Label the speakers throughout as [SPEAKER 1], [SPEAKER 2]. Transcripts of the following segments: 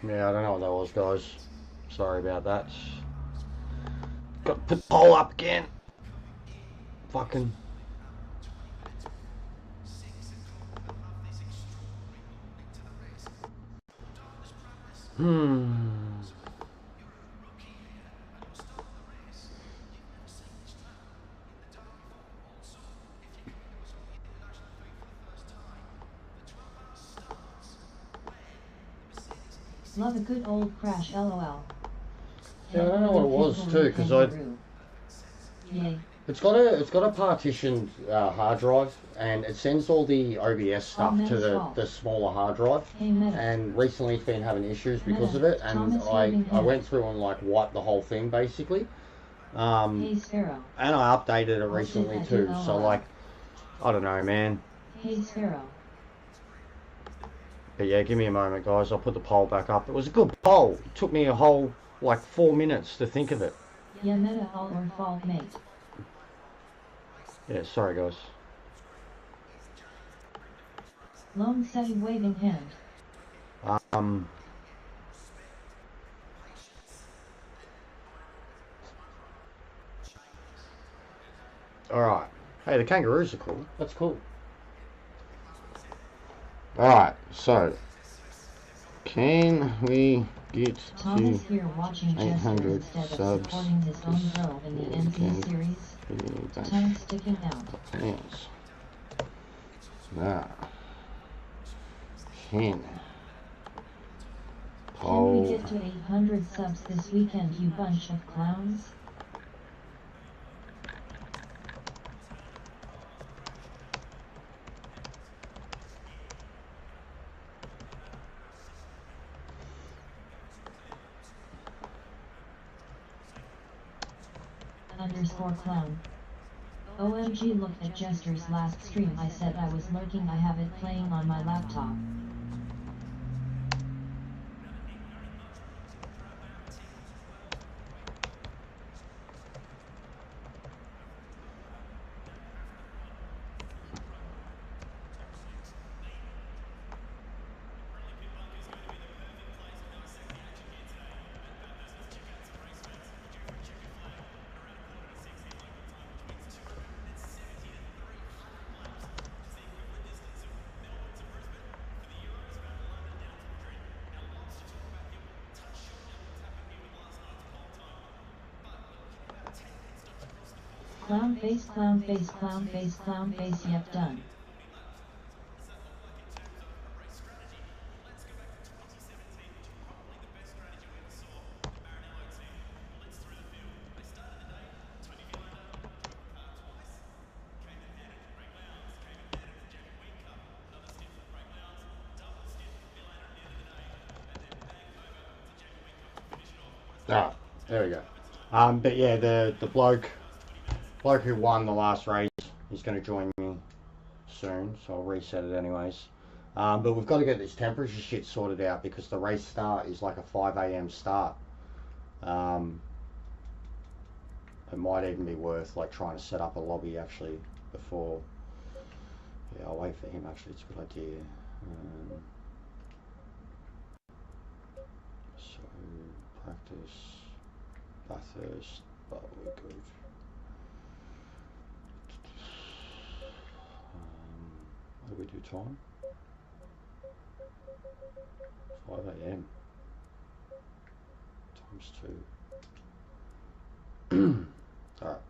[SPEAKER 1] Yeah, I don't know what that was, guys. Sorry about that. Got to put the poll up again. Fucking.
[SPEAKER 2] Love a good old crash, lol.
[SPEAKER 1] Yeah, I don't know what it was too, because I.
[SPEAKER 2] Yay.
[SPEAKER 1] It's got a partitioned hard drive, and it sends all the OBS stuff to the smaller hard drive.
[SPEAKER 2] Hey, Meta.
[SPEAKER 1] And recently it's been having issues because
[SPEAKER 2] Meta.
[SPEAKER 1] of it, and
[SPEAKER 2] Thomas
[SPEAKER 1] I went through and like wiped the whole thing basically.
[SPEAKER 2] Hey, Sparrow.
[SPEAKER 1] And I updated it recently too. So like, I don't know, man.
[SPEAKER 2] Hey, Sparrow.
[SPEAKER 1] But yeah, give me a moment, guys. I'll put the poll back up. It was a good poll. It took me a whole, like, 4 minutes to think of it.
[SPEAKER 2] Yeah, Meta all or fall, mate.
[SPEAKER 1] Yeah, sorry, guys.
[SPEAKER 2] Lone Seti waving hand.
[SPEAKER 1] Alright. Hey, the kangaroos are cool. That's cool. Alright, so can we get
[SPEAKER 2] Thomas
[SPEAKER 1] to
[SPEAKER 2] here watching
[SPEAKER 1] 800
[SPEAKER 2] instead
[SPEAKER 1] subs?
[SPEAKER 2] of supporting his own girl in the NC series. Tongue sticking out.
[SPEAKER 1] Pants. Now, can
[SPEAKER 2] we get to 800 subs this weekend, you bunch of clowns? _clown. OMG, looked at Jester's last stream. I said I was lurking. I have it playing on my laptop. Clown face, clown face, clown face, clown face, yep, done.
[SPEAKER 1] Ah, there we go. But yeah, the bloke who won the last race is going to join me soon, so I'll reset it anyways. But we've got to get this temperature shit sorted out because the race start is like a 5 a.m. start. It might even be worth like trying to set up a lobby actually before. Yeah, I'll wait for him actually. It's a good idea. So practice Bathurst, but we're good. What do we do time? 5 a.m. times 2. Alright.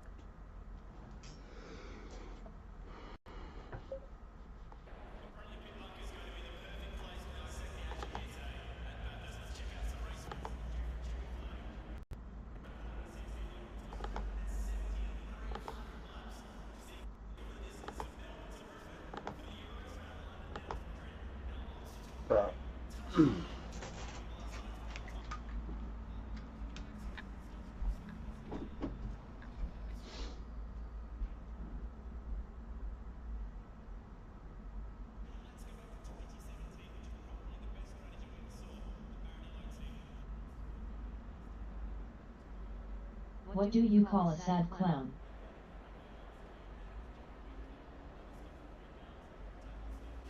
[SPEAKER 2] What do you call a sad clown?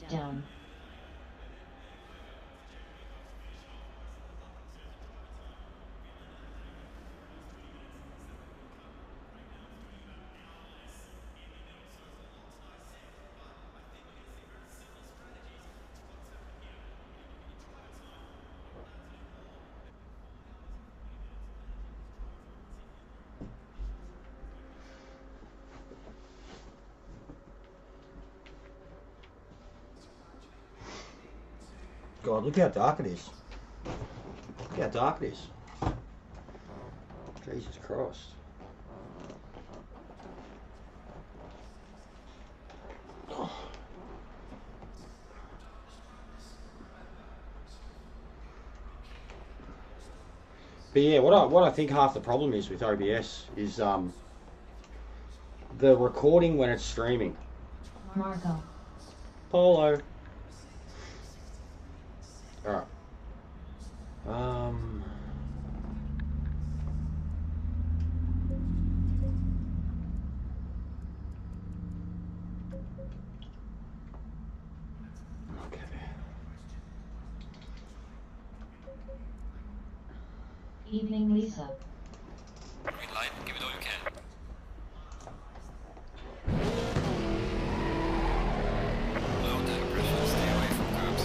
[SPEAKER 2] Down.
[SPEAKER 1] God, look how dark it is. Look how dark it is. Jesus Christ. Oh. But yeah, what I think half the problem is with OBS is the recording when it's streaming.
[SPEAKER 2] Marco.
[SPEAKER 1] Polo. Alright. Okay.
[SPEAKER 2] Evening, Lisa.
[SPEAKER 3] Green light, give it all you can. Low tire pressure, stay away from curbs.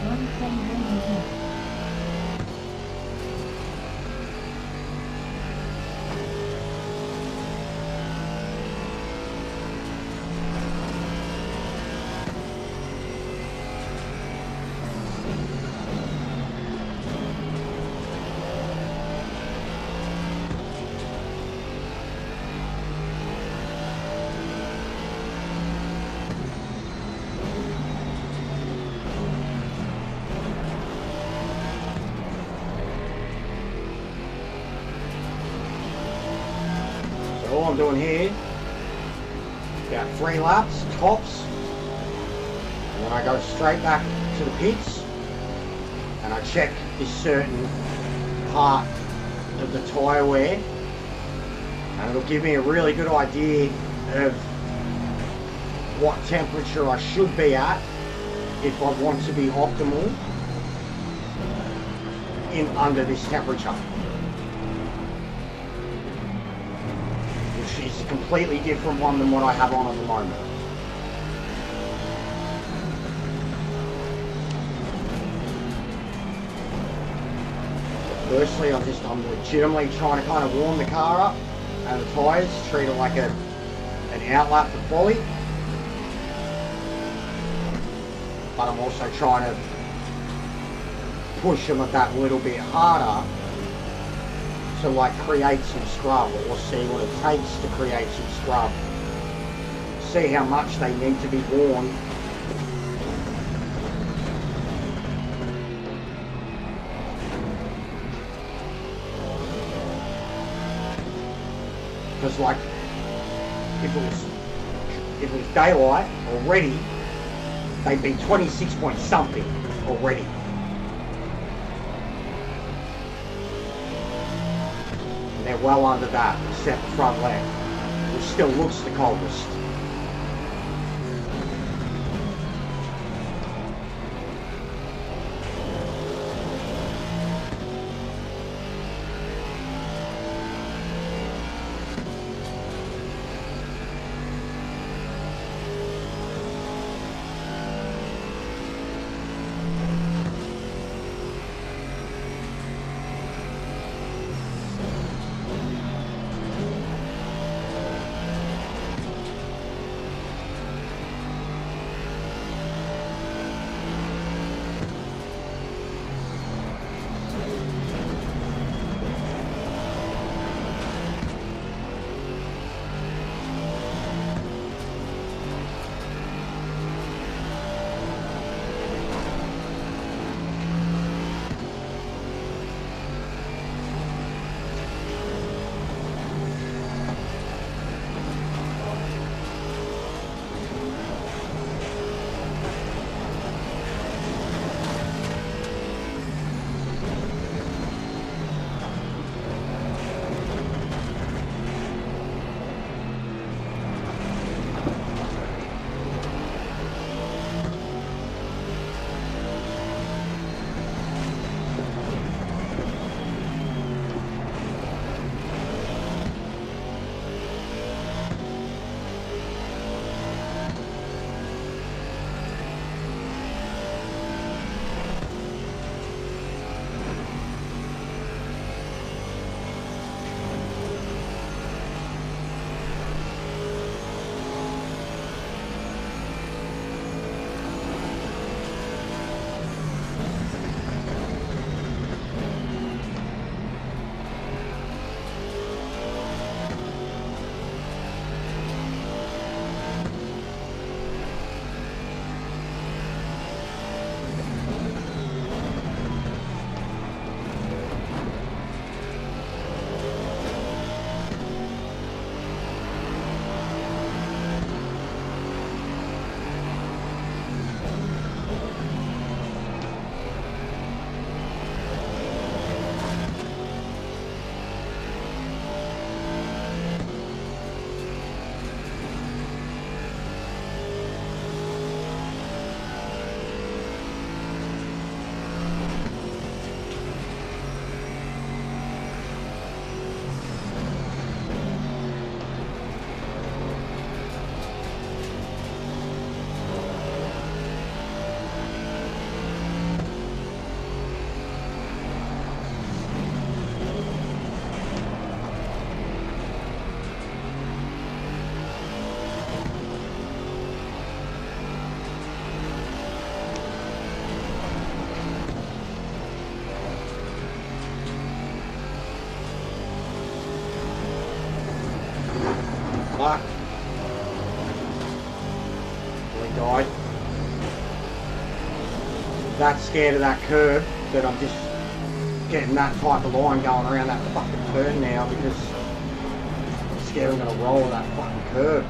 [SPEAKER 2] Run simgrid again.
[SPEAKER 1] So all I'm doing here, about 3 laps, tops, and then I go straight back to the pits, and I check this certain part of the tyre wear, and it'll give me a really good idea of what temperature I should be at if I want to be optimal in under this temperature, which is a completely different one than what I have on at the moment. Firstly, I'm legitimately trying to kind of warm the car up and the tyres, treat it like an outlap for quality. But I'm also trying to push them that little bit harder to like create some scrub, or see what it takes to create some scrub. See how much they need to be worn. Because like, if it was daylight already, they'd be 26 point something already. And they're well under that, except the front leg, which still looks the coldest. fuck. Nearly died. That scared of that curb that I'm just getting that type of line going around that fucking turn now because I'm scared I'm going to roll that fucking curb.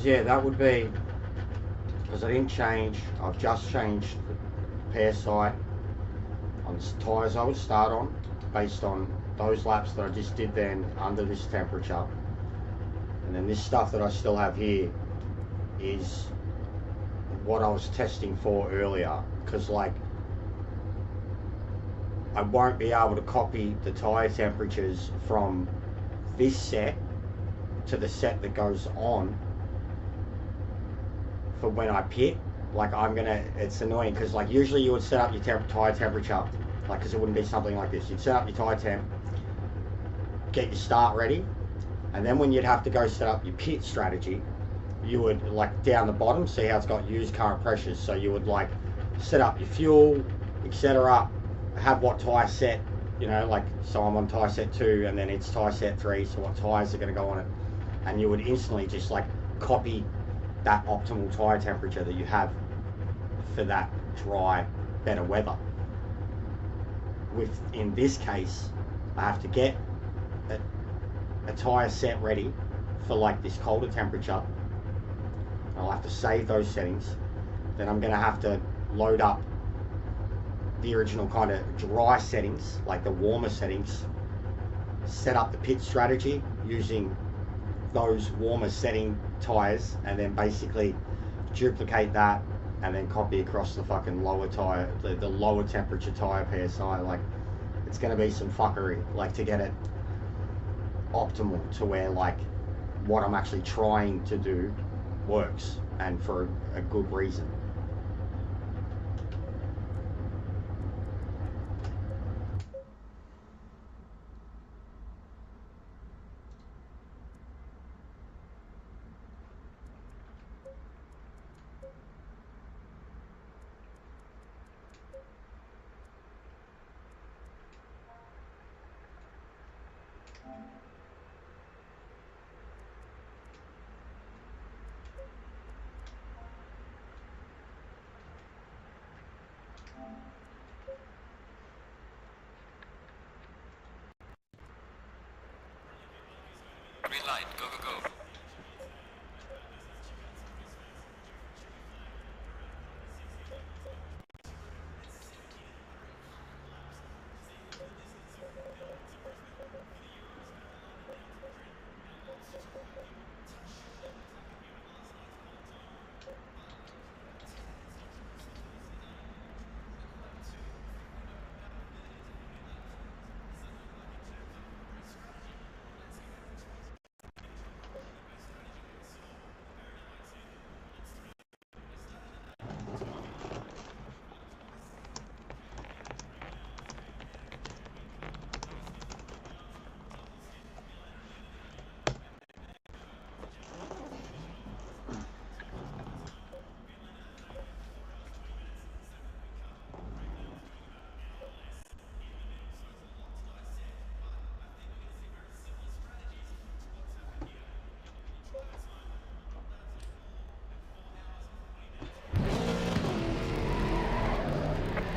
[SPEAKER 1] Yeah, that would be, because I didn't change, I've just changed the pair sight on the tyres I would start on based on those laps that I just did then under this temperature. And then this stuff that I still have here is what I was testing for earlier, because like I won't be able to copy the tyre temperatures from this set to the set that goes on for when I pit. Like it's annoying because like usually you would set up your tyre temperature, like because it wouldn't be something like this. You'd set up your tyre temp, get your start ready, and then when you'd have to go set up your pit strategy, you would like down the bottom see how it's got used current pressures. So you would like set up your fuel, etc. Have what tyre set, you know, like so I'm on tyre set 2 and then it's tyre set 3, so what tyres are going to go on it, and you would instantly just like copy that optimal tyre temperature that you have for that dry, better weather. In this case, I have to get a tyre set ready for like this colder temperature. I'll have to save those settings. Then I'm going to have to load up the original kind of dry settings, like the warmer settings, set up the pit strategy using those warmer setting tyres, and then basically duplicate that and then copy across the fucking lower tyre, the lower temperature tyre PSI. Like it's going to be some fuckery, like to get it optimal to where like what I'm actually trying to do works and for a good reason.
[SPEAKER 3] green light. Go, go, go.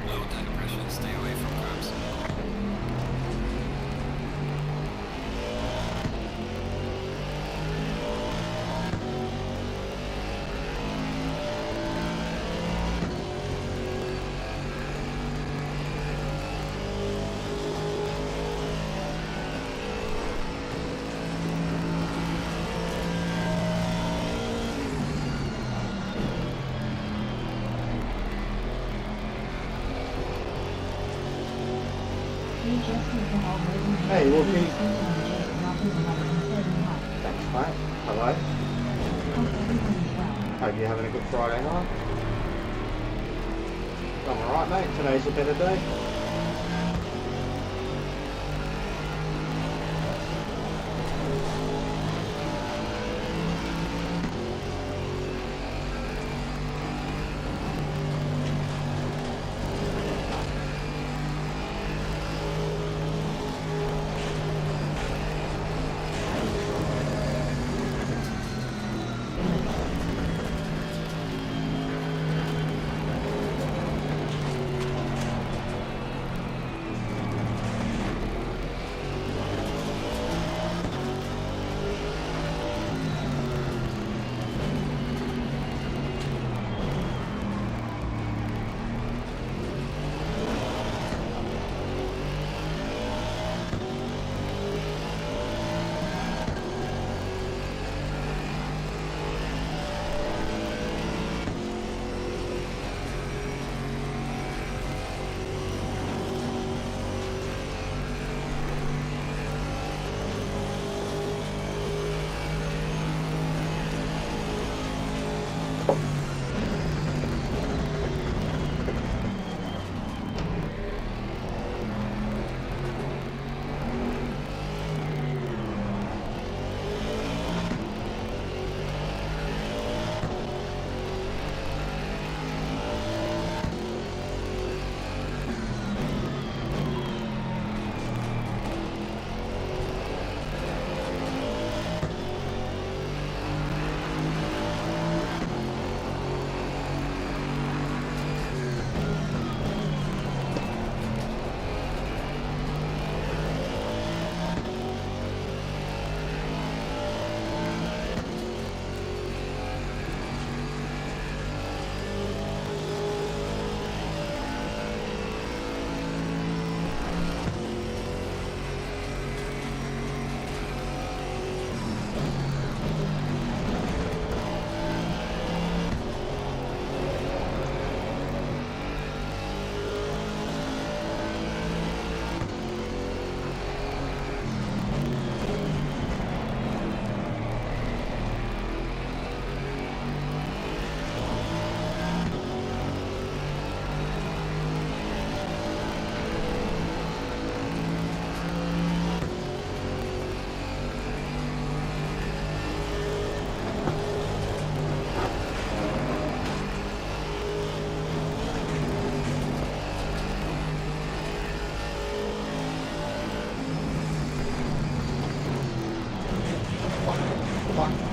[SPEAKER 3] Low tide pressure. Stay away from curbs.
[SPEAKER 1] Hey, Wolfie. Thanks, mate. Hello. Hope you're having a good Friday night. I'm alright, mate. Today's a better day.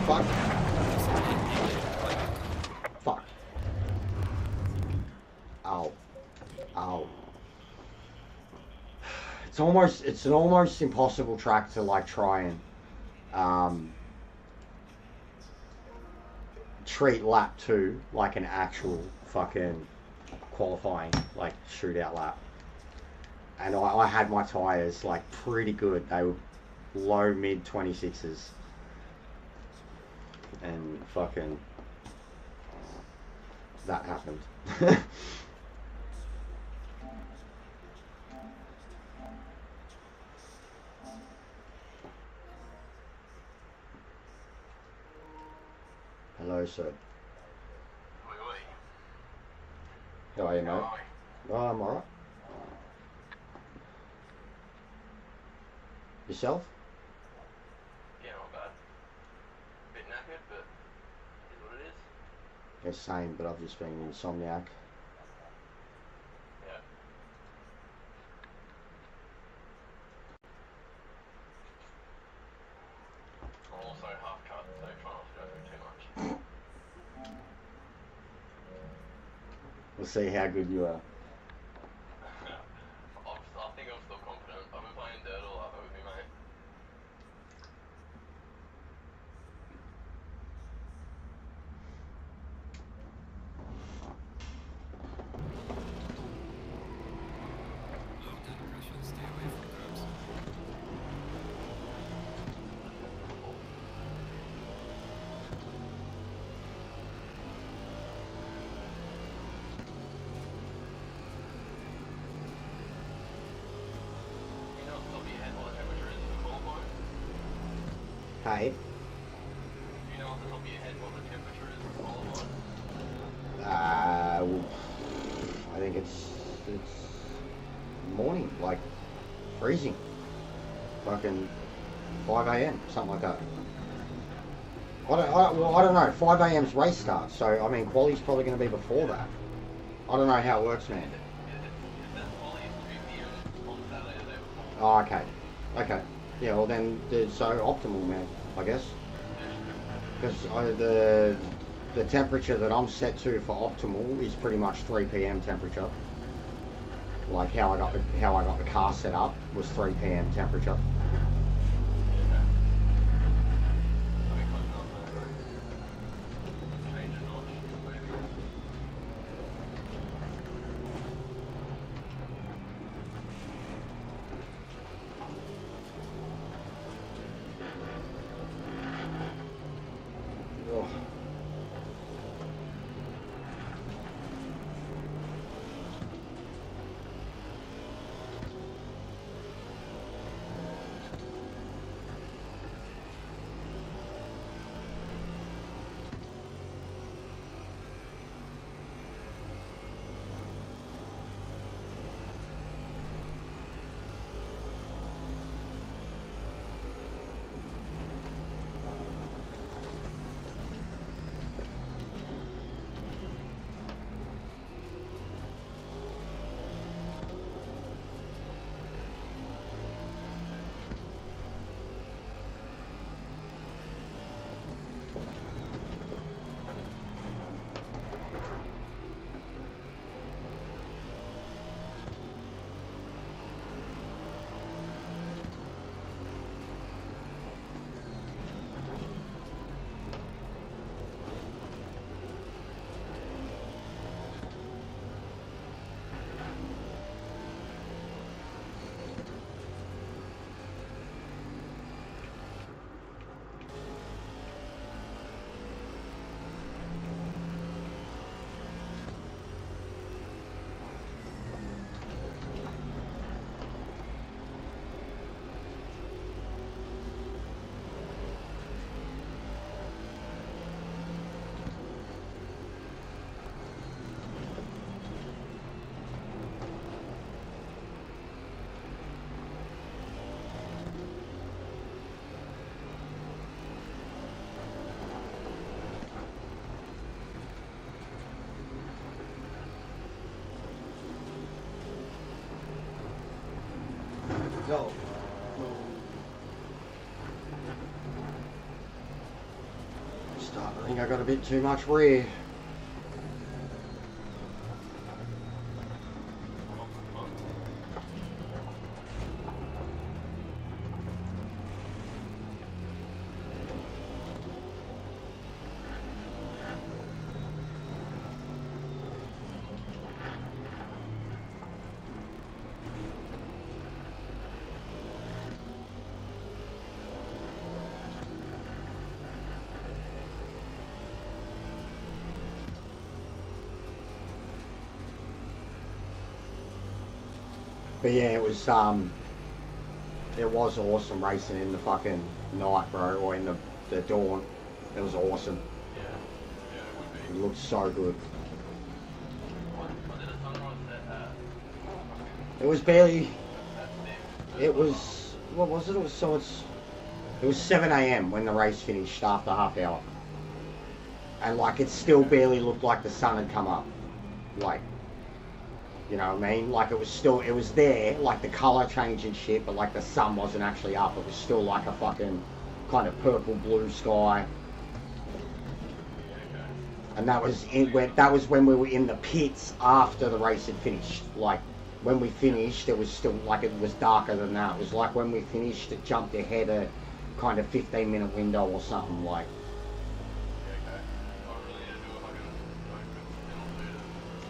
[SPEAKER 1] Fuck. Fuck. Ow. Ow. It's an almost impossible track to like try and treat lap 2 like an actual fucking qualifying, like, shootout lap. And I had my tyres, like, pretty good. They were low, mid 26s. And fucking... that happened. Hello, sir. How are you, mate? Oh, I'm alright. Yourself?
[SPEAKER 3] Yeah, not bad. Bit knackered, but it is what it is.
[SPEAKER 1] Yeah, same, but I've just been insomniac.
[SPEAKER 3] Yeah. I'm also half cut, so try not to go through too much.
[SPEAKER 1] We'll see how good you are.
[SPEAKER 3] I think I'm still confident. I've been playing dirt all over with me, mate. Low tire pressure, stay away from curbs. You know off the top of your head what the temperature is for qualifying?
[SPEAKER 1] Hey?
[SPEAKER 3] Do you know off the top of your head what the temperature is for qualifying?
[SPEAKER 1] Well, I think it's morning, like freezing. Fucking 5 a.m, something like that. I don't know. 5 a.m's race start, so I mean, quali's probably going to be before that. I don't know how it works, man.
[SPEAKER 3] It says quali is 2 p.m. on Saturday the day before.
[SPEAKER 1] Oh, okay. Okay. Yeah, well then, so optimal, man, I guess. Because the temperature that I'm set to for optimal is pretty much 3 p.m. temperature. Like how I got the car set up was 3 p.m. temperature. Ugh. Go. I think I got a bit too much rear. But yeah, it was awesome racing in the fucking night, bro, or in the dawn. It was awesome.
[SPEAKER 3] Yeah, it would be.
[SPEAKER 1] It looked so good.
[SPEAKER 3] What did the sunrise set at?
[SPEAKER 1] It was barely.
[SPEAKER 3] That's it.
[SPEAKER 1] It was. What was it? It was 7 a.m. when the race finished after half hour, and like it still barely looked like the sun had come up. Like, you know what I mean? Like it was there, like the colour changed and shit, but like the sun wasn't actually up. It was still like a fucking kind of purple blue sky. And that was when we were in the pits after the race had finished. Like when we finished, it was still like it was darker than that. It was like when we finished, it jumped ahead a kind of 15-minute window or something like.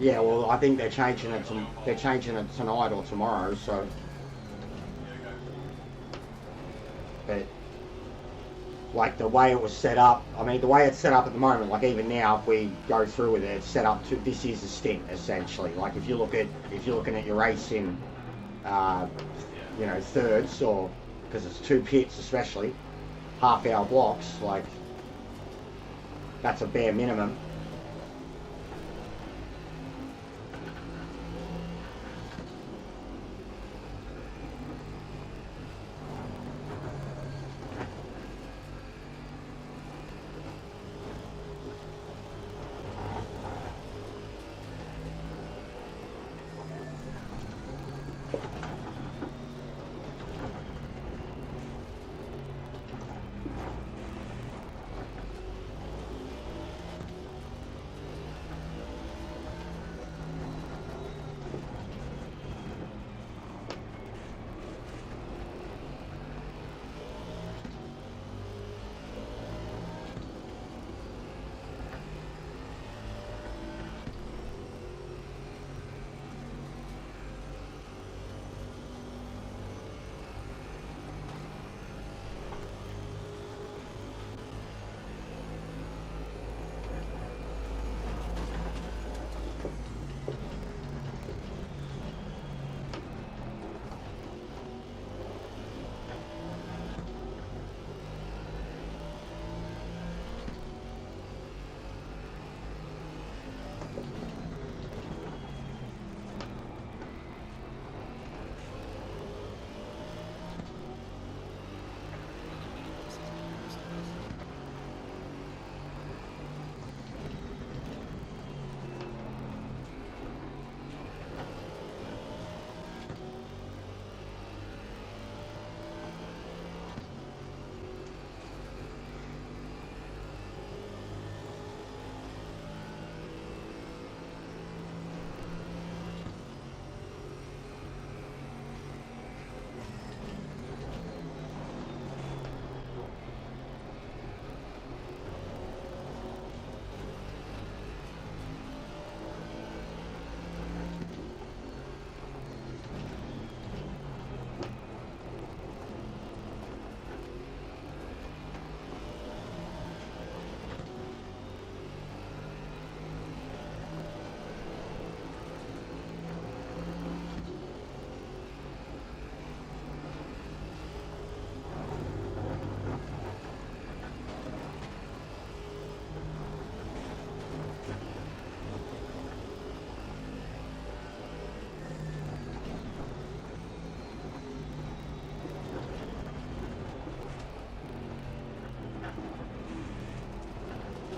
[SPEAKER 1] Yeah, well, I think they're changing it tonight or tomorrow. So, but like the way it was set up, I mean, the way it's set up at the moment, like even now, if we go through with it, it's set up to this is a stint essentially. Like if you're looking at your race in, you know, thirds or because it's 2 pits, especially half-hour blocks, like that's a bare minimum.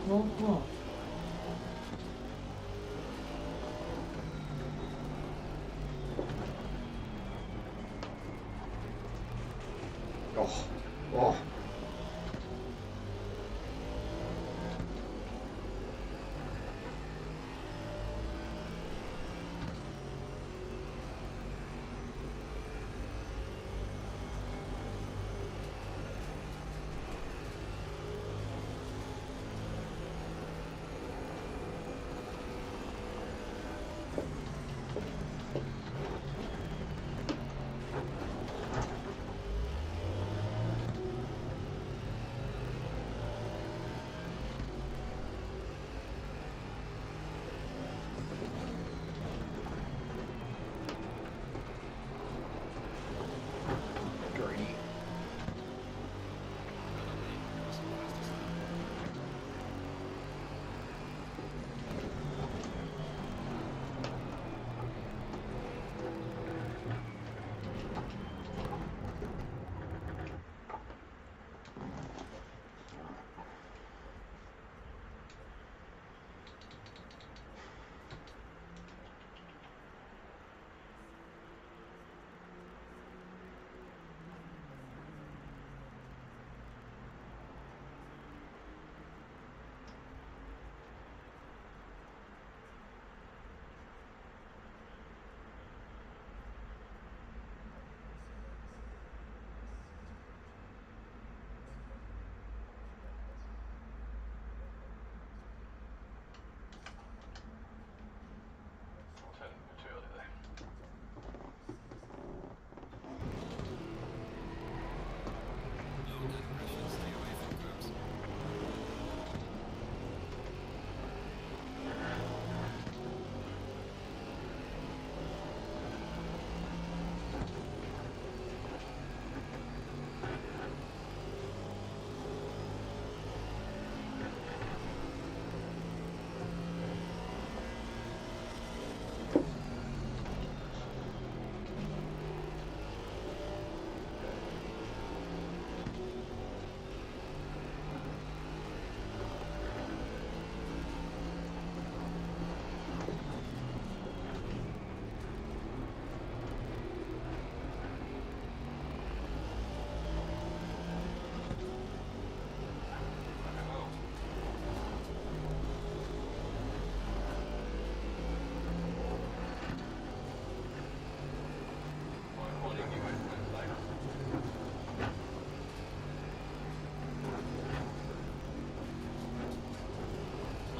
[SPEAKER 2] Wolf wolf.
[SPEAKER 1] Oh, oh.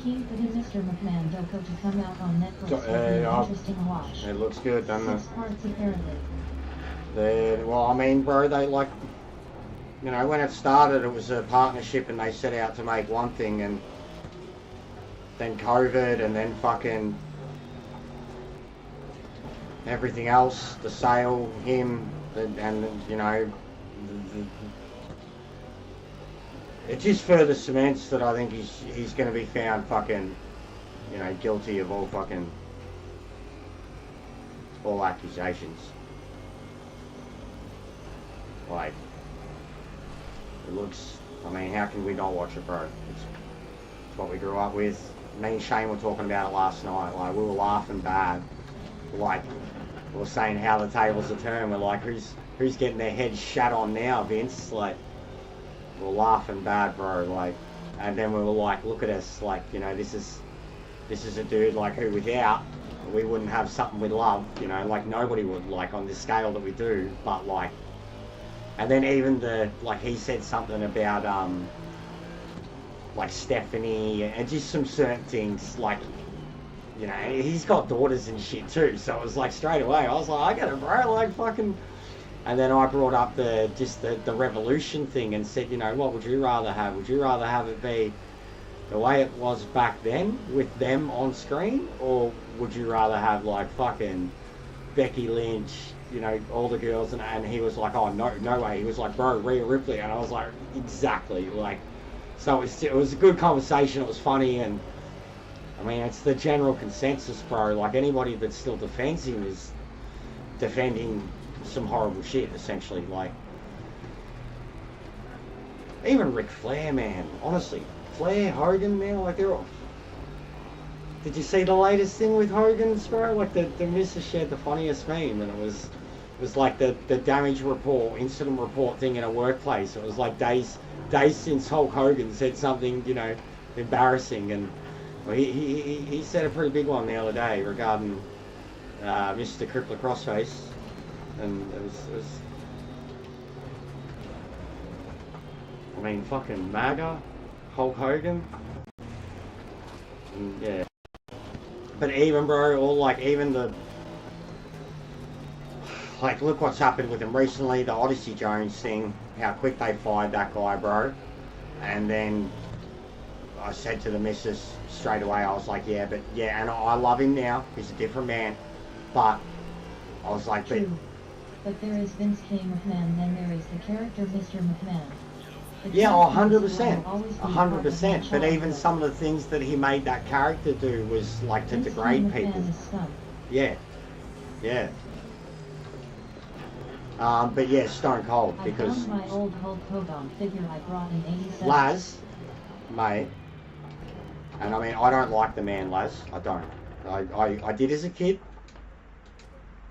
[SPEAKER 2] Keen for the Mr. McMahon doco to come out on Netflix. Would be an interesting watch.
[SPEAKER 1] It looks good, doesn't it?
[SPEAKER 2] 6 parts apparently.
[SPEAKER 1] Well, I mean, bro, they like, you know, when it started, it was a partnership, and they set out to make one thing, and then COVID, and then fucking everything else, the sale, him, and you know, it just further cements that I think he's going to be found fucking, you know, guilty of all accusations. Like, it looks, I mean, how can we not watch it, bro? It's what we grew up with. Me and Shane were talking about it last night. Like, we were laughing bad. Like, we were saying how the tables are turned. We're like, who's getting their heads shat on now, Vince? Like, we were laughing bad, bro. Like, and then we were like, look at us. Like, you know, this is a dude, like, who without, we wouldn't have something we love. You know, like, nobody would, like, on the scale that we do. But, like, and then even like, he said something about, like, Stephanie, and just some certain things, like, you know, he's got daughters and shit too, so it was like, straight away, I was like, I get it, bro, like, fucking, and then I brought up the revolution thing and said, you know, what would you rather have? Would you rather have it be the way it was back then, with them on screen, or would you rather have, like, fucking Becky Lynch, you know, all the girls, and he was like, oh, no way. He was like, bro, Rhea Ripley, and I was like, exactly, like, so it was a good conversation, it was funny, and, I mean, it's the general consensus, bro, like, anybody that still defends him is defending some horrible shit, essentially, like, even Ric Flair, man, honestly, Flair, Hogan, man, like, they're all... Did you see the latest thing with Hogan's, bro? Like, the missus shared the funniest meme, and it was like the damage report, incident report thing in a workplace. It was like days since Hulk Hogan said something, you know, embarrassing, and well, he said a pretty big one the other day regarding Mr. Crippler Crossface, and it was I mean, fucking MAGA, Hulk Hogan, and yeah. But even, bro, all, like, even the, like, look what's happened with him recently, the Odyssey Jones thing, how quick they fired that guy, bro. And then I said to the missus straight away, I was like, yeah, and I love him now, he's a different man, but I was like,
[SPEAKER 2] but there is Vince K. McMahon, then there is the character Mr. McMahon.
[SPEAKER 1] Yeah, 100%, 100%. But even some of the things that he made that character do was like to degrade people. Yeah, yeah. But yeah, Stone Cold, because
[SPEAKER 2] I found my old Hulk Hogan figure I brought in '87.
[SPEAKER 1] Laz, mate, and I mean, I don't like the man, Laz. I don't. I did as a kid.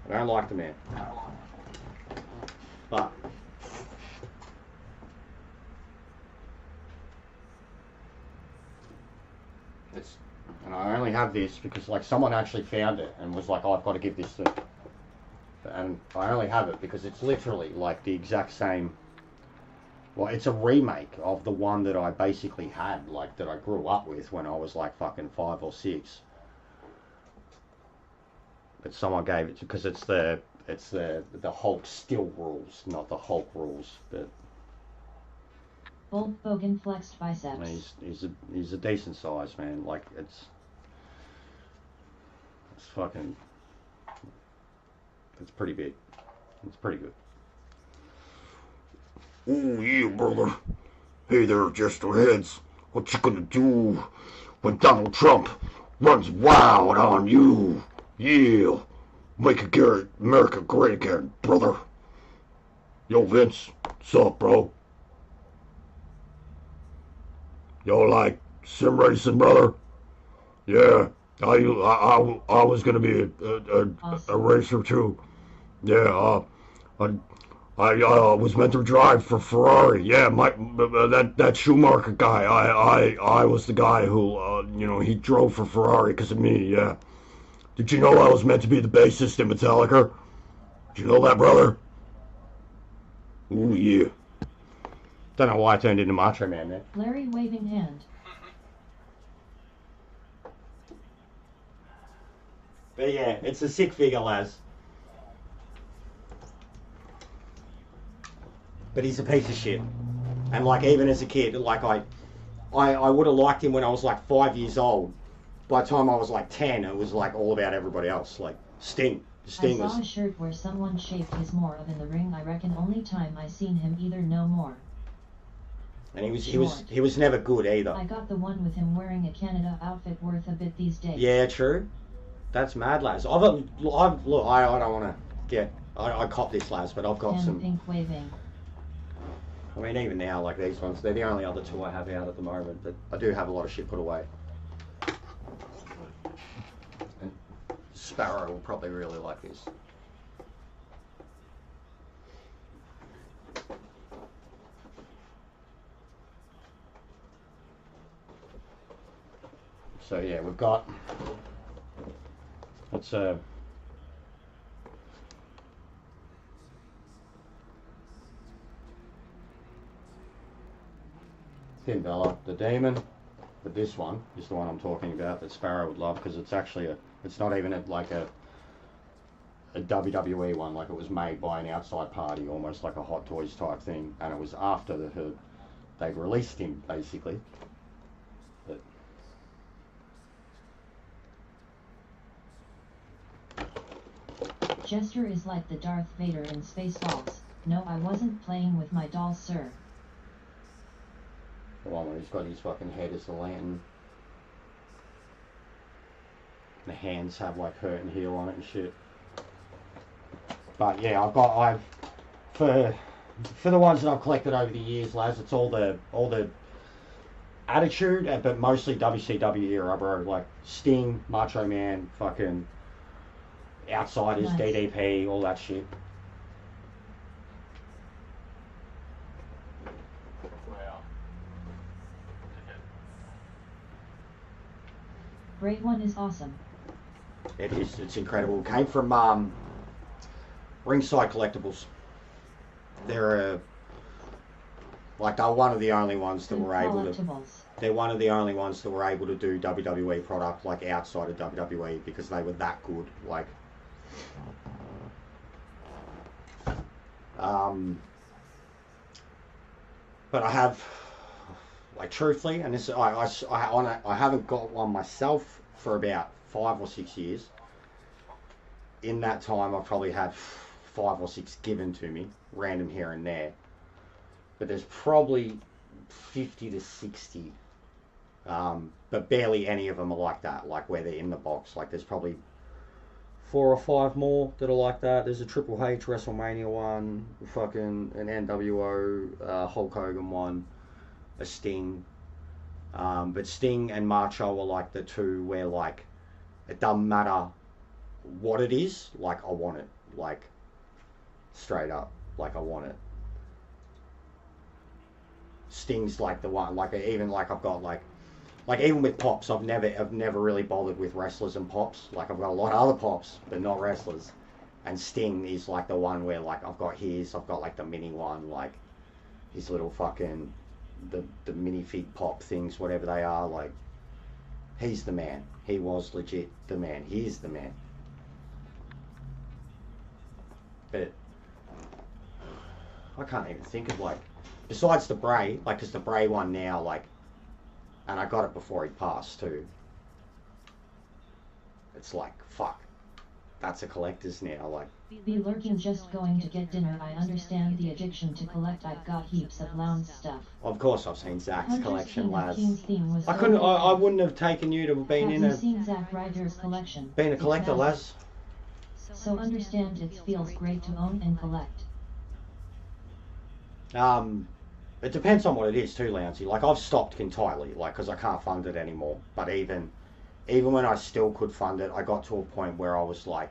[SPEAKER 1] I don't like the man. But and I only have this because, like, someone actually found it and was like, oh, I've got to give this to, and I only have it because it's literally like the exact same, well, it's a remake of the one that I basically had, like, that I grew up with when I was like fucking 5 or 6, but someone gave it to, because it's the Hulk still rules, not the Hulk rules, but
[SPEAKER 2] Hulk Hogan flexed biceps.
[SPEAKER 1] I mean, he's a decent size, man. Like, it's fucking, it's pretty big. It's pretty good.
[SPEAKER 4] Oh yeah, brother. Hey there, Jester Heads. What you gonna do when Donald Trump runs wild on you? Yeah, make America great again, brother. Yo, Vince, what's up, bro? Yo, like sim racing, brother? Yeah, I was gonna be a racer too. Yeah, I was meant to drive for Ferrari. Yeah, that Schumacher guy. I was the guy who you know, he drove for Ferrari because of me. Yeah. Did you know I was meant to be the bassist in Metallica? Did you know that, brother? Ooh yeah.
[SPEAKER 1] Don't know why I turned into Macho Man, man.
[SPEAKER 2] Larry waving hand.
[SPEAKER 1] But yeah, it's a sick figure, Laz. But he's a piece of shit. And like, even as a kid, like I would have liked him when I was like 5 years old. By the time I was like 10, it was like all about everybody else. Like Sting. Sting
[SPEAKER 2] I saw
[SPEAKER 1] was.
[SPEAKER 2] a shirt where someone shaved his more of in the ring. I reckon only time I seen him either no more.
[SPEAKER 1] And he was never good either.
[SPEAKER 2] I got the one with him wearing a Canada outfit worth a bit these days.
[SPEAKER 1] Yeah, true. That's mad, Laz. Look, I don't want to get. I cop this, Laz, but I've got
[SPEAKER 2] And
[SPEAKER 1] some.
[SPEAKER 2] pink waving.
[SPEAKER 1] I mean, even now, like these ones, they're the only other two I have out at the moment. But I do have a lot of shit put away. And Sparrow will probably really like this. So yeah, we've got. It's a. Thin Bella, the Demon, but this one is the one I'm talking about that Sparrow would love because it's actually it's not even like a WWE one, like it was made by an outside party, almost like a Hot Toys type thing, and it was after they'd released him basically. But
[SPEAKER 2] Jester is like the Darth Vader in Spaceballs. No, I wasn't playing with my dolls, sir.
[SPEAKER 1] the one where he's got his fucking head as the lantern. The hands have like hurt and heal on it and shit. But yeah, for the ones that I've collected over the years, Laz, it's all the Attitude, but mostly WCW era, bro. Like Sting, Macho Man, fucking Outsiders,
[SPEAKER 2] Nice.
[SPEAKER 1] DDP, all that shit.
[SPEAKER 3] Wow.
[SPEAKER 2] Great one is awesome.
[SPEAKER 1] It is. It's incredible. It came from Ringside Collectibles. They're one of the only ones that were able to.
[SPEAKER 2] Collectibles.
[SPEAKER 1] They're one of the only ones that were able to do WWE product like outside of WWE because they were that good. Like, but I have, like, truthfully, and this I haven't got one myself for about 5 or 6 years. In that time, I've probably had 5 or 6 given to me, random here and there. But there's probably 50 to 60. But barely any of them are like that, like where they're in the box. Like there's probably 4 or 5 more that are like that. There's a Triple H WrestleMania one, fucking an NWO Hulk Hogan one, a Sting. But Sting and Macho are like the two where like it doesn't matter what it is, like I want it, like straight up, like I want it. Sting's like the one, like even like I've got like even with pops, I've never really bothered with wrestlers and pops. Like I've got a lot of other pops, but not wrestlers. And Sting is like the one where like I've got like the mini one, like his little fucking the minifig pop things, whatever they are. Like he's the man. He was legit the man. He is the man. But I can't even think of like besides the Bray, like because the Bray one now like. And I got it before he passed too. It's like, fuck. That's a collector's now, like.
[SPEAKER 2] Be lurking just going to get dinner. I understand the addiction to collect. I've got heaps of lounge stuff.
[SPEAKER 1] Of course I've seen Zach's
[SPEAKER 2] Hunter's
[SPEAKER 1] collection,
[SPEAKER 2] King of
[SPEAKER 1] Laz.
[SPEAKER 2] Kings theme was
[SPEAKER 1] I wouldn't have taken you to have been
[SPEAKER 2] Have
[SPEAKER 1] in
[SPEAKER 2] you
[SPEAKER 1] a
[SPEAKER 2] seen Zack Ryder's collection?
[SPEAKER 1] been a
[SPEAKER 2] It's
[SPEAKER 1] collector,
[SPEAKER 2] massive.
[SPEAKER 1] Laz.
[SPEAKER 2] So understand it feels great to own and collect.
[SPEAKER 1] It depends on what it is too, Louncy. Like I've stopped entirely, like because I can't fund it anymore. But even when I still could fund it, I got to a point where I was like,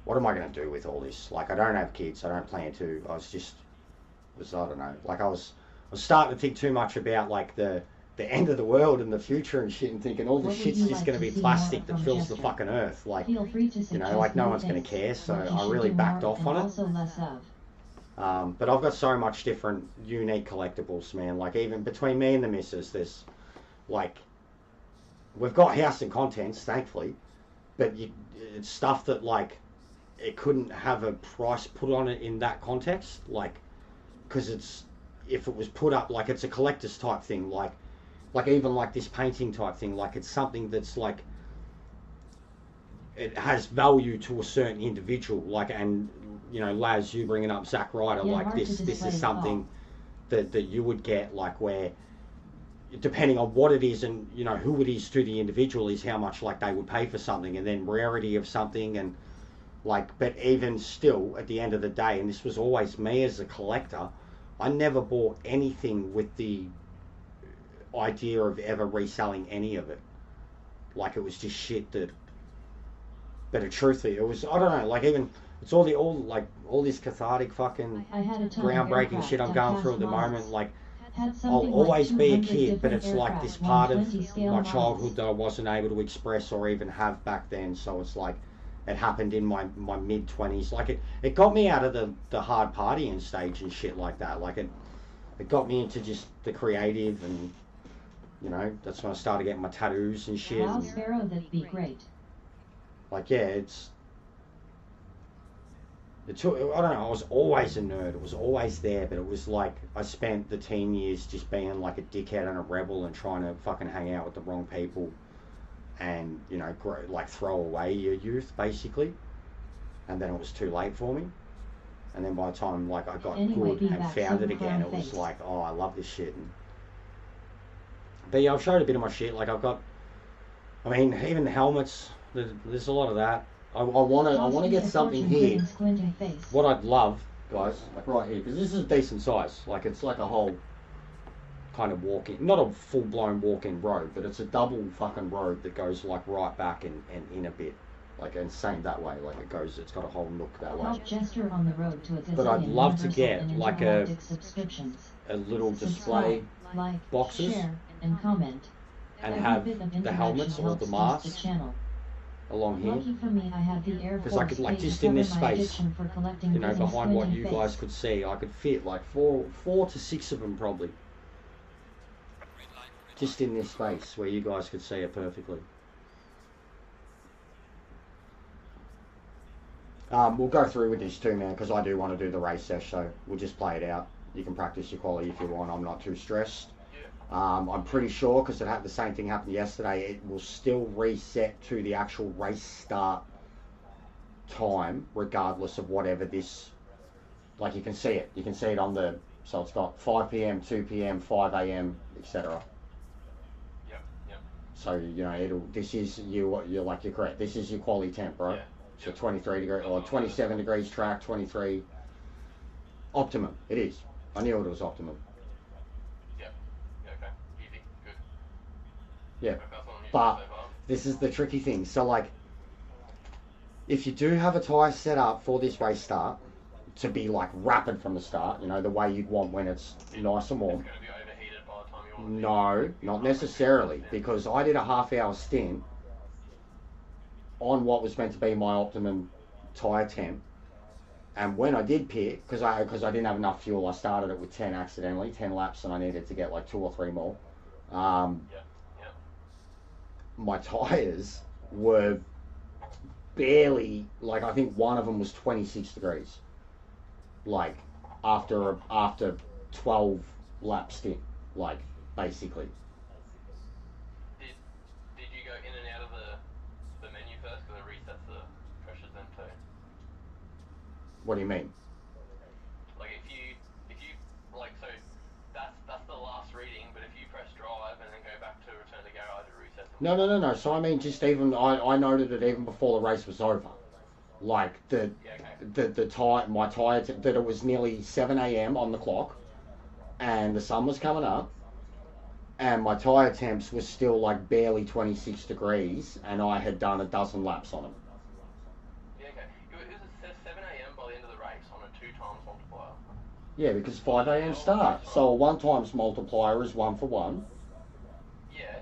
[SPEAKER 1] what am I going to do with all this? Like I don't have kids, I don't plan to. I don't know. Like I was starting to think too much about like the end of the world and the future and shit, and thinking all
[SPEAKER 2] What
[SPEAKER 1] this
[SPEAKER 2] would
[SPEAKER 1] shit's
[SPEAKER 2] you
[SPEAKER 1] just
[SPEAKER 2] like
[SPEAKER 1] going
[SPEAKER 2] to
[SPEAKER 1] to be
[SPEAKER 2] see
[SPEAKER 1] plastic
[SPEAKER 2] more
[SPEAKER 1] that
[SPEAKER 2] from
[SPEAKER 1] fills the
[SPEAKER 2] Chester?
[SPEAKER 1] fucking earth. Like
[SPEAKER 2] Feel free to suggest
[SPEAKER 1] like no
[SPEAKER 2] more
[SPEAKER 1] one's going to
[SPEAKER 2] things,
[SPEAKER 1] care. So
[SPEAKER 2] what you
[SPEAKER 1] I
[SPEAKER 2] should
[SPEAKER 1] really
[SPEAKER 2] do
[SPEAKER 1] backed
[SPEAKER 2] more
[SPEAKER 1] off
[SPEAKER 2] and
[SPEAKER 1] on it.
[SPEAKER 2] also less of.
[SPEAKER 1] But I've got so much different unique collectibles, man. Like even between me and the missus, there's like we've got house and contents, thankfully, but it's stuff that like it couldn't have a price put on it in that context, like because it's if it was put up like it's a collector's type thing, like even like this painting type thing, like it's something that's like it has value to a certain individual, like, and you know, Laz, you bringing up Zack Ryder,
[SPEAKER 2] Yeah,
[SPEAKER 1] like
[SPEAKER 2] hard to
[SPEAKER 1] this
[SPEAKER 2] display
[SPEAKER 1] is
[SPEAKER 2] it
[SPEAKER 1] something that you would get, like where depending on what it is and you know who it is to the individual is how much like they would pay for something, and then rarity of something, and like, but even still at the end of the day, and this was always me as a collector, I never bought anything with the idea of ever reselling any of it. Like it was just shit that, but truthfully it was, I don't know, like even it's all this cathartic fucking
[SPEAKER 2] I had a ton of
[SPEAKER 1] groundbreaking
[SPEAKER 2] aircraft
[SPEAKER 1] shit I'm
[SPEAKER 2] and
[SPEAKER 1] going
[SPEAKER 2] past
[SPEAKER 1] through at the
[SPEAKER 2] models.
[SPEAKER 1] moment, like
[SPEAKER 2] Had
[SPEAKER 1] I'll
[SPEAKER 2] something
[SPEAKER 1] always
[SPEAKER 2] like
[SPEAKER 1] be a
[SPEAKER 2] 200
[SPEAKER 1] kid, but
[SPEAKER 2] different
[SPEAKER 1] it's like
[SPEAKER 2] aircraft,
[SPEAKER 1] this part of
[SPEAKER 2] 120 scale
[SPEAKER 1] my
[SPEAKER 2] models.
[SPEAKER 1] childhood that I wasn't able to express or even have back then. So it's like it happened in my mid 20s. Like it got me out of the hard partying stage and shit like that. Like it got me into just the creative, and you know that's when I started getting my tattoos and shit.
[SPEAKER 2] Wow,
[SPEAKER 1] And,
[SPEAKER 2] Sparrow, that'd be great.
[SPEAKER 1] like yeah, I don't know, I was always a nerd. It was always there, but it was like I spent the teen years just being like a dickhead and a rebel and trying to fucking hang out with the wrong people, and you know, like throw away your youth basically. And then it was too late for me. And then by the time like I got
[SPEAKER 2] Anyway,
[SPEAKER 1] good and found it again, it was like, oh, I love this shit. But yeah, I've showed a bit of my shit. Like I've got, I mean, even the helmets. There's a lot of that. I want to get something here. What I'd love, guys, like right here, because this is a decent size. Like it's like a whole kind of walk-in, not a full-blown walk-in road, but it's a double fucking road that goes like right back and in a bit, like and same that way. Like it's got a whole nook that way.
[SPEAKER 2] Help gesture on the road to a
[SPEAKER 1] But I'd love to get
[SPEAKER 2] and
[SPEAKER 1] like a little display
[SPEAKER 2] Subscribe, like,
[SPEAKER 1] boxes
[SPEAKER 2] share, and comment.
[SPEAKER 1] and
[SPEAKER 2] Every
[SPEAKER 1] have
[SPEAKER 2] bit of
[SPEAKER 1] the
[SPEAKER 2] interaction
[SPEAKER 1] helmets or
[SPEAKER 2] helps
[SPEAKER 1] the
[SPEAKER 2] boost
[SPEAKER 1] masks
[SPEAKER 2] the channel.
[SPEAKER 1] along here.
[SPEAKER 2] Lucky for me, I had the Air
[SPEAKER 1] Because I could,
[SPEAKER 2] Force
[SPEAKER 1] like,
[SPEAKER 2] pay to
[SPEAKER 1] just in this
[SPEAKER 2] cover my
[SPEAKER 1] space,
[SPEAKER 2] addiction for collecting
[SPEAKER 1] You know,
[SPEAKER 2] business
[SPEAKER 1] behind what
[SPEAKER 2] squinting
[SPEAKER 1] you
[SPEAKER 2] face.
[SPEAKER 1] guys could see, I could fit like four to six of them probably. Just in this space where you guys could see it perfectly. We'll go through with this too, man, because I do want to do the race sesh, so we'll just play it out. You can practice your quality if you want. I'm not too stressed. I'm pretty sure, because the same thing happened yesterday, it will still reset to the actual race start time, regardless of whatever this, like you can see it on the, so it's got 5 p.m, 2 p.m, 5 a.m, etc.
[SPEAKER 3] Yep.
[SPEAKER 1] So, you know, you're correct. This is your quality temp, right?
[SPEAKER 3] Yeah.
[SPEAKER 1] So 23 degrees, or 27 degrees track, 23. Optimum, it is. I knew it was optimum.
[SPEAKER 3] Yep. Okay. Easy. Good.
[SPEAKER 1] Yeah.
[SPEAKER 3] That's all I'm using
[SPEAKER 1] But
[SPEAKER 3] so far.
[SPEAKER 1] this is the tricky thing. So, like, if you do have a tyre set up for this race start, to be, like, rapid from the start, you know, the way you'd want when it's nice and warm.
[SPEAKER 3] It's going to be overheated by the time you want to
[SPEAKER 1] No, not necessarily, because I did a half-hour stint on what was meant to be my optimum tyre temp, and when I did pit, because I didn't have enough fuel, I started it with 10 accidentally, 10 laps, and I needed to get like 2 or 3 more. My tyres were barely, like, I think one of them was 26 degrees, like after 12 lap stint, like basically.
[SPEAKER 3] Did you go in and out of the menu first, because it resets the pressures then too?
[SPEAKER 1] What do you mean?
[SPEAKER 3] Like if you like, so that's the last reading, but if you press drive and then go back to return to garage, it resets them.
[SPEAKER 1] No. So I mean, just even I noted it even before the race was over, like the tire, my tyre, that it was nearly 7 a.m. on the clock, and the sun was coming up, and my tyre temps was still like barely 26 degrees, and I had done a dozen laps on them.
[SPEAKER 3] Yeah, okay. It says 7 a.m. by the end of the race on a 2 times multiplier.
[SPEAKER 1] Yeah, because 5 a.m. start, so a 1 times multiplier is 1 for 1.
[SPEAKER 3] Yeah.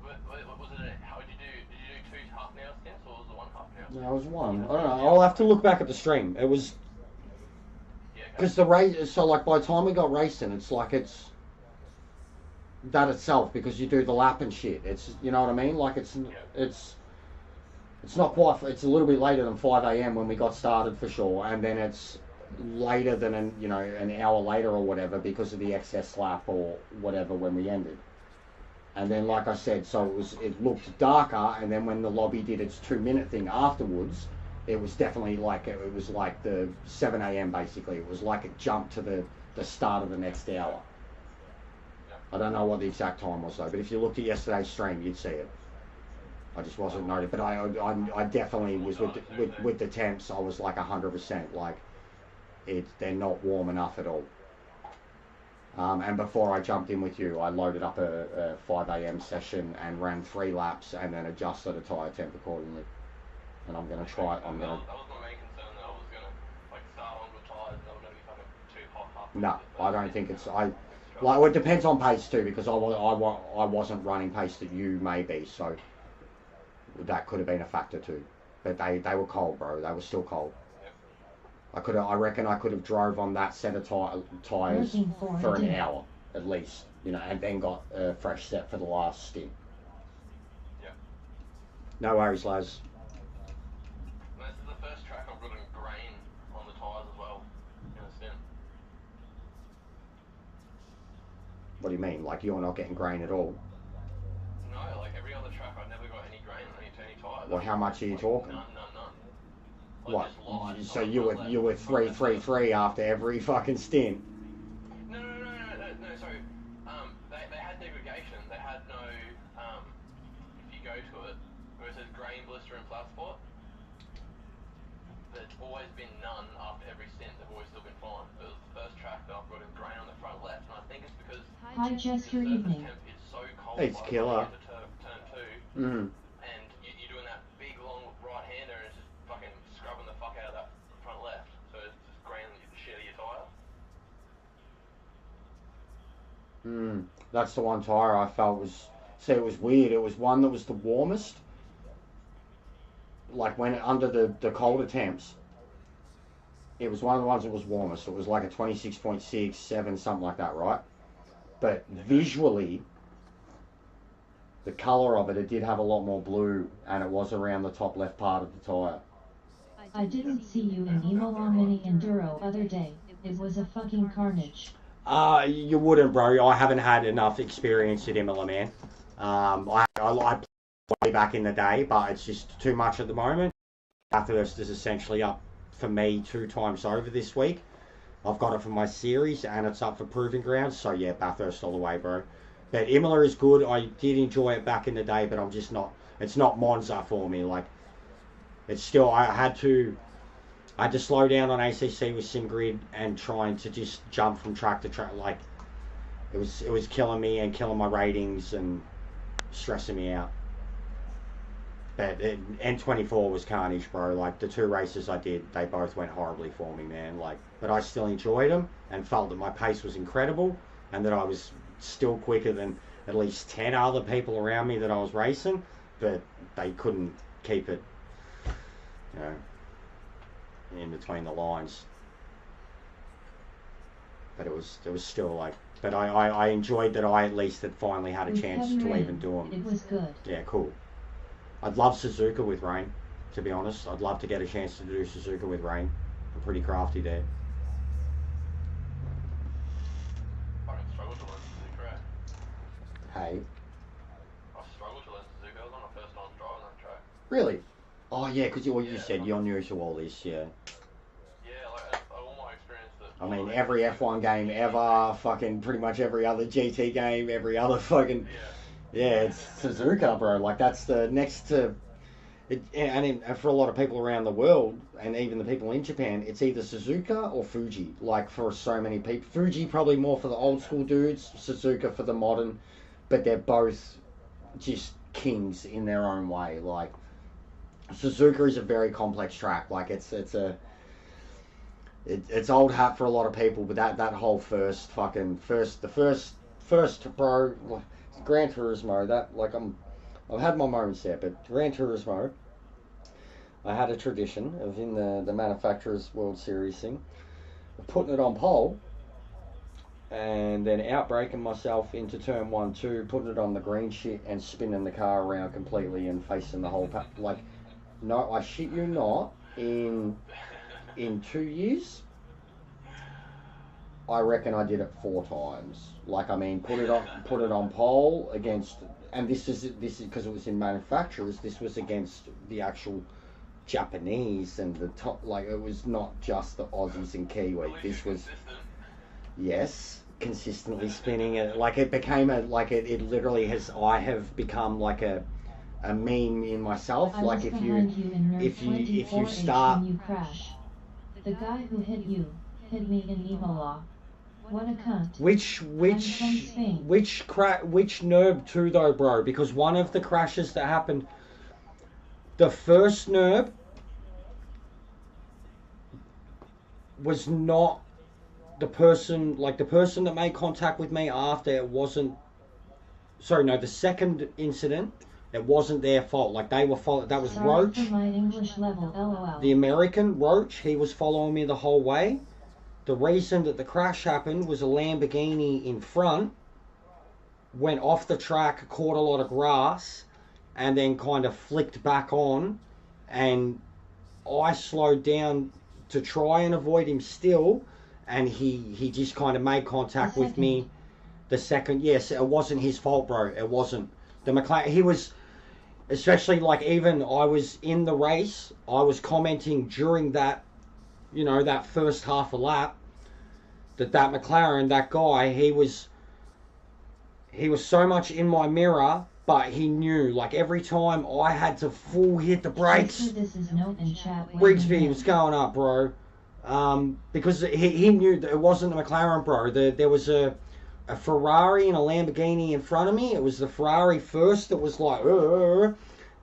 [SPEAKER 3] Was it how did you do 2 half-an-hour stints, or was it 1 half-an-hour?
[SPEAKER 1] No, it was 1. I don't know. I'll have to look back at the stream. It was because the race. So like by the time we got racing, it's like it's that itself, because you do the lap and shit. It's, you know what I mean? Like it's It's not quite. It's a little bit later than 5 a.m. when we got started for sure, and then it's later than an hour later or whatever because of the excess lap or whatever when we ended. And then, like I said, so it looked darker, and then when the lobby did its 2-minute thing afterwards, it was definitely like it was like the 7 a.m. basically. It was like it jumped to the start of the next hour. I don't know what the exact time was though, but if you looked at yesterday's stream, you'd see it. I just wasn't noted, but I definitely was with the temps. I was like 100%. Like they're not warm enough at all. And before I jumped in with you, I loaded up a 5 a.m. session and ran 3 laps and then adjusted the tyre temp accordingly. And I'm gonna try.
[SPEAKER 3] That was my main concern. That I was gonna like start on the tyres and they were gonna be fucking too hot.
[SPEAKER 1] No, I don't think it's. Well, it depends on pace too, because I wasn't running pace that you may be, so that could have been a factor too. But they were cold, bro. They were still cold. Yep. I reckon I could have drove on that set of tyres for an hour at least, and then got a fresh set for the last stint.
[SPEAKER 3] Yeah.
[SPEAKER 1] No worries, Laz.
[SPEAKER 3] This is the first track I've got in grain on the tyres as well in a stint.
[SPEAKER 1] What do you mean? Like you're not getting grain at all?
[SPEAKER 3] No, like every other track I've never got any grain on any tyres.
[SPEAKER 1] Well, how much are you talking?
[SPEAKER 3] None.
[SPEAKER 1] What? So you were 3-3-3 after every fucking stint?
[SPEAKER 3] No. So they had degradation. They had no if you go to it where it says grain, blister, and flat spot. There's always been none after every stint. They've always still been fine. It was the first track that I've got in grain on the front left, and I think it's because
[SPEAKER 2] Hi, Chester evening.
[SPEAKER 3] temp is so cold.
[SPEAKER 1] It's killer.
[SPEAKER 3] Turn 2.
[SPEAKER 1] Mm.
[SPEAKER 3] And you're doing that big long right-hander and it's just fucking scrubbing the fuck out of that front left. So it's just graining the shit of your tyre.
[SPEAKER 1] That's the one tyre I felt was... See, it was weird. It was one that was the warmest. Like when under the colder temps. It was one of the ones that was warmest. It was like a 26.6, 7, something like that, right? But visually... The colour of it did have a lot more blue, and it was around the top left part of the tyre.
[SPEAKER 2] I didn't see you in Imola Mini Enduro other day. It was a fucking carnage.
[SPEAKER 1] You wouldn't, bro. I haven't had enough experience at Imola, man. I played way back in the day, but it's just too much at the moment. Bathurst is essentially up for me 2 times over this week. I've got it for my series, and it's up for Proving Grounds, so yeah, Bathurst all the way, bro. But Imola is good. I did enjoy it back in the day, but I'm just not... It's not Monza for me. Like, it's still... I had to slow down on ACC with simgrid and trying to just jump from track to track. Like, it was killing me and killing my ratings and stressing me out. But N24 was carnage, bro. Like, the 2 races I did, they both went horribly for me, man. Like, but I still enjoyed them and felt that my pace was incredible and that I was... still quicker than at least 10 other people around me that I was racing, but they couldn't keep it, in between the lines. But it was still like, but I enjoyed that I at least had finally had a chance to even do them.
[SPEAKER 2] It was good.
[SPEAKER 1] Yeah, cool. I'd love Suzuka with rain, to be honest. I'd love to get a chance to do Suzuka with rain. I'm pretty crafty there. Hey.
[SPEAKER 3] I struggled to learn Suzuka. I was on my first time driving that track.
[SPEAKER 1] Really? Oh yeah, because you said you're new to all this, yeah.
[SPEAKER 3] Yeah, like all my experience that...
[SPEAKER 1] I mean, every F1 game ever, fucking pretty much every other GT game, every other fucking... Yeah, it's Suzuka, bro. Like, that's the next to... And for a lot of people around the world, and even the people in Japan, it's either Suzuka or Fuji. Like, for so many people. Fuji probably more for the old school dudes, Suzuka for the modern... But they're both just kings in their own way. Like, Suzuka is a very complex track. Like, it's old hat for a lot of people. But that whole first bro, Gran Turismo. That, like, I've had my moments there, but Gran Turismo, I had a tradition of in the Manufacturers World Series thing, putting it on pole. And then outbraking myself into turn 1, 2, putting it on the green shit and spinning the car around completely and facing the whole like No, I shit you not. In 2 years, I reckon I did it 4 times. Like, I mean, put it on pole against, and this is because it was in manufacturers. This was against the actual Japanese and the top. Like, it was not just the Aussies and Kiwi. This was, yes, consistently spinning it. Like, it became it literally has. I have become like a meme in myself.
[SPEAKER 2] I
[SPEAKER 1] like
[SPEAKER 2] was
[SPEAKER 1] if
[SPEAKER 2] behind
[SPEAKER 1] you
[SPEAKER 2] you in Nerf
[SPEAKER 1] if you
[SPEAKER 2] 24H
[SPEAKER 1] start.
[SPEAKER 2] when you crash. The guy who hit you hit me in Imola. What a cunt.
[SPEAKER 1] Which NERB too though, bro? Because one of the crashes that happened, the first NERB was not the person that made contact with me after. It wasn't. Sorry, no. The second incident, it wasn't their fault. Like, they were following. That was
[SPEAKER 2] Sorry
[SPEAKER 1] Roach.
[SPEAKER 2] for my English level, LOL.
[SPEAKER 1] The American Roach. He was following me the whole way. The reason that the crash happened was a Lamborghini in front went off the track, caught a lot of grass, and then kind of flicked back on, and I slowed down to try and avoid him still, and he just kind of made contact with me the second. Yes, it wasn't his fault, bro. It wasn't. The McLaren, he was, especially like, even I was in the race, I was commenting during that, that first half a lap, that McLaren, that guy, he was so much in my mirror, but he knew, like, every time I had to full hit the brakes.
[SPEAKER 2] This is note in chat.
[SPEAKER 1] Rigsby was going up, bro. Because he knew that it wasn't the McLaren, bro. There was a Ferrari and a Lamborghini in front of me. It was the Ferrari first that was like,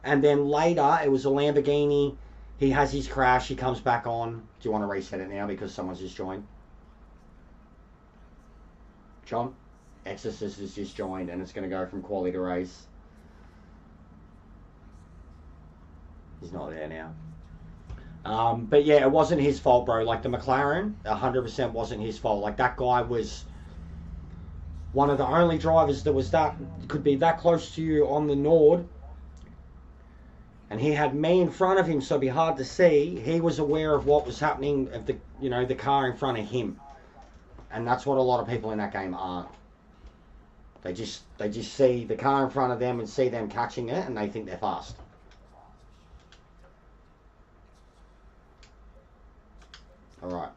[SPEAKER 1] and then later it was a Lamborghini. He has his crash. He comes back on. Do you want to reset it now because someone's just joined? John? Exorcist has just joined, and it's going to go from quality to race. He's not there now. But yeah, it wasn't his fault, bro. Like, the McLaren, 100% wasn't his fault. Like, that guy was one of the only drivers that could be that close to you on the Nord, and he had me in front of him, so it'd be hard to see. He was aware of what was happening of the car in front of him, and that's what a lot of people in that game aren't. They just see the car in front of them and see them catching it, and they think they're fast. All right.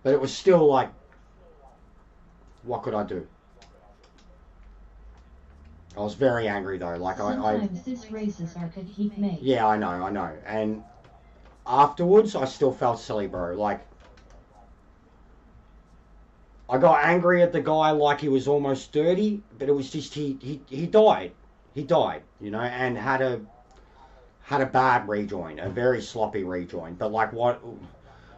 [SPEAKER 1] But it was still like, what could I do? I was very angry though. Like,
[SPEAKER 2] sometimes this races are could heat me.
[SPEAKER 1] Yeah, I know. And afterwards, I still felt silly, bro. Like, I got angry at the guy like he was almost dirty, but it was just he died. He died, and had a bad rejoin, a very sloppy rejoin. But like,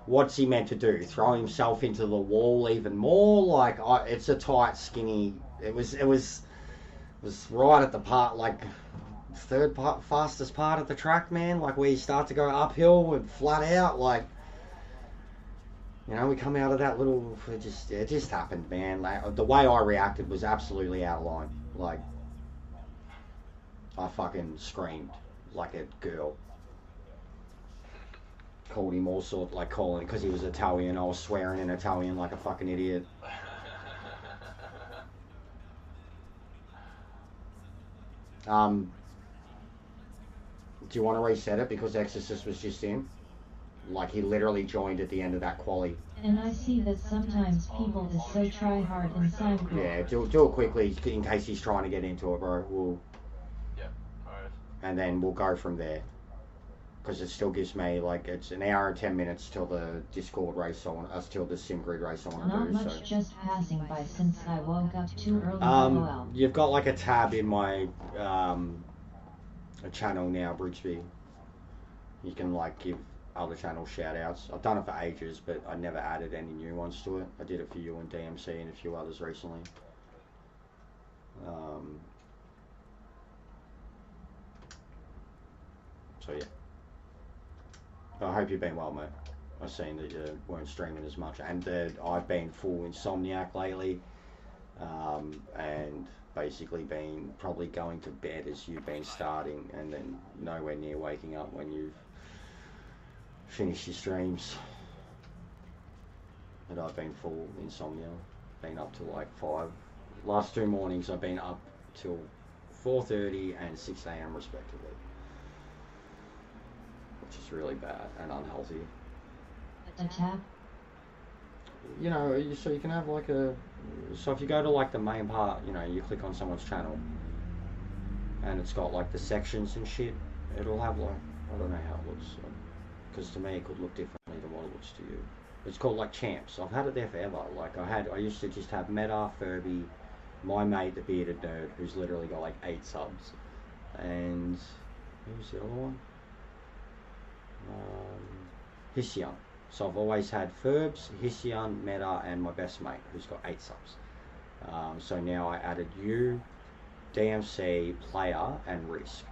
[SPEAKER 1] what's he meant to do? Throw himself into the wall even more? Like, it's a tight, skinny. It was right at the part, like, fastest part of the track, man. Like, where you start to go uphill and flat out. Like, we come out of that little. It just happened, man. Like, the way I reacted was absolutely out of line. Like, I fucking screamed like a girl. Called him all sorts, like, calling, because he was Italian. I was swearing in Italian like a fucking idiot. Do you want to reset it because Exorcist was just in? Like, he literally joined at the end of that quali.
[SPEAKER 2] And I see that sometimes people is so try hard in simgrid.
[SPEAKER 1] Yeah, do it quickly in case he's trying to get into it, bro.
[SPEAKER 3] Alright.
[SPEAKER 1] And then we'll go from there. Because it still gives me, like, it's an hour and 10 minutes till the Discord race till the SimGrid race I want to do.
[SPEAKER 2] Not much, just passing by since I woke up too early.
[SPEAKER 1] You've got like a tab in my a channel now, Bridgeby. You can like give other channel shout outs. I've done it for ages, but I never added any new ones to it. I did it for you and DMC and a few others recently. So yeah. I hope you've been well, mate. I've seen that you weren't streaming as much, and I've been full insomniac lately. and basically been probably going to bed as you've been starting, and then nowhere near waking up when you've finished your streams. And I've been full insomnia, been up till like 5. Last 2 mornings I've been up till 4:30 and 6 a.m. respectively, which is really bad and unhealthy.
[SPEAKER 2] A tab?
[SPEAKER 1] You know, so you can have like so if you go to like the main part, you know, you click on someone's channel and it's got like the sections and shit, it'll have like, I don't know how it looks, because to me it could look differently than what it looks to you. It's called like champs. I've had it there forever. Like I used to just have Meta, Furby, my mate the bearded nerd, who's literally got like 8 subs, and who's the other one? Hission. So I've always had Furbs, Hission, Meta, and my best mate, who's got 8 subs. So now I added you, DMC, Player, and Risk.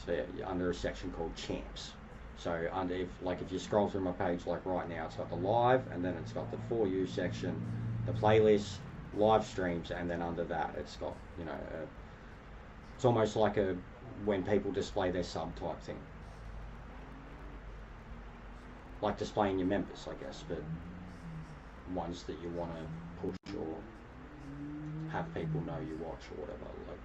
[SPEAKER 1] So yeah, you're under a section called Champs. So under, if you scroll through my page like right now, it's got the live, and then it's got the For You section, the playlist, live streams, and then under that it's got, you know, it's almost like a when people display their sub type thing, like displaying your members, I guess, but ones that you want to push or have people know you watch or whatever. Like,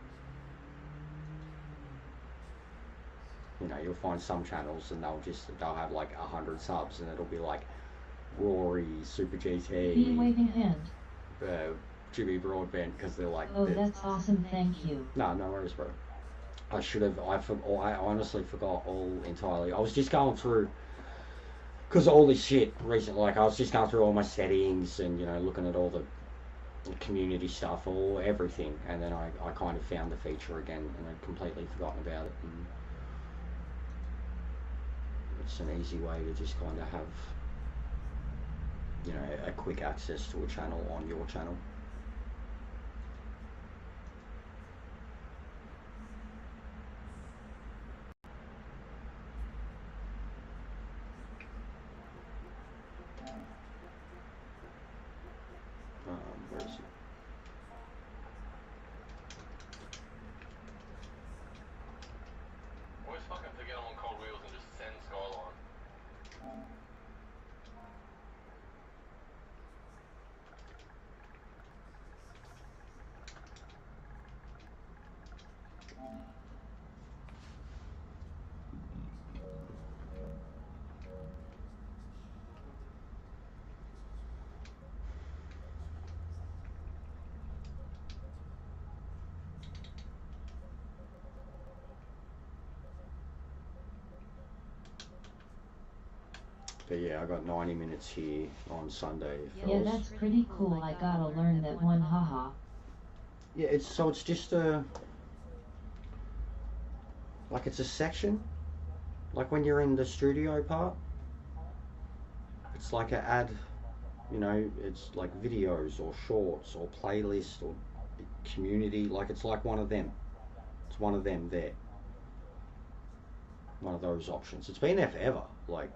[SPEAKER 1] you know, you'll find some channels and they'll have like 100 subs, and it'll be like Rory, Super GT,
[SPEAKER 2] waving hand,
[SPEAKER 1] Jimmy Broadbent, because they're like,
[SPEAKER 2] oh, that's awesome, thank you.
[SPEAKER 1] No worries, bro. I honestly forgot all entirely. I was just going through, because of all this shit recently, like I was just going through all my settings and, you know, looking at all the community stuff, all everything, and then I kind of found the feature again, and I'd completely forgotten about it. And it's an easy way to just kind of have, you know, a quick access to a channel on your channel. Where is it?
[SPEAKER 3] Always fucking forget I'm on cold wheels and just send Skyline.
[SPEAKER 1] But yeah, I got 90 minutes here on Sunday.
[SPEAKER 2] Yeah, that's pretty cool. I gotta learn that one, haha.
[SPEAKER 1] Yeah, it's just like it's a section, like when you're in the studio part, it's like an ad, you know, it's like videos or shorts or playlist or community, like it's like one of them. It's one of them there. One of those options. It's been there forever, like,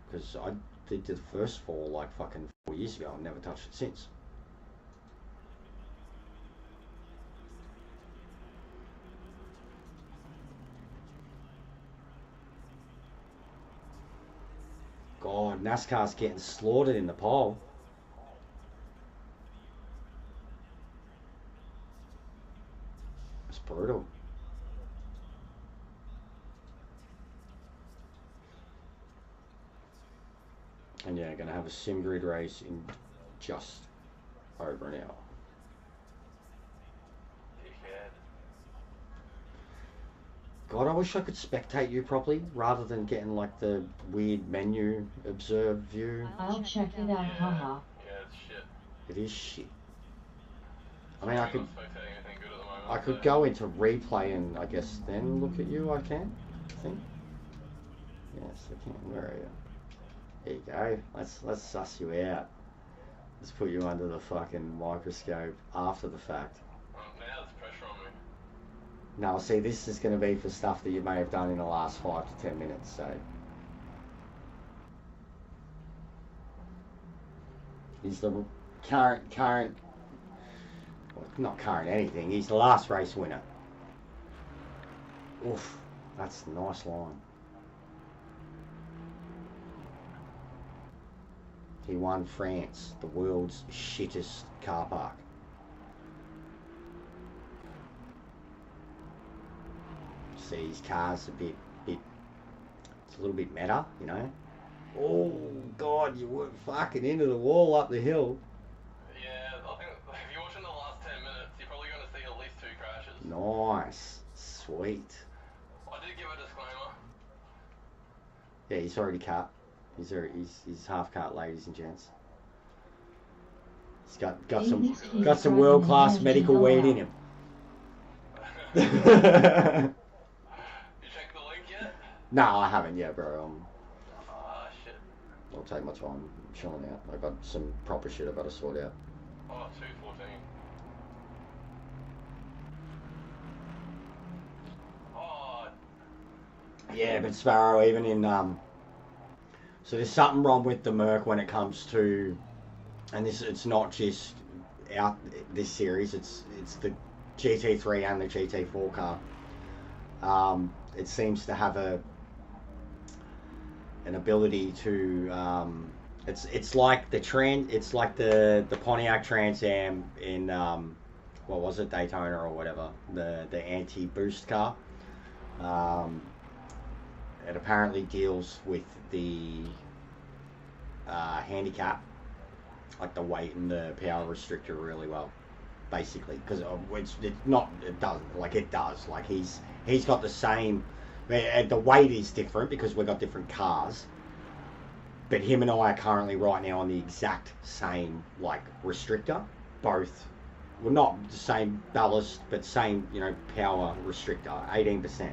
[SPEAKER 1] because I did the first 4 like fucking 4 years ago. I've never touched it since. God, NASCAR's getting slaughtered in the poll. It's brutal. And yeah, gonna have a simgrid race in just over an hour. God, I wish I could spectate you properly rather than getting like the weird menu observe view.
[SPEAKER 2] I'll check it out, haha.
[SPEAKER 3] Yeah, it's shit.
[SPEAKER 1] It is shit. I mean, I could
[SPEAKER 3] Not spectating anything good at the moment,
[SPEAKER 1] I could
[SPEAKER 3] so-
[SPEAKER 1] go into replay and I guess then look at you. I can, I think. Yes, I can. Where are you? There you go. Let's suss you out. Let's put you under the fucking microscope after the fact.
[SPEAKER 3] Now there's pressure on me.
[SPEAKER 1] Now, see, this is going to be for stuff that you may have done in the last 5 to 10 minutes, so. He's the current, well, not current anything. He's the last race winner. Oof, that's a nice line. He won France, the world's shittest car park. See, his car's a bit, it's a little bit meta, you know. Oh God, you were fucking into the wall up the hill.
[SPEAKER 3] Yeah, I think if you're watching the last 10 minutes, you're probably going to see at least 2 crashes.
[SPEAKER 1] Nice, sweet.
[SPEAKER 3] I did give a disclaimer.
[SPEAKER 1] Yeah, he's already cut. He's half cut, ladies and gents. He's got some world class medical weed in him.
[SPEAKER 3] You checked the link yet?
[SPEAKER 1] No, I haven't yet, bro.
[SPEAKER 3] Ah, shit.
[SPEAKER 1] I'll take my time chilling out. I got some proper shit I've got to sort out.
[SPEAKER 3] Oh, 2:14. Oh.
[SPEAKER 1] Yeah, but Sparrow, even in so there's something wrong with the Merc when it comes to, and it's not just out this series. It's the GT3 and the GT4 car. It seems to have an ability to it's like the Pontiac Trans Am in what was it, Daytona or whatever, the anti-boost car. It apparently deals with the handicap, like the weight and the power restrictor really well, basically, because it does, like he's got the same, the weight is different because we've got different cars, but him and I are currently right now on the exact same like restrictor, both, well, not the same ballast but same, you know, power restrictor, 18%,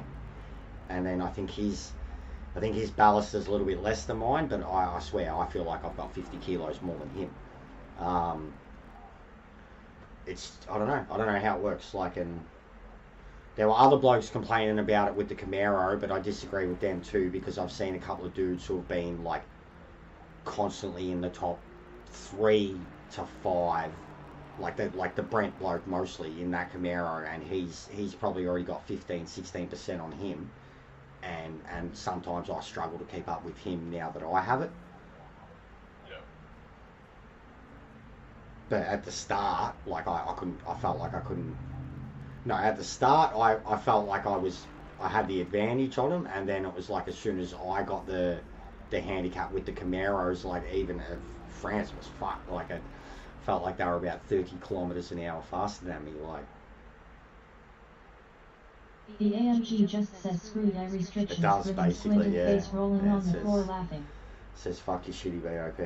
[SPEAKER 1] and then I think his ballast is a little bit less than mine, but I swear I feel like I've got 50 kilos more than him. I don't know how it works. Like, and there were other blokes complaining about it with the Camaro, but I disagree with them too, because I've seen a couple of dudes who have been like constantly in the top 3 to 5, like the Brent bloke mostly in that Camaro, and he's probably already got 15-16% on him. And sometimes I struggle to keep up with him now that I have it.
[SPEAKER 3] Yeah.
[SPEAKER 1] But at the start, like I felt like I couldn't. No, at the start I felt like I had the advantage on him, and then it was like as soon as I got the handicap with the Camaros, like even if France was fucked, like it felt like they were about 30 kilometers an hour faster than me, like.
[SPEAKER 2] The AMG just says screw thy restrictions.
[SPEAKER 1] It does,
[SPEAKER 2] with
[SPEAKER 1] basically,
[SPEAKER 2] squinted
[SPEAKER 1] yeah.
[SPEAKER 2] face rolling
[SPEAKER 1] Yeah,
[SPEAKER 2] on the floor laughing.
[SPEAKER 1] Says fuck you shitty BOP.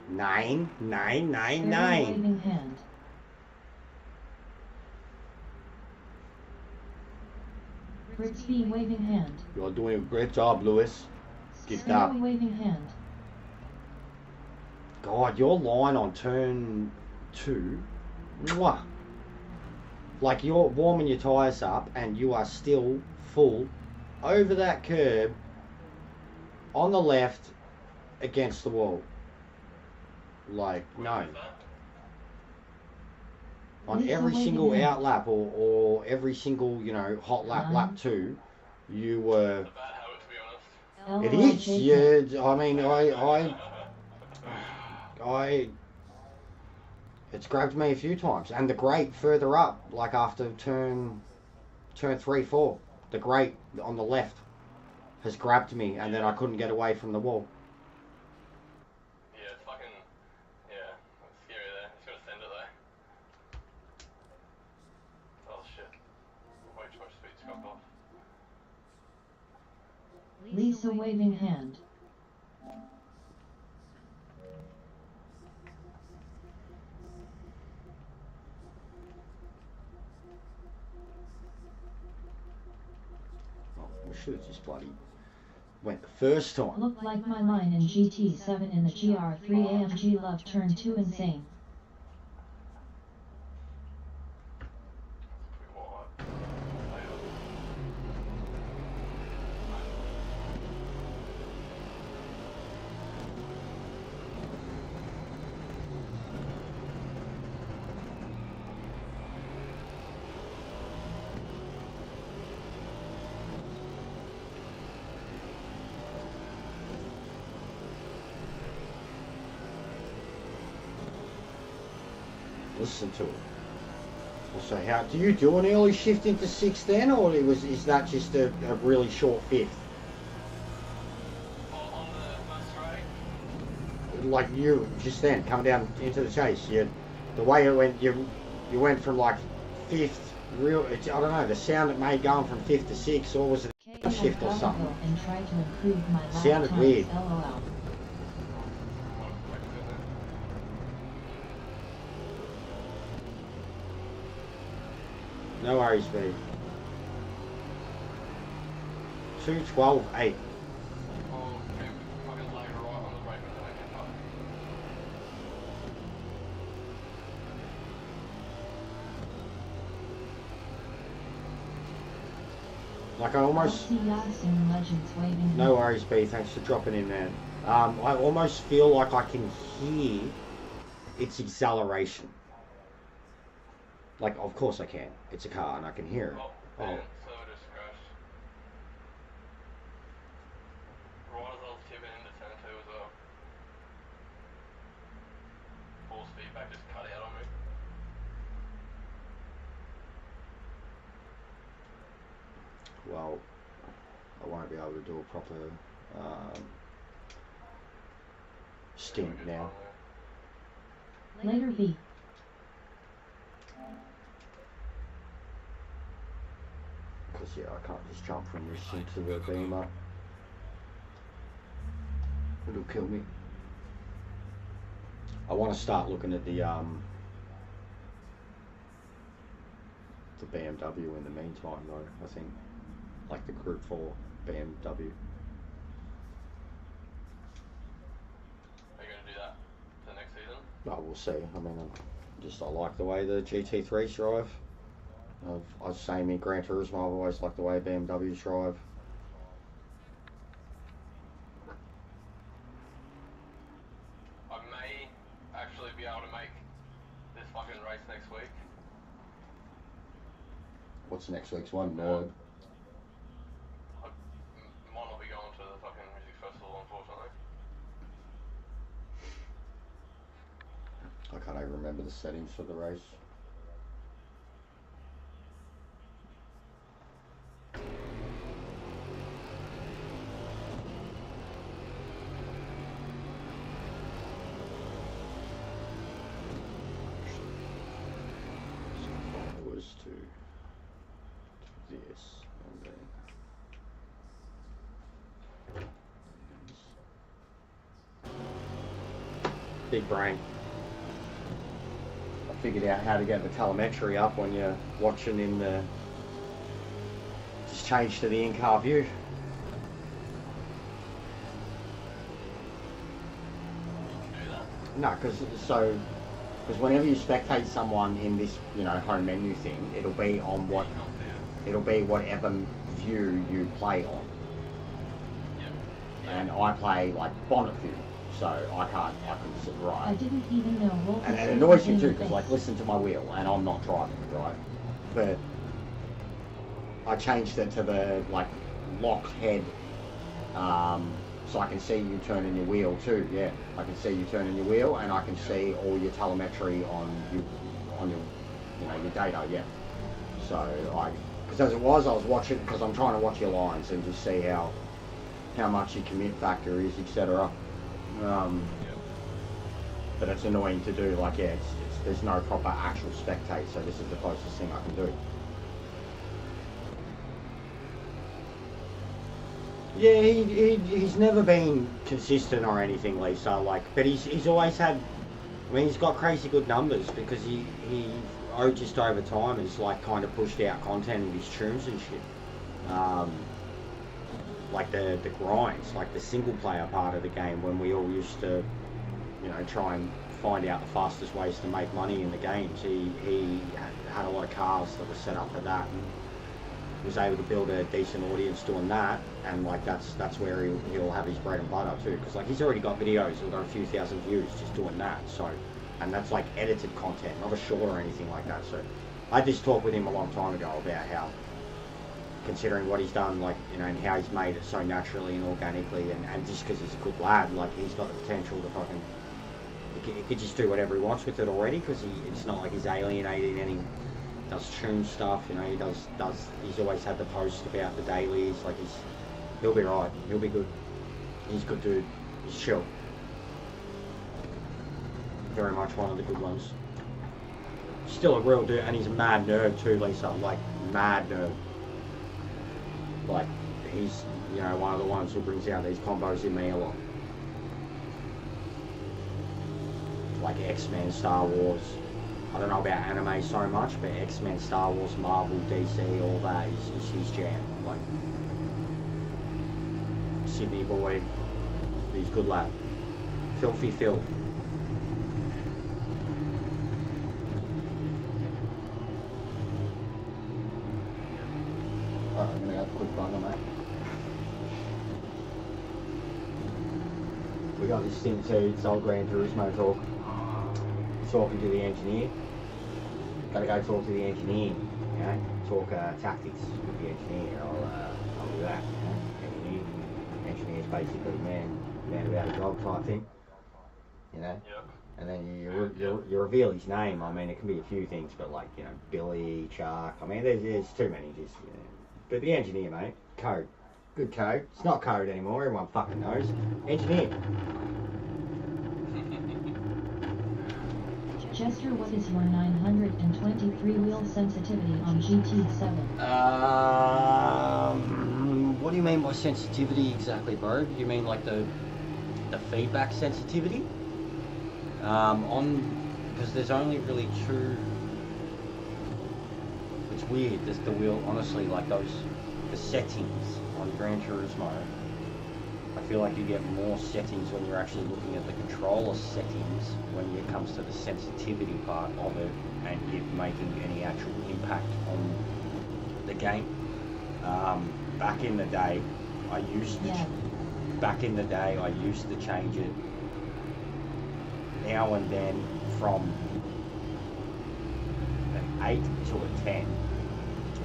[SPEAKER 1] 9.
[SPEAKER 2] Waving hand. Britsby waving hand.
[SPEAKER 1] You're doing a great job, Lewis. Get
[SPEAKER 2] Sparrow
[SPEAKER 1] up.
[SPEAKER 2] waving hand.
[SPEAKER 1] God, your line on turn 2. Mwah. Like you're warming your tyres up and you are still full over that curb on the left against the wall. Like, no. On every single out lap or every single, you know, hot lap, lap 2, you were...
[SPEAKER 3] It's a bad habit, to be honest.
[SPEAKER 1] It is, yeah. I mean, I it's grabbed me a few times, and the grate further up, like after turn 3-4, the grate on the left has grabbed me, and then I couldn't get away from the wall.
[SPEAKER 3] Yeah, it's fucking, yeah, it's scary there. It's gonna send it though. Oh shit. Way too much speed to cut off.
[SPEAKER 2] Lisa waving hand.
[SPEAKER 1] We should have just bloody went the first time.
[SPEAKER 2] Looked like my line in GT7 in the GR3 AMG love turn 2 insane.
[SPEAKER 1] listen to it. Also, how do you do an early shift into 6 then, or is that just a really short 5th?
[SPEAKER 3] On the first straight?
[SPEAKER 1] Like you just then come down into the chase. The way it went, you went from like 5th. I don't know the sound it made going from 5th to 6th, or was it a shift or something?
[SPEAKER 2] And try to improve my lap
[SPEAKER 1] Sounded
[SPEAKER 2] times,
[SPEAKER 1] weird.
[SPEAKER 2] LOL.
[SPEAKER 1] No worries, B. 2:12.8.
[SPEAKER 3] Oh, okay, fucking later right on the break and then I can cut.
[SPEAKER 1] Like I almost.
[SPEAKER 2] See ya soon, Legends waving.
[SPEAKER 1] No worries, B. Thanks for dropping in, man. I almost feel like I can hear its acceleration. Like, of course I can. It's a car and I can hear it.
[SPEAKER 3] Oh, man, so it just crashed. Right as I was tipping into turn 2 as well. Full feedback just cut out on me.
[SPEAKER 1] Well, I won't be able to do a proper stint now.
[SPEAKER 2] Later B.
[SPEAKER 1] Because, yeah, I can't just jump from this into the beamer. It'll kill me. I want to start looking at the BMW in the meantime, though. I think, like the Group 4 BMW.
[SPEAKER 3] Are you going to do that for next season?
[SPEAKER 1] Oh, we'll see. I mean, I like the way the GT3s drive. I was saying in Gran Turismo, I've always liked the way BMWs drive.
[SPEAKER 3] I may actually be able to make this fucking race next week.
[SPEAKER 1] What's next week's one? More.
[SPEAKER 3] I might not be going to the fucking music festival, unfortunately.
[SPEAKER 1] I can't even remember the settings for the race. To this and then big brain. I figured out how to get the telemetry up when you're watching in the. Just change to the in-car view. No, because whenever you spectate someone in this, home menu thing, it'll be on whatever view you play on. And I play like bonnet view, so I couldn't sit
[SPEAKER 2] I
[SPEAKER 1] right.
[SPEAKER 2] didn't even know Wolf
[SPEAKER 1] And
[SPEAKER 2] was
[SPEAKER 1] it annoys me
[SPEAKER 2] in
[SPEAKER 1] too,
[SPEAKER 2] the
[SPEAKER 1] because
[SPEAKER 2] face.
[SPEAKER 1] like listen to my wheel, and I'm not driving, right? But I changed it to the like locked head, so I can see you turning your wheel too. Yeah, I can see you turning your wheel, and I can see all your telemetry on your data. Yeah. So because as it was, I was watching because I'm trying to watch your lines and just see how much your commit factor is, etc. But it's annoying to do. Like, yeah, there's no proper actual spectate, so this is the closest thing I can do. Yeah, he's never been consistent or anything, Lisa. Like, but he's always had. I mean, he's got crazy good numbers because he just over time has like kind of pushed out content in his tunes and shit. Like the grinds, like the single player part of the game when we all used to, try and find out the fastest ways to make money in the games. He had a lot of cars that were set up for that. And was able to build a decent audience doing that, and like that's where he'll have his bread and butter too, because like he's already got videos that got a few thousand views just doing that. So, and that's like edited content, not a short or anything like that. So I just talked with him a long time ago about how, considering what he's done, like, and how he's made it so naturally and organically, and just because he's a good lad, like he's got the potential to fucking, he could just do whatever he wants with it already, because it's not like he's alienated any. Does tune stuff, you know. He does. He's always had the post about the dailies. Like he'll be right. He'll be good. He's a good dude. He's chill. Very much one of the good ones. Still a real dude, and he's a mad nerd too, Lisa. Like mad nerd. Like he's, you know, one of the ones who brings out these combos in me a lot. Like X-Men, Star Wars. I don't know about anime so much, but X-Men, Star Wars, Marvel, DC, all that is his jam. Like Sydney boy, he's a good lad. Filthy Phil. Alright, I'm gonna have a quick bung on that. We got this thing too, it's old Gran Turismo talk. Talking to the engineer. Gotta go talk to the engineer, you know, talk tactics with the engineer. I'll do that, you know. Engineer's basically man about a job type thing, you know.
[SPEAKER 3] Yep.
[SPEAKER 1] And then you reveal his name. I mean, it can be a few things, but like, you know, Billy, Chuck. I mean, there's too many. Just, you know. But the engineer, mate, code, good code. It's not code anymore. Everyone fucking knows. Engineer.
[SPEAKER 2] Chester, what is your 923 wheel sensitivity on GT7?
[SPEAKER 1] What do you mean by sensitivity exactly, bro? You mean like the feedback sensitivity? Because there's only really two. It's weird. There's the wheel, honestly, like the settings on Gran Turismo. I feel like you get more settings when you're actually looking at the controller settings when it comes to the sensitivity part of it and it making any actual impact on the game. Back in the day, I used to change it now and then from an 8 to a 10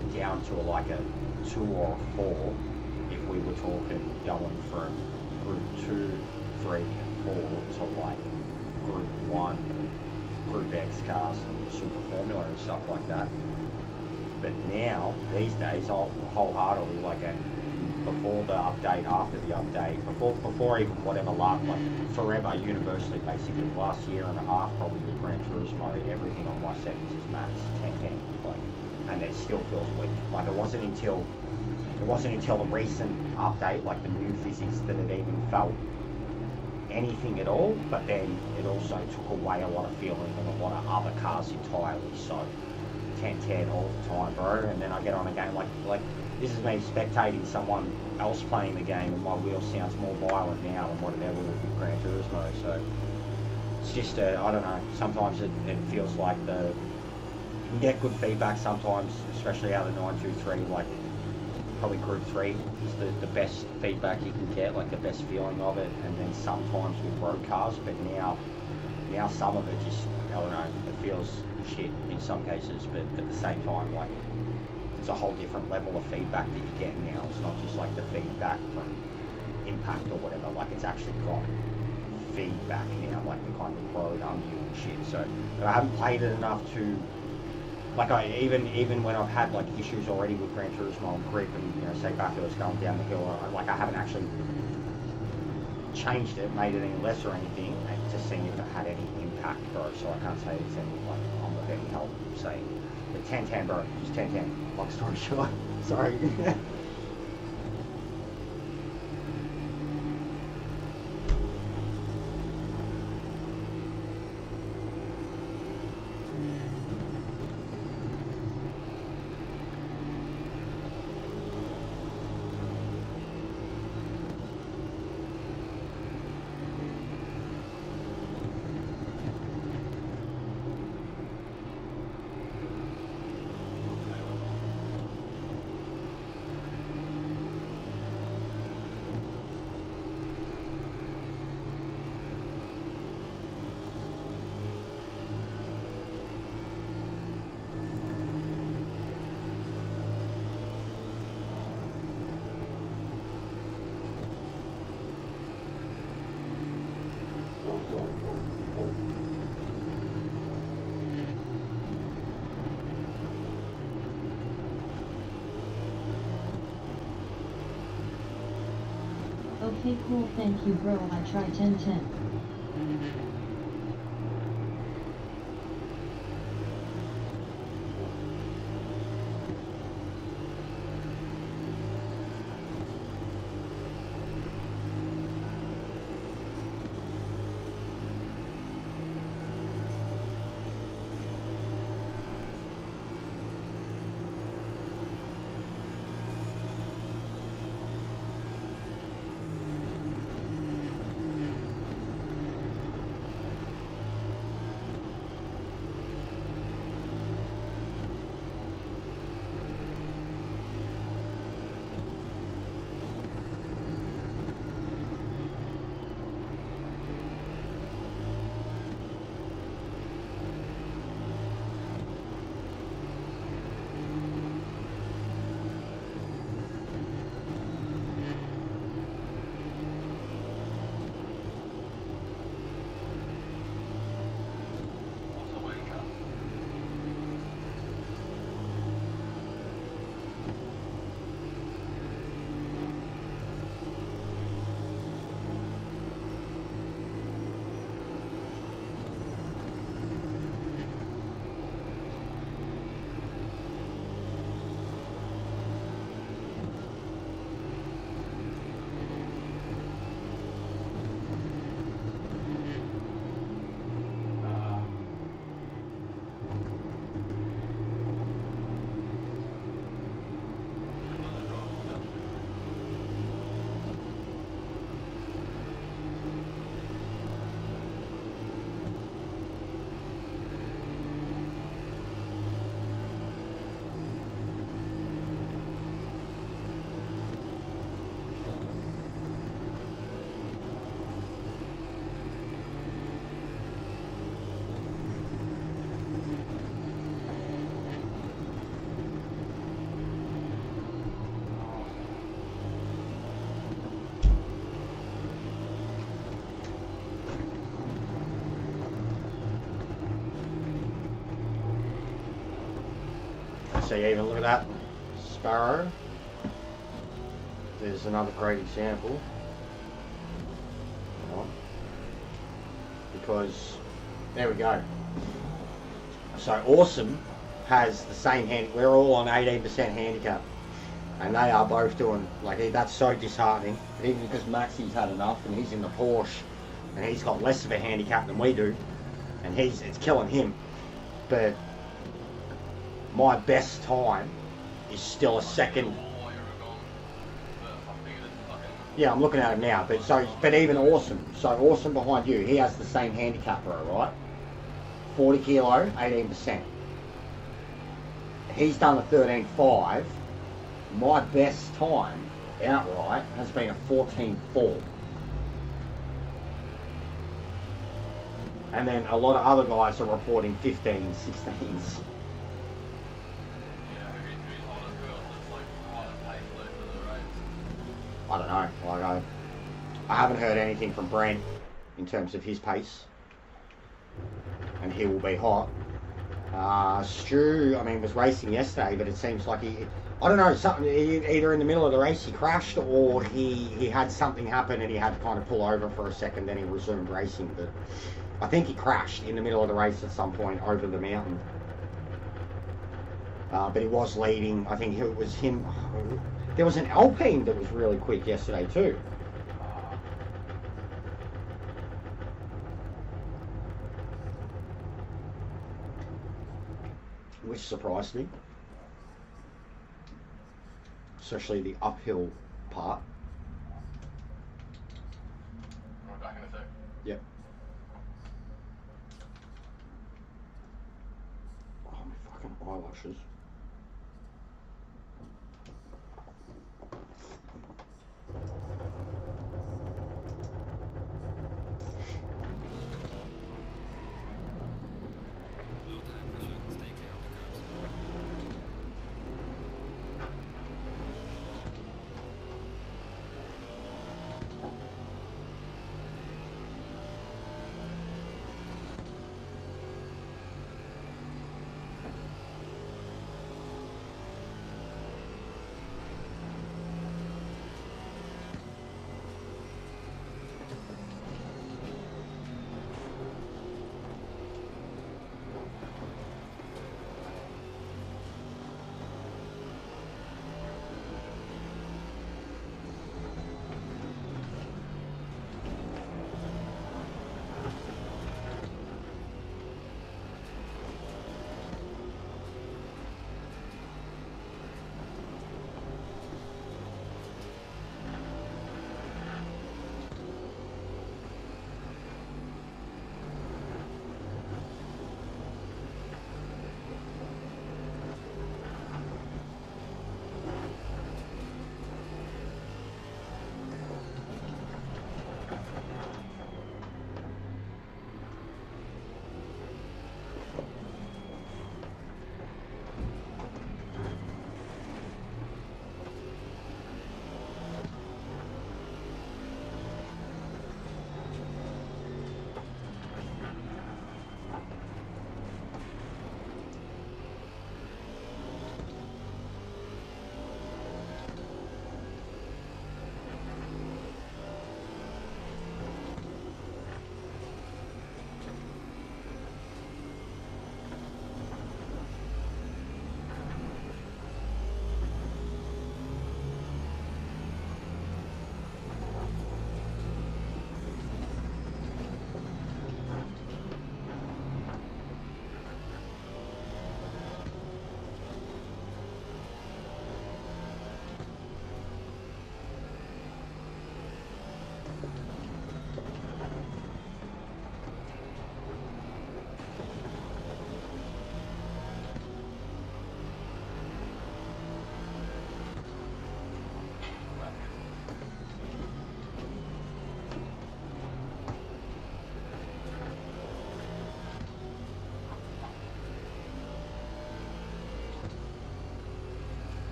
[SPEAKER 1] and down to like a 2 or a 4. If we were talking going from group 2, 3 and 4 to like group 1, group X cars and super formula and stuff like that. But now, these days, I'll wholeheartedly, like before the update, after the update, before even whatever last, like forever, universally, basically, last year and a half, probably with Gran Turismo, everything on my settings is max 1010, like, and it still feels weak. Like it wasn't until the recent update, like the new physics, that it even felt anything at all, but then it also took away a lot of feeling in a lot of other cars entirely, so 1010 all the time, bro. And then I get on a game like this is me spectating someone else playing the game and my wheel sounds more violent now than what it ever would with Gran Turismo, so it's just, I don't know, sometimes it feels like you can get good feedback sometimes, especially out of the 923, like probably group 3 is the best feedback you can get, like the best feeling of it, and then sometimes with road cars, but now some of it just, I don't know, it feels shit in some cases, but at the same time, like, it's a whole different level of feedback that you get now. It's not just like the feedback from impact or whatever, like it's actually got feedback now, like the kind of road under you and shit, so but I haven't played it enough to, like, even when I've had like issues already with Gran Turismo and grip and, you know, say bathurst going down the hill, like I haven't actually changed it, made it any less or anything, to see if it had any impact, bro. So I can't say it's any, like, I'm of any help saying. But 1010, bro, just 1010. Long story short, sorry.
[SPEAKER 2] Hey cool, thank you bro, I try 10-10.
[SPEAKER 3] What's a wanker?
[SPEAKER 1] So even look at that sparrow. There's another great example. Because there we go. So Awesome has the same hand. We're all on 18% handicap, and they are both doing like that's so disheartening. Even because Maxi's had enough, and he's in the Porsche, and he's got less of a handicap than we do, and it's killing him. But my best time is still a second. Yeah, I'm looking at him now. But even Awesome. So Awesome behind you, he has the same handicap, right? 40 kilo, 18%. He's done a 13.5. My best time outright has been a 14.4. And then a lot of other guys are reporting 15s, 16s. I don't know. Like I haven't heard anything from Brent in terms of his pace, and he will be hot. Stu, I mean, was racing yesterday, but it seems like I don't know, something either in the middle of the race he crashed, or he had something happen and he had to kind of pull over for a second, then he resumed racing. But I think he crashed in the middle of the race at some point over the mountain. But he was leading. I think it was him. There was an Alpine that was really quick yesterday too. Which surprised me. Especially the uphill part.
[SPEAKER 3] We're back in a sec.
[SPEAKER 1] Yep. Oh, my fucking eyelashes.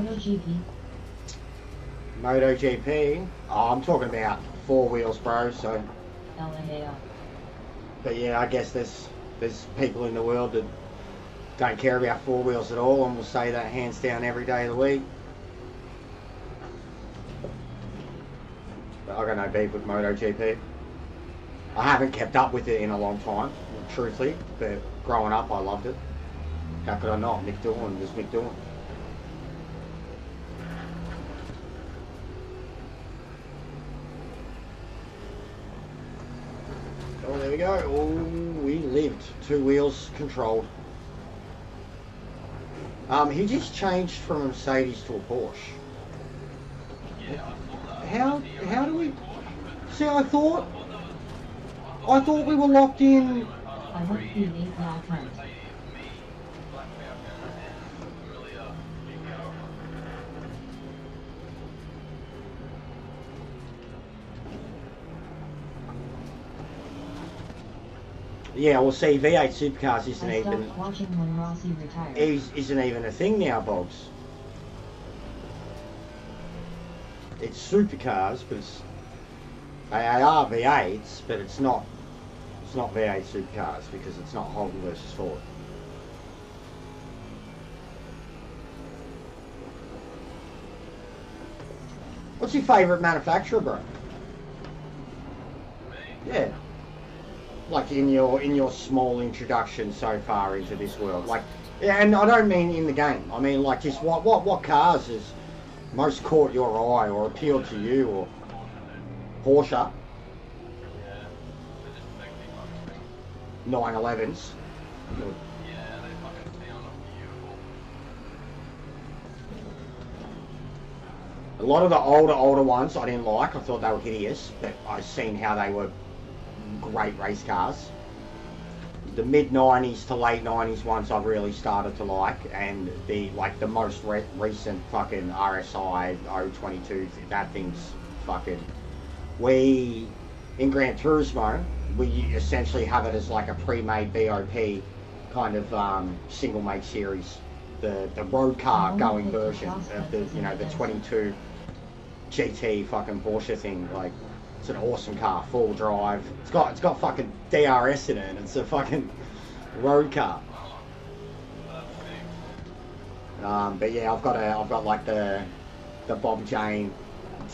[SPEAKER 2] MotoGP.
[SPEAKER 1] MotoGP. Oh, I'm talking about 4 wheels, bro. So,
[SPEAKER 2] LMAO.
[SPEAKER 1] but yeah, I guess there's people in the world that don't care about 4 wheels at all, and will say that hands down every day of the week. But I got no beef with MotoGP. I haven't kept up with it in a long time, truthfully, but growing up I loved it. How could I not? Mick Doohan was Mick Doohan. Oh, there we go. Oh, we lived. 2 wheels controlled. He just changed from a Mercedes to a Porsche. How do we... See, I thought we were locked in...
[SPEAKER 2] I hope he ate black hunt.
[SPEAKER 1] Yeah, well, see, V8 supercars isn't
[SPEAKER 2] I stopped
[SPEAKER 1] even...
[SPEAKER 2] watching when Rossi retired.
[SPEAKER 1] Isn't even a thing now, Bobs. It's supercars, but it's... They are V8s, but it's not V8 supercars because it's not Holden versus Ford. What's your favourite manufacturer, bro? Yeah. Like in your small introduction so far into this world. Like, yeah, and I don't mean in the game. I mean like just what cars has most caught your eye or appealed to you, or Porsche. 911s. A lot of the older ones I didn't like. I thought they were hideous, but I've seen how they were great race cars. The mid 90s to late 90s ones I've really started to like, and the most recent fucking RSI 022, that thing's fucking... We, in Gran Turismo, we essentially have it as like a pre-made BOP kind of single make series. The road car going version of the 22 GT fucking Porsche thing. Like, it's an awesome car, full drive. It's got fucking DRS in it, and it's a fucking road car. But yeah, I've got like the Bob Jane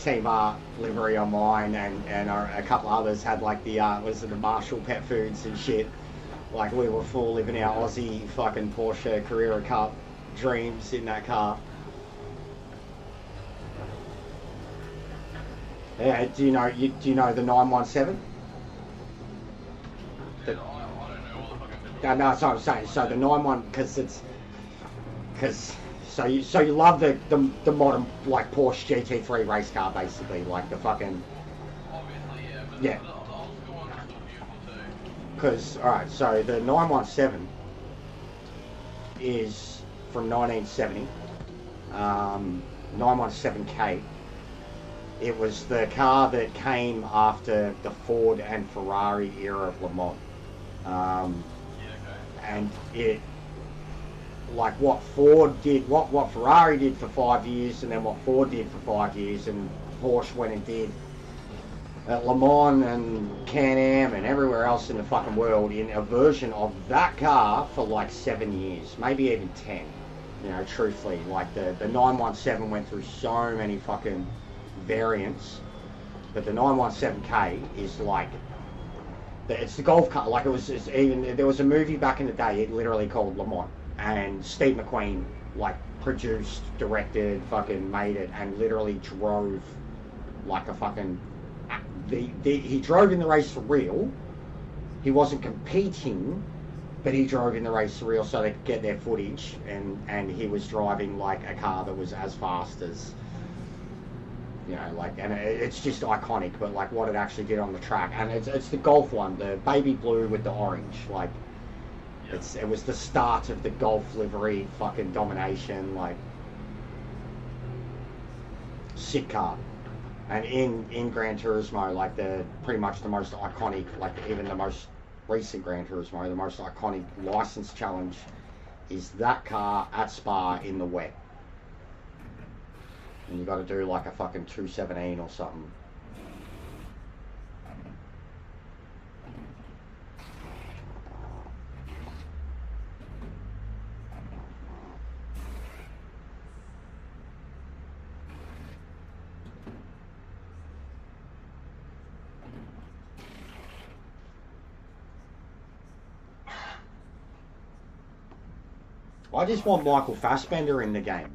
[SPEAKER 1] Team Art livery on mine, and a couple others had like the the Marshall Pet Foods and shit. Like, we were full living our Aussie fucking Porsche Carrera Cup dreams in that car. Yeah, do you know the 917? No, that's what I'm saying. So the 91, so you love the modern like Porsche GT3 race car, basically, like the fucking...
[SPEAKER 3] Obviously, yeah. But
[SPEAKER 1] Yeah.
[SPEAKER 3] the old school ones are still beautiful too.
[SPEAKER 1] Because, alright, so the 917 is from 1970, 917K. It was the car that came after the Ford and Ferrari era of Le Mans. And it, like what Ford did, what Ferrari did for 5 years, and then what Ford did for 5 years, and Porsche went and did at Le Mans and Can-Am and everywhere else in the fucking world in a version of that car for like 7 years, maybe even 10. You know, truthfully, like the 917 went through so many fucking variants, but the 917K is like, it's the golf car. Like, it's even, there was a movie back in the day, it literally called Le Mans, and Steve McQueen like produced, directed, fucking made it, and literally drove like a fucking, he drove in the race for real. He wasn't competing, but he drove in the race for real so they could get their footage, and he was driving like a car that was as fast as, you know, like, and it's just iconic, but like what it actually did on the track. And it's the Golf one, the baby blue with the orange, like, it was the start of the Golf livery fucking domination, like, sick car. And in Gran Turismo, like, pretty much the most iconic, like even the most recent Gran Turismo, the most iconic license challenge is that car at Spa in the wet. And you got to do like a fucking 217 or something. I just want Michael Fassbender in the game.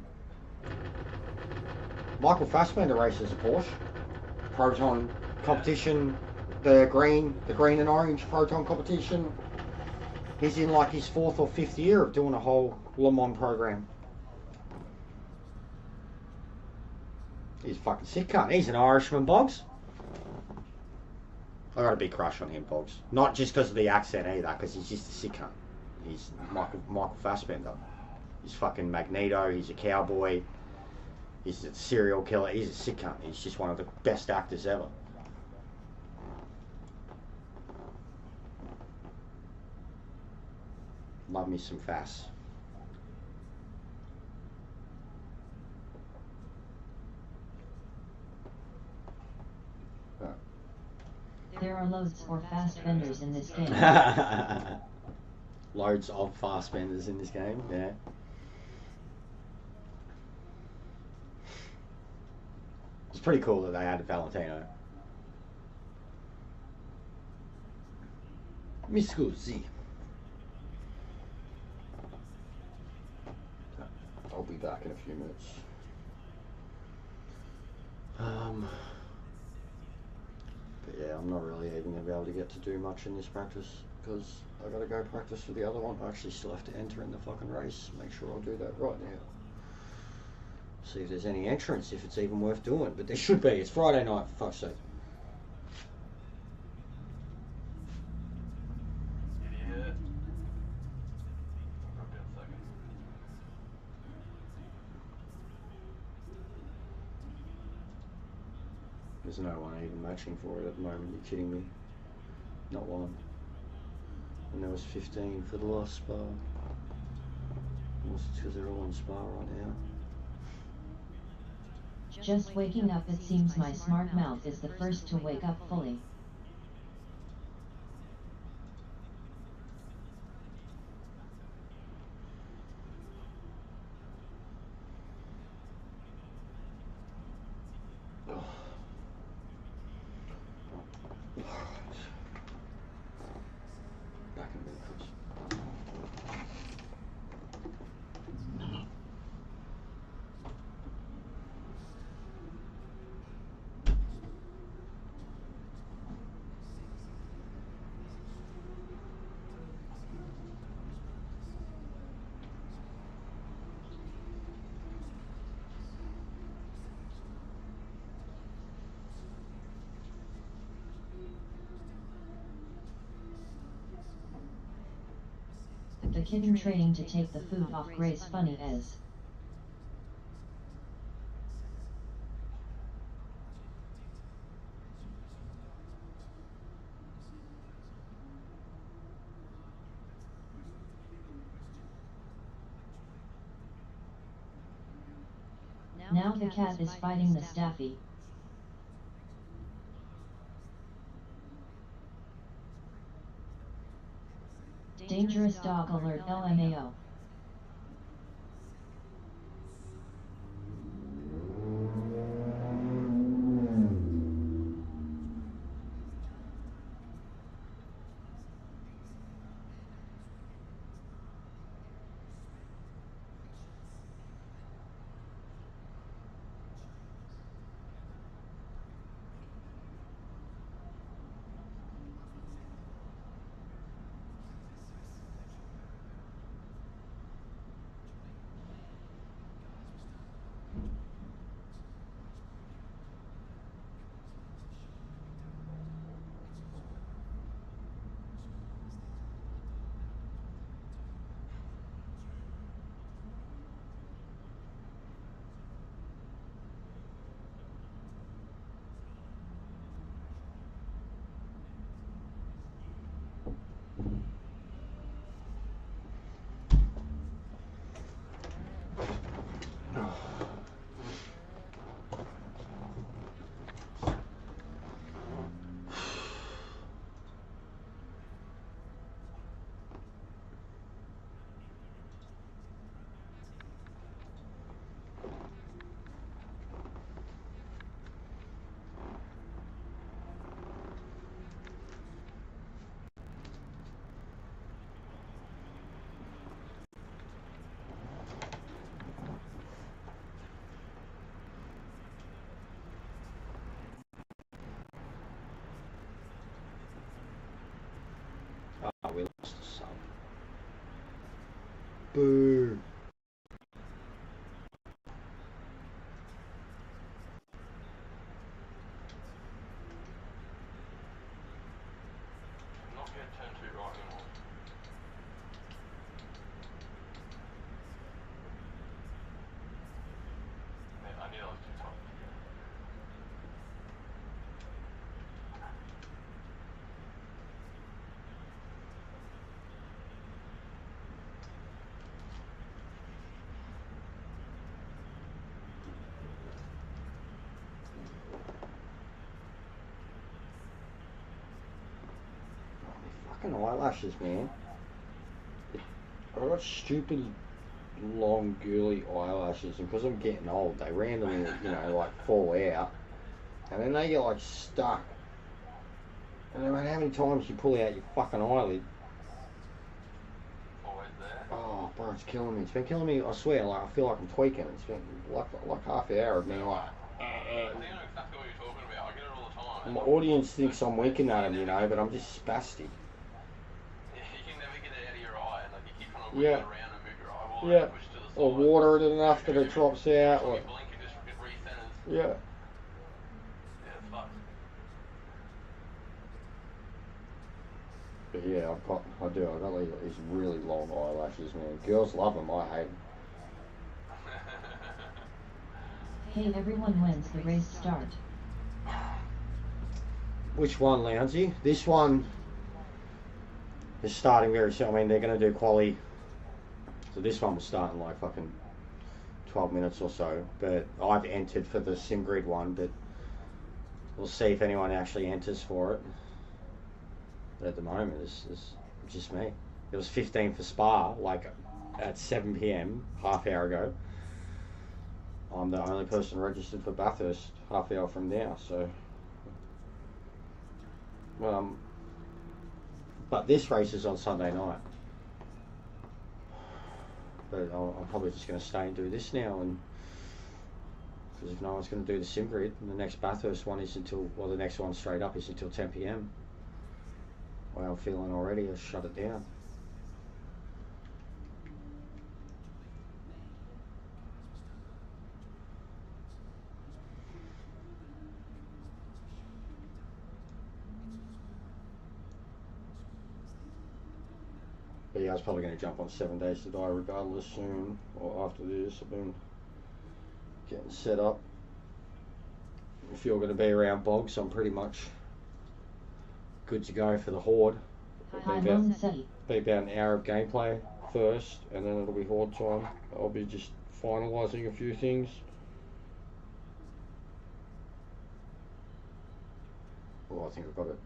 [SPEAKER 1] Michael Fassbender races a Porsche. Proton competition, the green and orange Proton competition. He's in like his 4th or 5th year of doing a whole Le Mans program. He's a fucking sick cunt. He's an Irishman, Boggs. I got a big crush on him, Boggs. Not just because of the accent either, because he's just a sick cunt. He's Michael Fassbender. He's fucking Magneto. He's a cowboy. He's a serial killer. He's a sick cunt. He's just one of the best actors ever. Love me some Fass.
[SPEAKER 2] There are loads more fast vendors in this game.
[SPEAKER 1] Loads of fast vendors in this game, yeah. It's pretty cool that they added Valentino. Mi scusi. I'll be back in a few minutes. But yeah, I'm not really even going to be able to get to do much in this practice because I got to go practice for the other one. I actually still have to enter in the fucking race. Make sure I'll do that right now. See if there's any entrance, if it's even worth doing. But there should be. It's Friday night, for fuck's sake.
[SPEAKER 3] Idiot. I'll be a second.
[SPEAKER 1] There's no one even matching for it at the moment. You're kidding me. Not one. And there was 15 for the last spa. It's because they're all on spa right now.
[SPEAKER 2] Just waking up, it seems my smart mouth is the first to wake up fully.
[SPEAKER 1] Back in a minute, Chris.
[SPEAKER 2] The kitten training to take the food off Grace funny as. Now the cat is fighting the staffy. Dangerous dog alert LMAO.
[SPEAKER 1] we lost a sub. Boo.
[SPEAKER 3] I'm not getting turn 2 right anymore. Yeah, I knew that was too tough.
[SPEAKER 1] Fucking eyelashes, man. I've got stupid long girly eyelashes, and because I'm getting old, they randomly, like fall out, and then they get like stuck. And no matter how many times you pull out your fucking eyelid,
[SPEAKER 3] Always there.
[SPEAKER 1] oh, bro, it's killing me. It's been killing me. I swear, like I feel like I'm tweaking. It's been like half an hour of me like.
[SPEAKER 3] I think I know exactly what you're talking about. I get it all the time.
[SPEAKER 1] My audience thinks I'm winking at them, but I'm just spastic.
[SPEAKER 3] Yeah, you can never get it out of your eye. Like you keep trying to
[SPEAKER 1] Yeah.
[SPEAKER 3] wiggle around and move your eyeball
[SPEAKER 1] Yeah.
[SPEAKER 3] and push to the side.
[SPEAKER 1] Or water it enough that it drops out.
[SPEAKER 3] Or
[SPEAKER 1] Or,
[SPEAKER 3] you blink and just it recenters.
[SPEAKER 1] yeah.
[SPEAKER 3] Yeah, it's fucked.
[SPEAKER 1] But yeah, I've got these really long eyelashes, man. Girls love them, I hate them.
[SPEAKER 2] Hey everyone, when's the race start?
[SPEAKER 1] Which one, Lounsey? This one is starting very soon. I mean, they're going to do quali. So this one will start in like fucking 12 minutes or so. But I've entered for the simgrid one, but we'll see if anyone actually enters for it. But at the moment, it's just me. It was 15 for Spa, like at 7 p.m, half hour ago. I'm the only person registered for Bathurst half hour from now, so. But this race is on Sunday night. But I'm probably just going to stay and do this now, and because if no one's going to do the simgrid, the next Bathurst one is until, well, the next one straight up is until 10 p.m. Well, I'm feeling already, I'll shut it down. But yeah, I was probably going to jump on 7 Days to Die regardless soon, or after this. I've been getting set up. If you're going to be around Bogs, I'm pretty much good to go for the Horde. Be about an hour of gameplay first, and then it'll be Horde time. I'll be just finalising a few things. Oh, I think I've got it.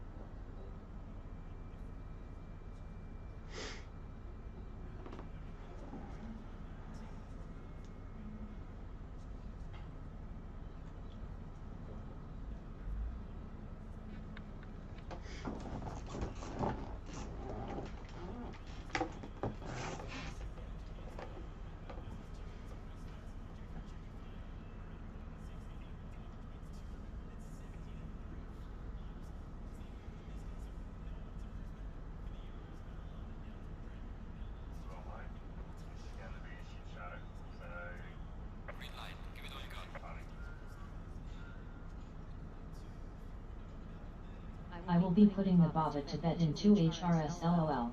[SPEAKER 2] I will be putting the Baba to bed in 2 HRS LOL.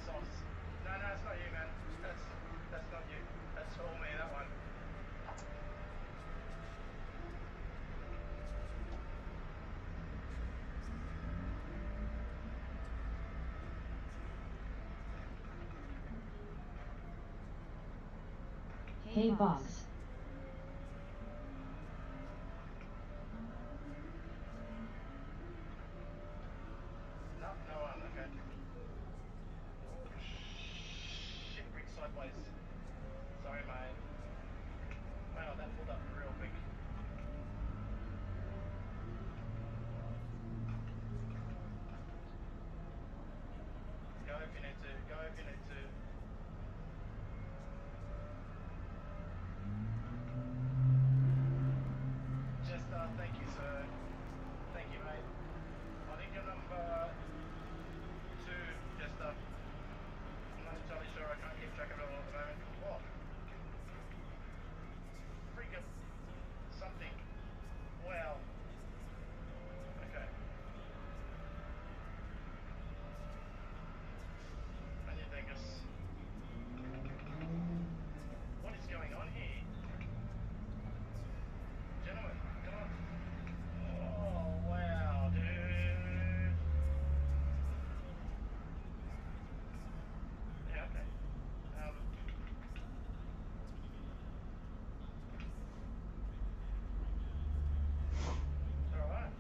[SPEAKER 5] sauce. No, it's not you, man. That's not you. That's all me, that one.
[SPEAKER 2] Hey boss.
[SPEAKER 5] No one, okay. Shit, brick sideways. Sorry, mate. Wow, that pulled up real quick. Go if you need to. Go if you need to. Just, thank you, sir. Thank you, mate. I think you're number 2, just, I'm not entirely sure. I can't keep track of it all at the moment. What? Freak of something. Well. Okay. Onion dingus. What is going on here? Gentlemen, come on. Oh, wow, dude. Yeah, okay. Alright.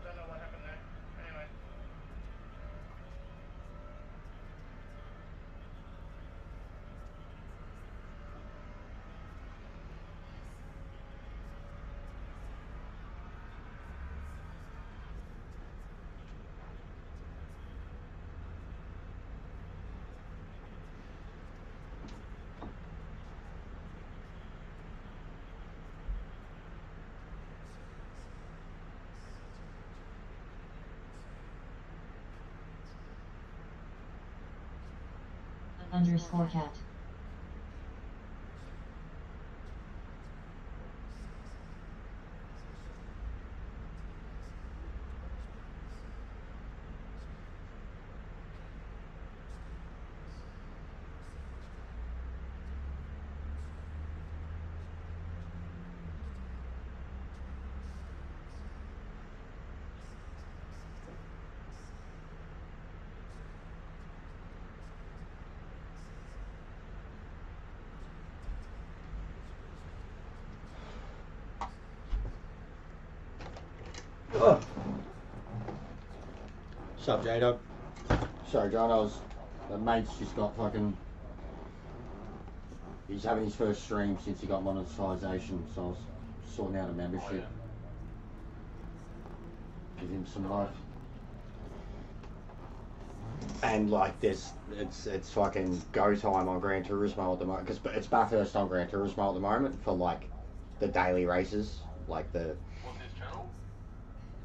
[SPEAKER 5] Don't know what happened there. Anyway.
[SPEAKER 2] Underscore cat.
[SPEAKER 1] Oh. What's up, J-Dog? Sorry, John, the mate's just got fucking... He's having his first stream since he got monetization, so I was sorting out a membership. Give him some love. And like it's fucking go time on Gran Turismo at the moment, because it's Bathurst on Gran Turismo at the moment for like the daily races, like the...
[SPEAKER 3] What's his channel?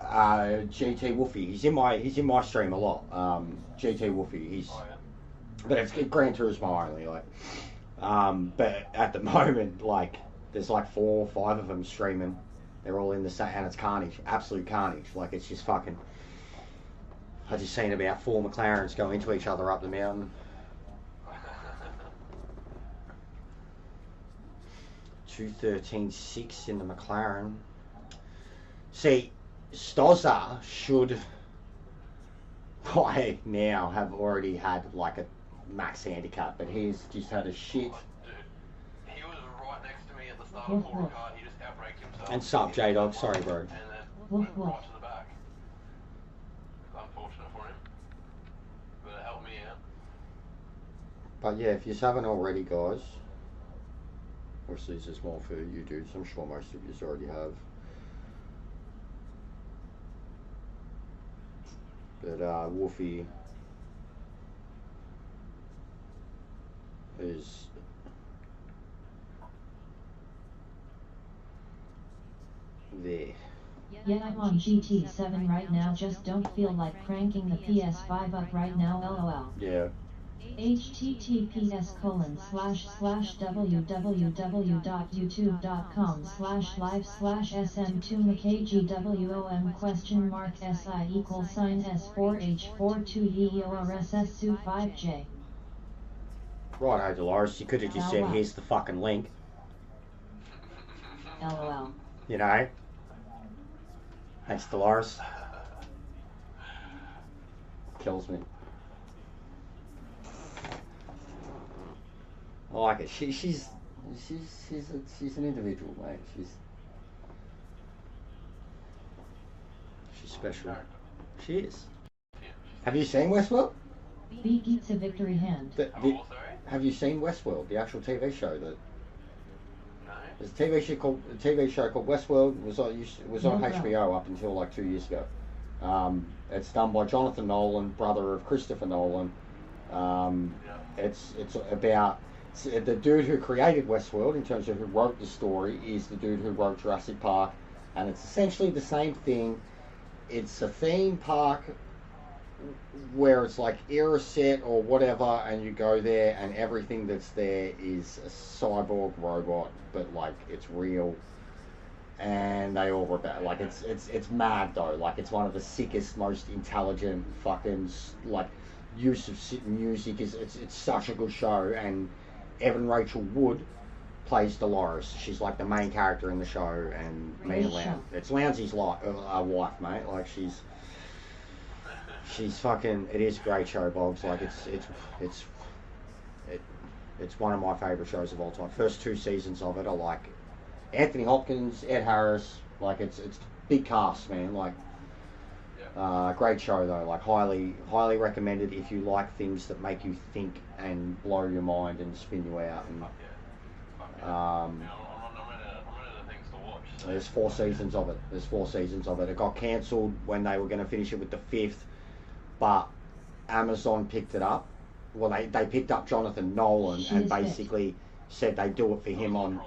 [SPEAKER 1] GT Woofy. He's in my stream a lot. GT Woofy. He's,
[SPEAKER 3] Oh, yeah.
[SPEAKER 1] but it's Gran Turismo only. Like, but at the moment, like, there's like 4 or 5 of them streaming. They're all in the same, and it's carnage, absolute carnage. Like, it's just fucking. I just seen about 4 McLarens go into each other up the mountain. 2:13.6 in the McLaren. See, Stozza should by now have already had like a max handicap, but he's just had a shit.
[SPEAKER 3] Dude, he was right next to me at the start of Paul Ricard. He just outbraked himself.
[SPEAKER 1] And sup, J-Dog, sorry bro.
[SPEAKER 3] And then went right to the back. Unfortunate for him. But it helped me out.
[SPEAKER 1] But yeah, if you haven't already, guys, obviously this is more for you dudes, I'm sure most of you already have. But Wolfie is there.
[SPEAKER 2] Yeah, I'm on GT7 right now, just don't feel like cranking the PS5 up right now, lol.
[SPEAKER 1] Yeah.
[SPEAKER 2] https://www.youtube.com/live/sm2mkgwom?/si=sign_s4h42yeorss5j.
[SPEAKER 1] Right, Dolores, you could have just said,
[SPEAKER 2] LOL.
[SPEAKER 1] here's the fucking link.
[SPEAKER 2] LOL.
[SPEAKER 1] You know? Thanks, Dolores. Kills me. I like it. She's an individual, mate. She's special. She is. Have you seen Westworld?
[SPEAKER 2] Beat eats a victory hand.
[SPEAKER 1] Have you seen Westworld, the actual TV show?
[SPEAKER 3] No.
[SPEAKER 1] There's a TV show called Westworld. It was on
[SPEAKER 2] No,
[SPEAKER 1] HBO up until like 2 years ago. It's done by Jonathan Nolan, brother of Christopher Nolan. It's about the dude who created Westworld, in terms of who wrote the story, is the dude who wrote Jurassic Park, and it's essentially the same thing. It's a theme park where it's like era set or whatever, and you go there and everything that's there is a cyborg robot, but like it's real, and they all rebel. Like it's mad though. Like it's one of the sickest, most intelligent fucking like use of music. It's such a good show, and Evan Rachel Wood plays Dolores. She's like the main character in the show, and me and Lounge. It's Lounge's wife, mate. Like she's fucking. It is a great show, Boggs. Like it's one of my favourite shows of all time. First 2 seasons of it are like Anthony Hopkins, Ed Harris. Like it's big cast, man. Like great show though. Like highly recommended if you like things that make you think and blow your mind and spin you out. And
[SPEAKER 3] I'm running out of things to watch. So.
[SPEAKER 1] There's 4 seasons of it. It got cancelled when they were going to finish it with the 5th, but Amazon picked it up. Well, they picked up Jonathan Nolan and basically said they'd do it for him on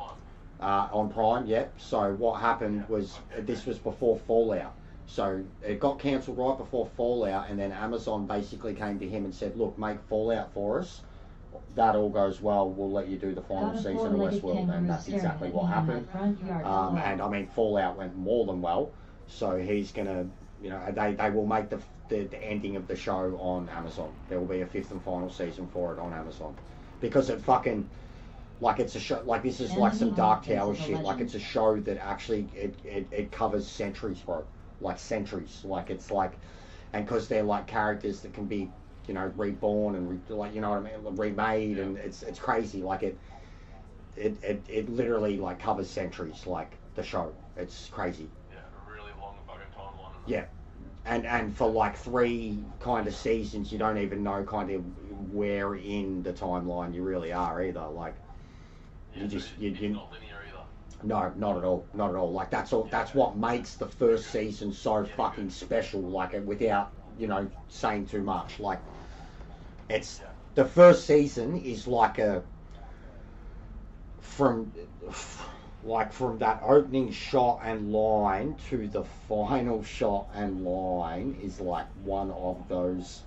[SPEAKER 1] Prime. Yep. So what happened was, this was before Fallout. So it got cancelled right before Fallout, and then Amazon basically came to him and said, look, make Fallout for us. That all goes well, we'll let you do the final season of Westworld, and that's exactly what happened. And I mean, Fallout went more than well, so he's gonna, they will make the ending of the show on Amazon. There will be a 5th and final season for it on Amazon, because it fucking, like, it's a show, like, this is like some Dark Tower shit. Like, it's a show that actually it covers centuries, bro. Like centuries. Like, it's like, and because they're like characters that can be, reborn and like, you know what I mean, remade, and it's crazy. Like it literally like covers centuries. Like the show, it's crazy.
[SPEAKER 3] Yeah, a really long fucking timeline.
[SPEAKER 1] Yeah, and for like 3 kind of seasons, you don't even know kind of where in the timeline you really are either. Like
[SPEAKER 3] yeah,
[SPEAKER 1] it's
[SPEAKER 3] not linear either.
[SPEAKER 1] No, not at all. Like that's all. That's what makes the first season so fucking special. Like, without saying too much. Like, it's the first season is like from that opening shot and line to the final shot and line is like one of those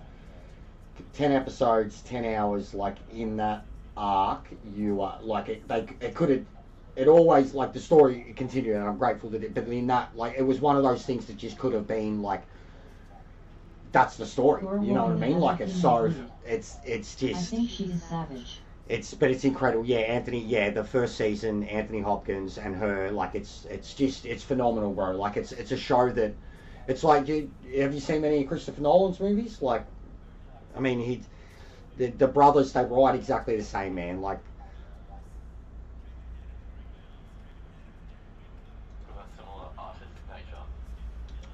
[SPEAKER 1] 10 episodes, 10 hours. Like, in that arc, you are like it always, like, the story continued, and I'm grateful that but in that, like, it was one of those things that just could have been like, that's the story, you know what I mean? Like, it's so, it's just,
[SPEAKER 2] I think she's savage.
[SPEAKER 1] But it's incredible. Yeah, the first season, Anthony Hopkins and her, like, it's phenomenal, bro. Like, it's a show that, it's like, have you seen many of Christopher Nolan's movies? Like, I mean, the brothers, they write exactly the same, man. Like,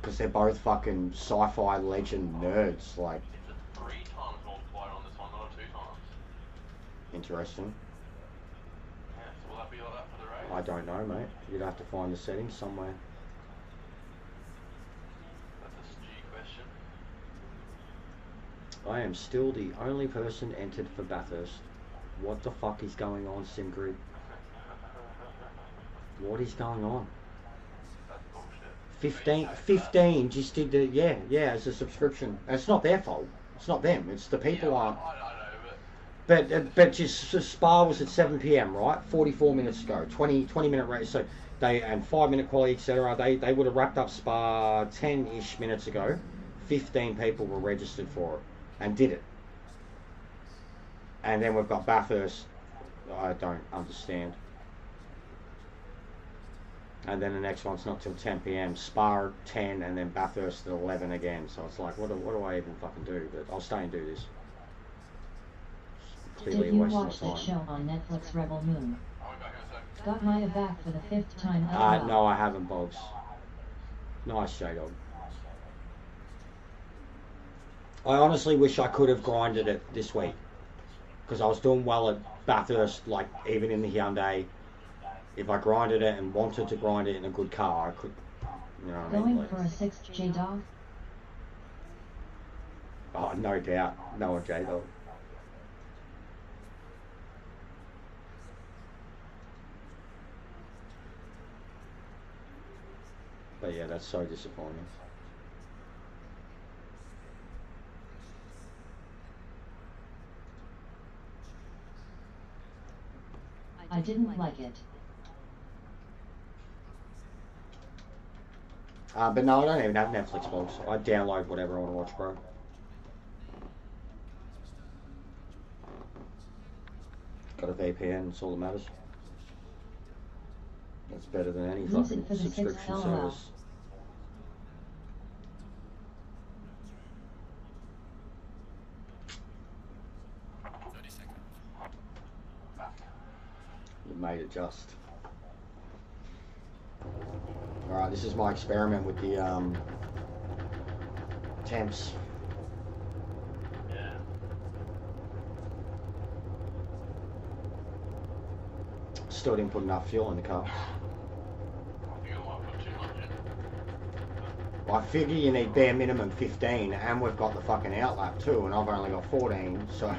[SPEAKER 1] because they're both fucking sci-fi legend nerds. Like,
[SPEAKER 3] It's a 3 times multiplied on this one, not a 2 times.
[SPEAKER 1] interesting.
[SPEAKER 3] Yeah, so will that be like that for the race?
[SPEAKER 1] I don't know, mate. You'd have to find the settings somewhere.
[SPEAKER 3] That's a stupid question.
[SPEAKER 1] I am still the only person entered for Bathurst. What the fuck is going on, SimGrid? What is going on?
[SPEAKER 3] That's bullshit.
[SPEAKER 1] 15 just did the, yeah, as a subscription. And it's not their fault. It's not them. It's the people
[SPEAKER 3] Yeah,
[SPEAKER 1] aren't.
[SPEAKER 3] I know, but
[SPEAKER 1] But just Spa was at 7 p.m. right? 44 minutes ago, 20-minute race. So they and 5-minute quality, etc. They would have wrapped up Spa 10-ish minutes ago. 15 people were registered for it and did it. And then we've got Bathurst. I don't understand. And then the next one's not till 10 p.m. Spa at 10, and then Bathurst at 11 again. So it's like, what do I even fucking do? But I'll stay and do this. Clearly
[SPEAKER 2] Did you
[SPEAKER 1] wasting
[SPEAKER 2] watch
[SPEAKER 1] my
[SPEAKER 2] that
[SPEAKER 1] time.
[SPEAKER 2] show on Netflix, Rebel Moon?
[SPEAKER 3] I'll be back in a sec.
[SPEAKER 2] Got Maya back for the 5th time.
[SPEAKER 1] No, I haven't, Bobs. Nice, J-Dog. I honestly wish I could have grinded it this week. Because I was doing well at Bathurst, like, even in the Hyundai. If I grinded it and wanted to grind it in a good car, I could, you know what I mean?
[SPEAKER 2] Going
[SPEAKER 1] Like,
[SPEAKER 2] for a 6th J-Dog?
[SPEAKER 1] oh, no doubt. No, a J-Dog. But yeah, that's so disappointing.
[SPEAKER 2] I didn't like it.
[SPEAKER 1] But no, I don't even have Netflix, Bobs. I download whatever I want to watch, bro. Got a VPN, that's all that matters. That's better than any
[SPEAKER 2] Use
[SPEAKER 1] fucking
[SPEAKER 2] it for the
[SPEAKER 1] subscription
[SPEAKER 2] 6th LOL.
[SPEAKER 1] service. You made it just. Alright, this is my experiment with the temps.
[SPEAKER 3] Yeah.
[SPEAKER 1] Still didn't put enough fuel in the car.
[SPEAKER 3] I think I might put too much in.
[SPEAKER 1] I figure you need bare minimum 15, and we've got the fucking outlap too, and I've only got 14, so...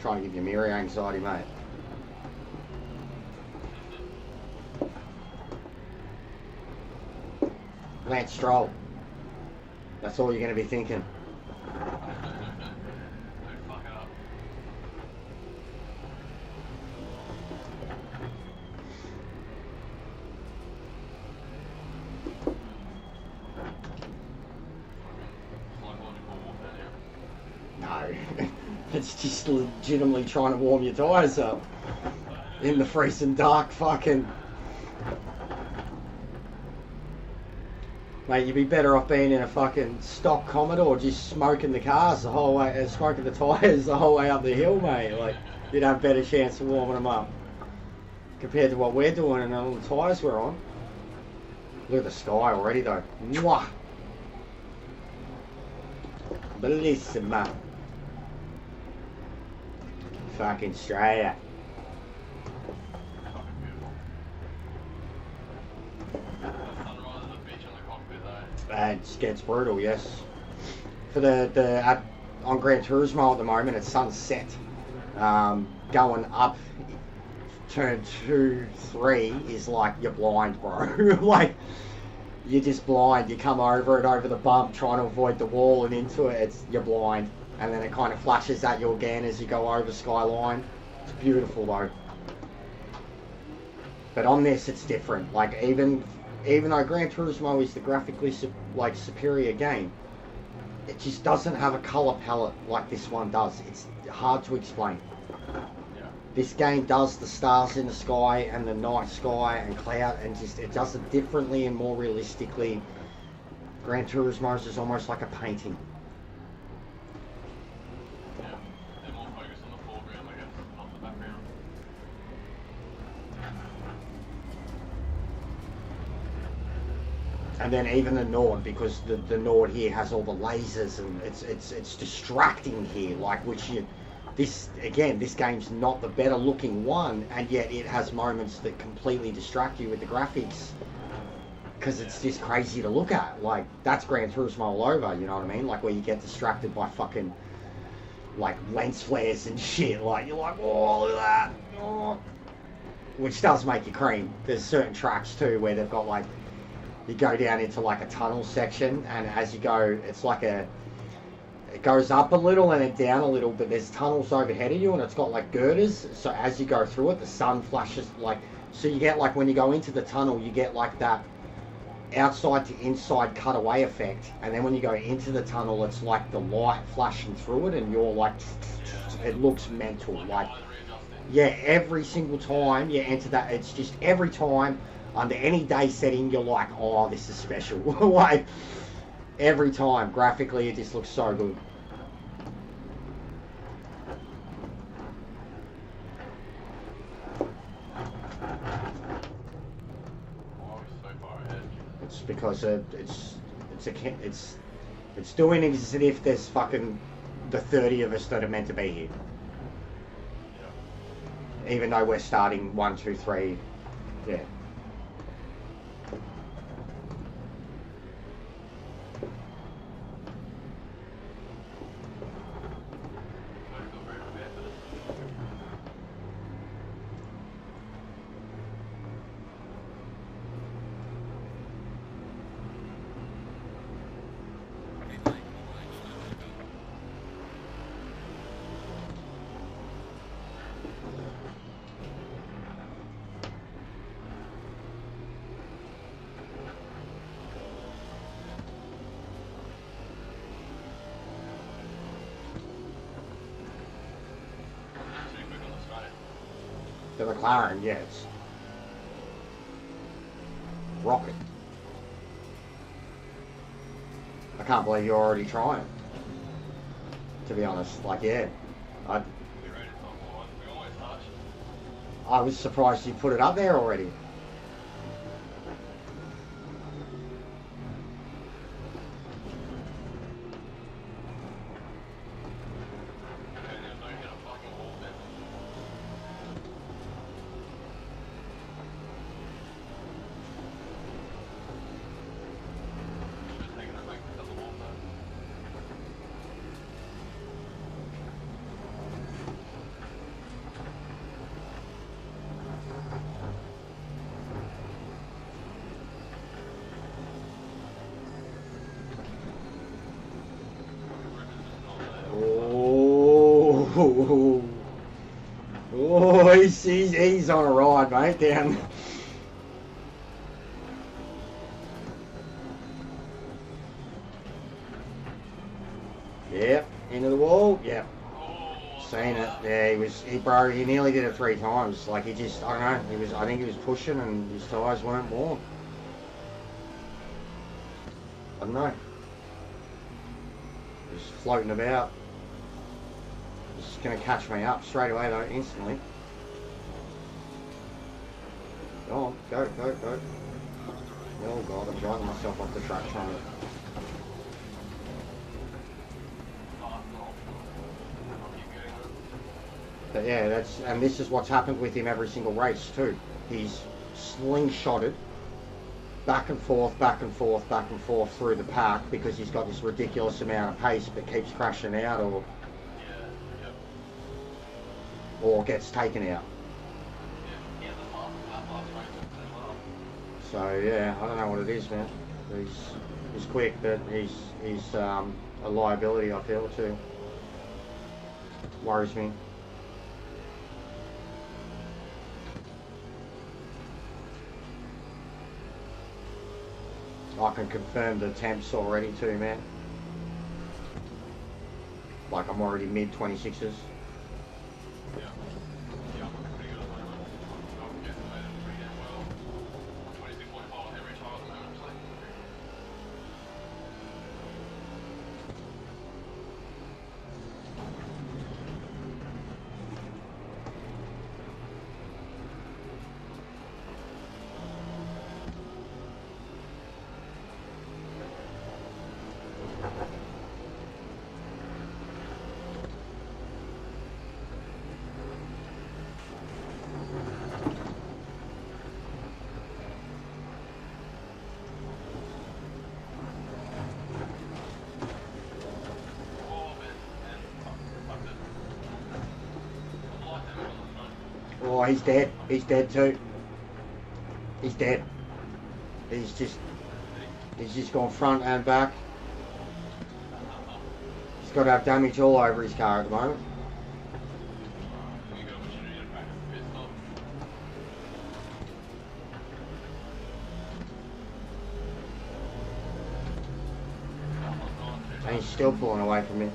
[SPEAKER 1] Trying to give you mirror anxiety, mate. Lance Stroll. That's all you're going to be thinking.
[SPEAKER 3] Don't fuck it up. Psychological warfare here.
[SPEAKER 1] No. It's just legitimately trying to warm your tyres up. In the freezing dark fucking... Mate, you'd be better off being in a fucking stock Commodore just smoking the cars the whole way, smoking the tyres the whole way up the hill, mate. Like, you'd have a better chance of warming them up. Compared to what we're doing and all the tyres we're on. Look at the sky already though. Mwah! Bellissima. Fucking Australia.
[SPEAKER 3] Fucking beautiful. The sunrise of the beach on the cockpit though.
[SPEAKER 1] It gets brutal, yes. For on Gran Turismo at the moment, it's sunset. Going up turn 2, 3 is like you're blind, bro. Like you're just blind. You come over it over the bump, trying to avoid the wall and into it. You're blind, and then it kind of flashes at you again as you go over skyline. It's beautiful though. But on this, it's different. Like even though Gran Turismo is the graphically superior game, it just doesn't have a color palette like this one does. It's hard to explain.
[SPEAKER 3] Yeah.
[SPEAKER 1] This game does the stars in the sky and the night sky and cloud, and just it does it differently and more realistically. Gran Turismo is almost like a painting.
[SPEAKER 3] Yeah. They're more focused on the foreground, I guess, not the background.
[SPEAKER 1] And then even the Nord, because the Nord here has all the lasers, and it's distracting here. Like, this game's not the better looking one, and yet it has moments that completely distract you with the graphics, because it's just crazy to look at. Like, that's Gran Turismo all over, you know what I mean? Like, where you get distracted by fucking, like, lens flares and shit. Like, you're like, oh, look at that. Oh. Which does make you cream. There's certain tracks, too, where they've got, like, you go down into, like, a tunnel section, and as you go, it's like it goes up a little and then down a little, but there's tunnels overhead of you, and it's got, like, girders, so as you go through it, the sun flashes, like, so you get, like, when you go into the tunnel, you get, like, that outside to inside cutaway effect, and then when you go into the tunnel, it's like the light flashing through it, and you're like, it looks mental. Like, yeah, every single time you enter that, it's just every time under any day setting, you're like, oh, this is special. Like, every time graphically, it just looks so good. It's because it's doing it as if there's fucking the 30 of us that are meant to be here. Even though we're starting 1, 2, 3, yeah. The McLaren, yes. Rocket. I can't believe you're already trying. To be honest, like, yeah. I was surprised you put it up there already. Oh, he's on a ride, mate, down. Yep, into the wall, yep. Seen it, yeah, he nearly did it 3 times. Like, I don't know, I think he was pushing and his tyres weren't warm. I don't know. Just floating about. It's going to catch me up straight away though, instantly. Go on, go. Oh god, I'm driving myself off the track trying to... But yeah, this is what's happened with him every single race too. He's slingshotted back and forth through the pack because he's got this ridiculous amount of pace but keeps crashing out or gets taken out. So yeah, I don't know what it is, man. He's quick, but he's a liability, I feel, too. Worries me. I can confirm the temps already too, man. Like, I'm already mid 26s. Oh, he's dead. He's dead too. He's dead. He's just gone front and back. He's got to have damage all over his car at the moment. And he's still pulling away from me.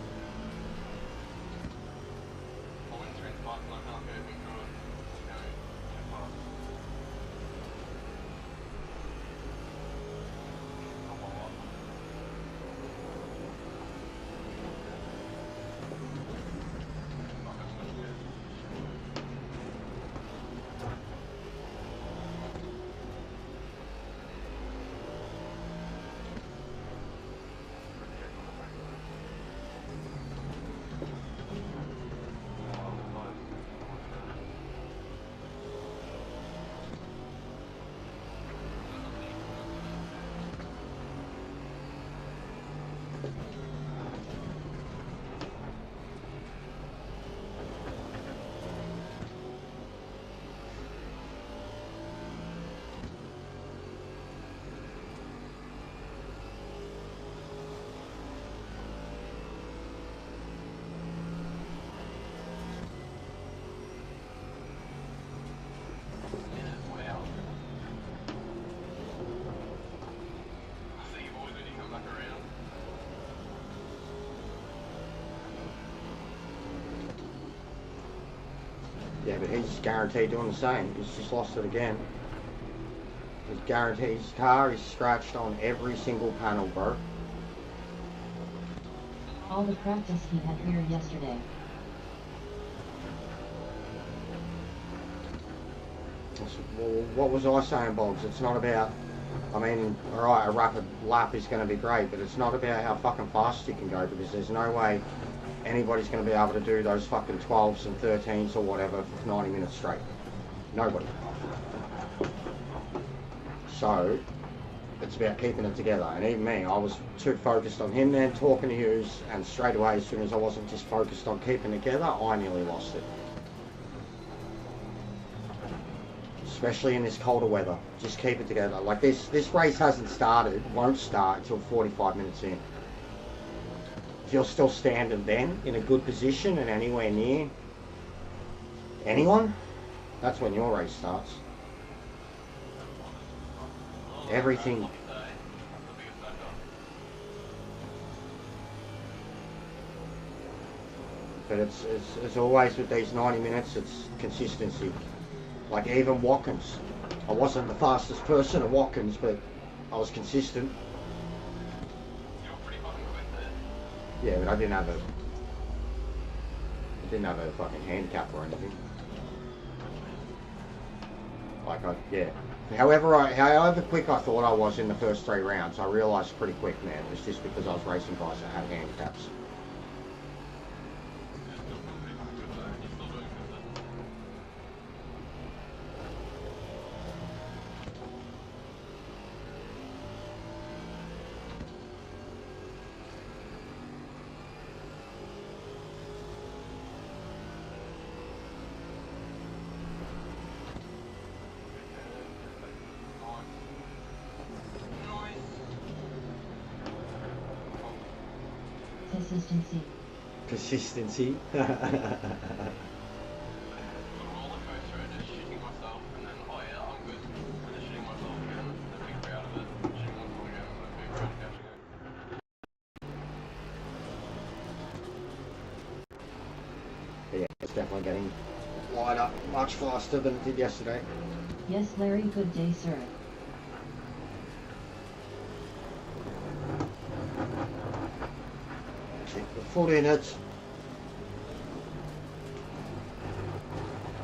[SPEAKER 1] Yeah, but he's guaranteed doing the same. He's just lost it again. He's guaranteed his car is scratched on every single panel, bro.
[SPEAKER 2] All the practice he had here yesterday.
[SPEAKER 1] Well, what was I saying, Boggs? It's not about, I mean, alright, a rapid lap is going to be great, but it's not about how fucking fast you can go, because there's no way anybody's going to be able to do those fucking 12s and 13s or whatever for 90 minutes straight. Nobody. So, it's about keeping it together. And even me, I was too focused on him then talking to you, and straight away, as soon as I wasn't just focused on keeping it together, I nearly lost it. Especially in this colder weather. Just keep it together. Like this race hasn't started, won't start until 45 minutes in. If you're still standing then in a good position and anywhere near anyone, that's when your race starts. Everything. But it's always with these 90 minutes, it's consistency. Like even Watkins. I wasn't the fastest person at Watkins, but I was consistent. Yeah, but I didn't have a fucking handicap or anything. Like yeah. However quick I thought I was in the first 3 rounds, I realised pretty quick, man. It was just because I was racing guys that had handicaps.
[SPEAKER 2] Consistency.
[SPEAKER 1] Consistency. Yeah, it's definitely getting lighter much faster than it did yesterday.
[SPEAKER 2] Yes, Larry, good day, sir.
[SPEAKER 1] Keep the foot in it.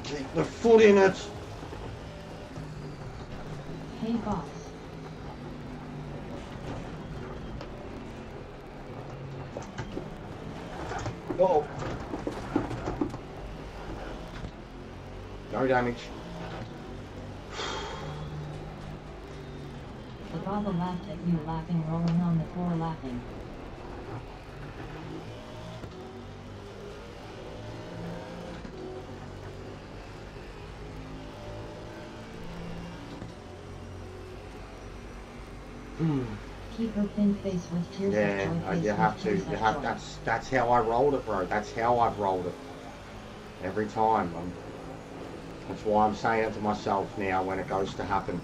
[SPEAKER 1] Keep the foot in it.
[SPEAKER 2] Hey, boss.
[SPEAKER 1] Oh. No damage.
[SPEAKER 2] The Baba laughed at you laughing, rolling on the floor laughing. Keep her pin face with tears of
[SPEAKER 1] Yeah,
[SPEAKER 2] joy. Face
[SPEAKER 1] you have
[SPEAKER 2] with
[SPEAKER 1] to.
[SPEAKER 2] tears
[SPEAKER 1] You
[SPEAKER 2] of
[SPEAKER 1] have.
[SPEAKER 2] joy.
[SPEAKER 1] That's how I rolled it, bro. That's how I've rolled it. Every time. That's why I'm saying it to myself now when it goes to happen.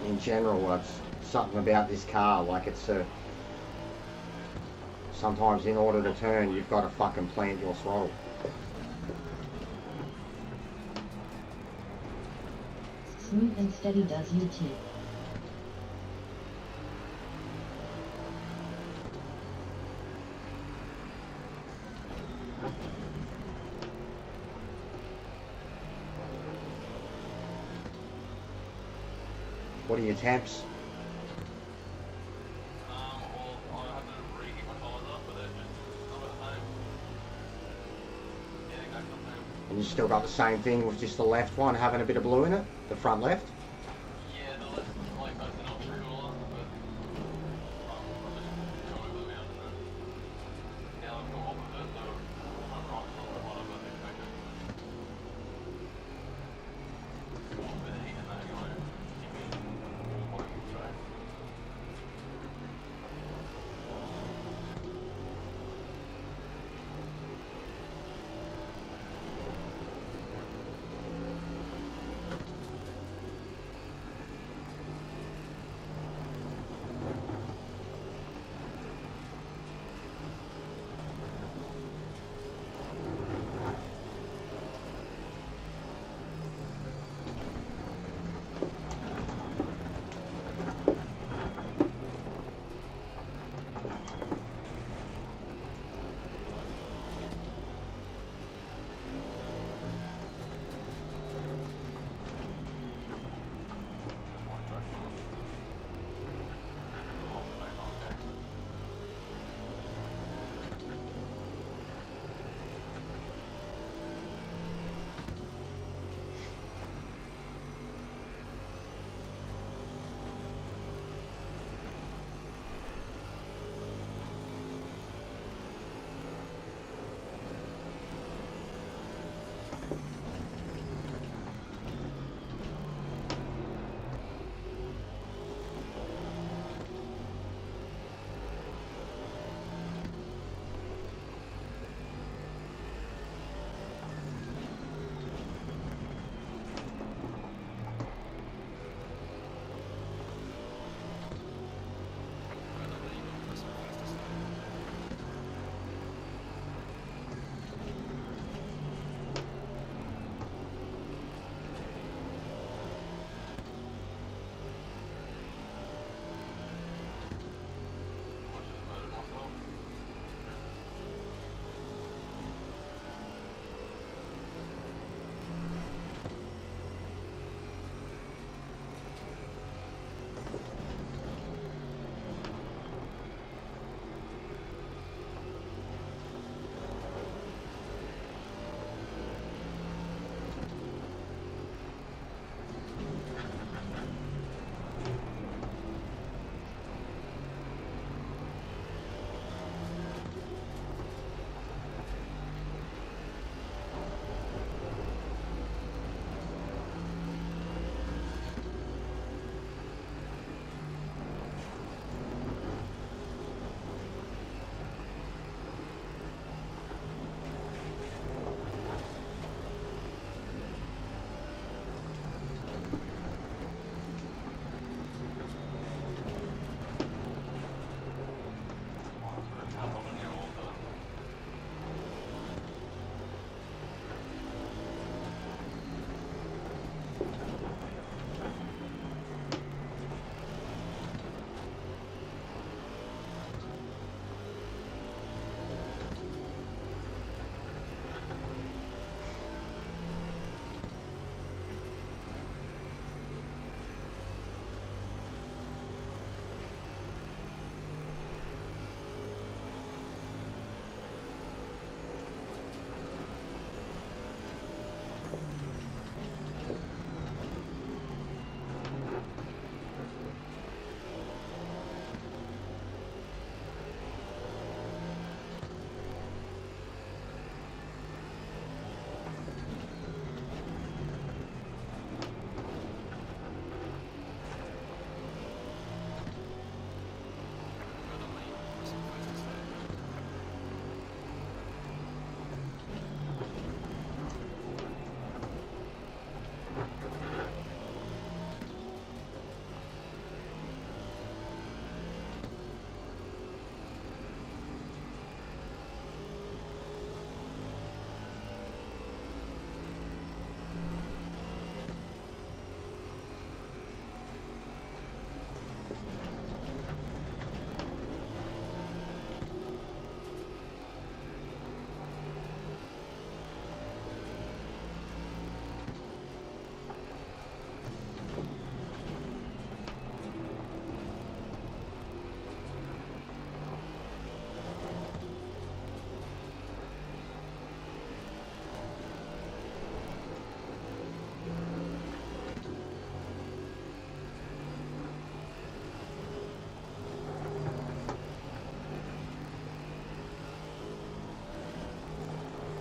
[SPEAKER 1] In general, it's something about this car. Like it's a. Sometimes in order to turn, you've got to fucking plant your throttle.
[SPEAKER 2] Smooth and steady does UT.
[SPEAKER 1] What are your temps?
[SPEAKER 3] Well, I have to re-heat my tyres up, but they're just not the same. Yeah, exactly the same.
[SPEAKER 1] And you still got the same thing with just the left one having a bit of blue in it? The front left?
[SPEAKER 3] Yeah, the left, like, they're not too cooler, but I'm just trying to glue out, and then now I've come off of it, so I'm right a little bit hotter than expected. With the heat and that going, keep me warm straight.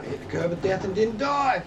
[SPEAKER 1] I hit the curb of death and didn't die.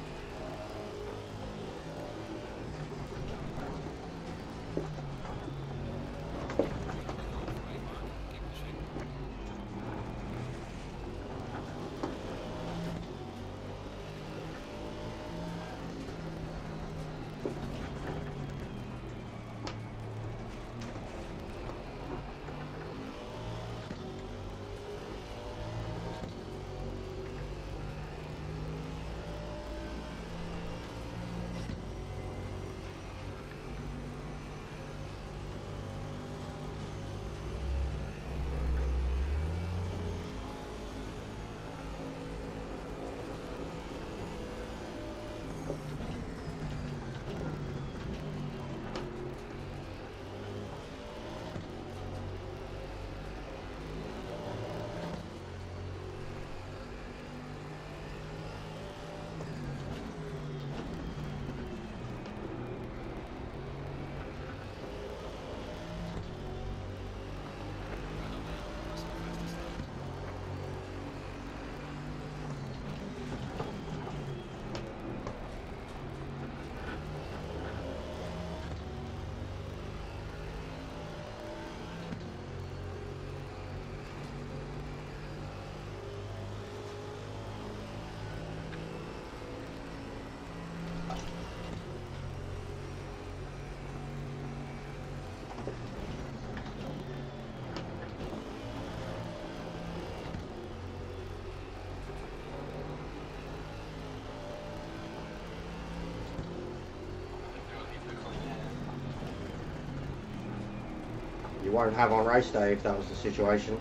[SPEAKER 1] You won't have on race day if that was the situation.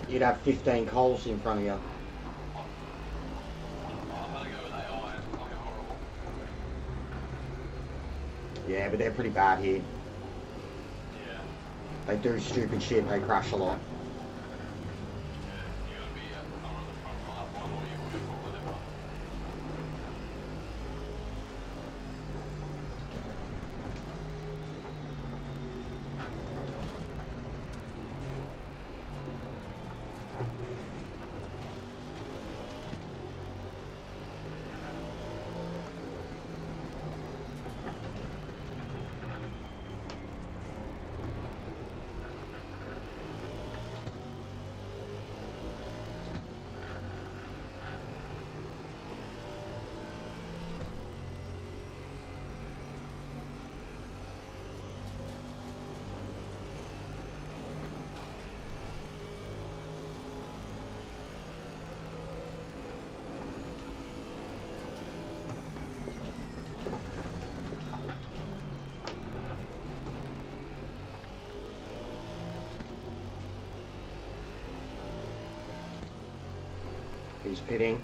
[SPEAKER 1] You'd have 15 coals in front of you. Yeah, but they're pretty bad here.
[SPEAKER 3] Yeah.
[SPEAKER 1] They do stupid shit, they crash a lot.
[SPEAKER 3] You gotta be somewhere on the front for that one, or you will be whatever.
[SPEAKER 1] He's pitting.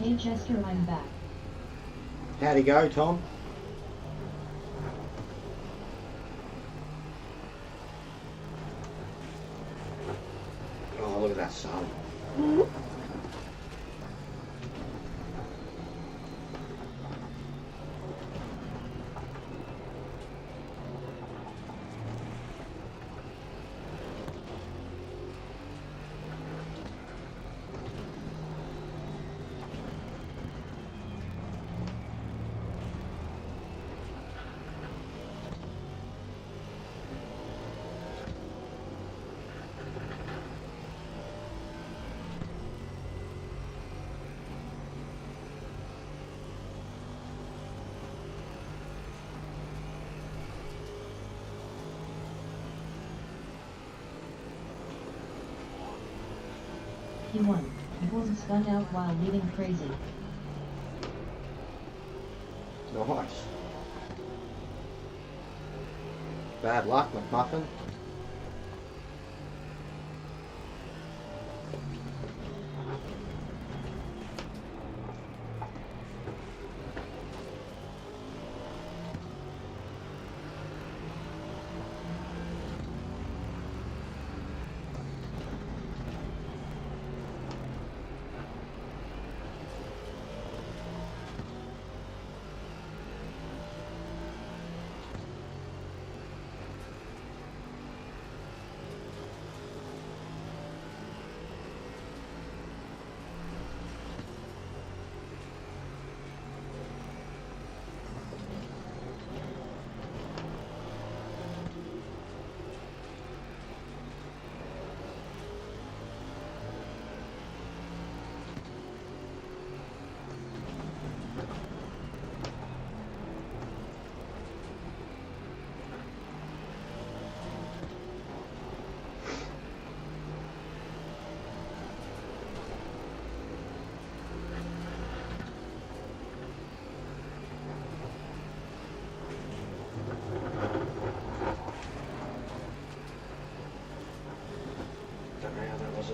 [SPEAKER 2] Hey Chester, I'm back.
[SPEAKER 1] How'd he go, Tom? Oh, look at that sun.
[SPEAKER 2] P1. Horn spun out while leaving crazy.
[SPEAKER 1] Nice. Bad luck, McMuffin.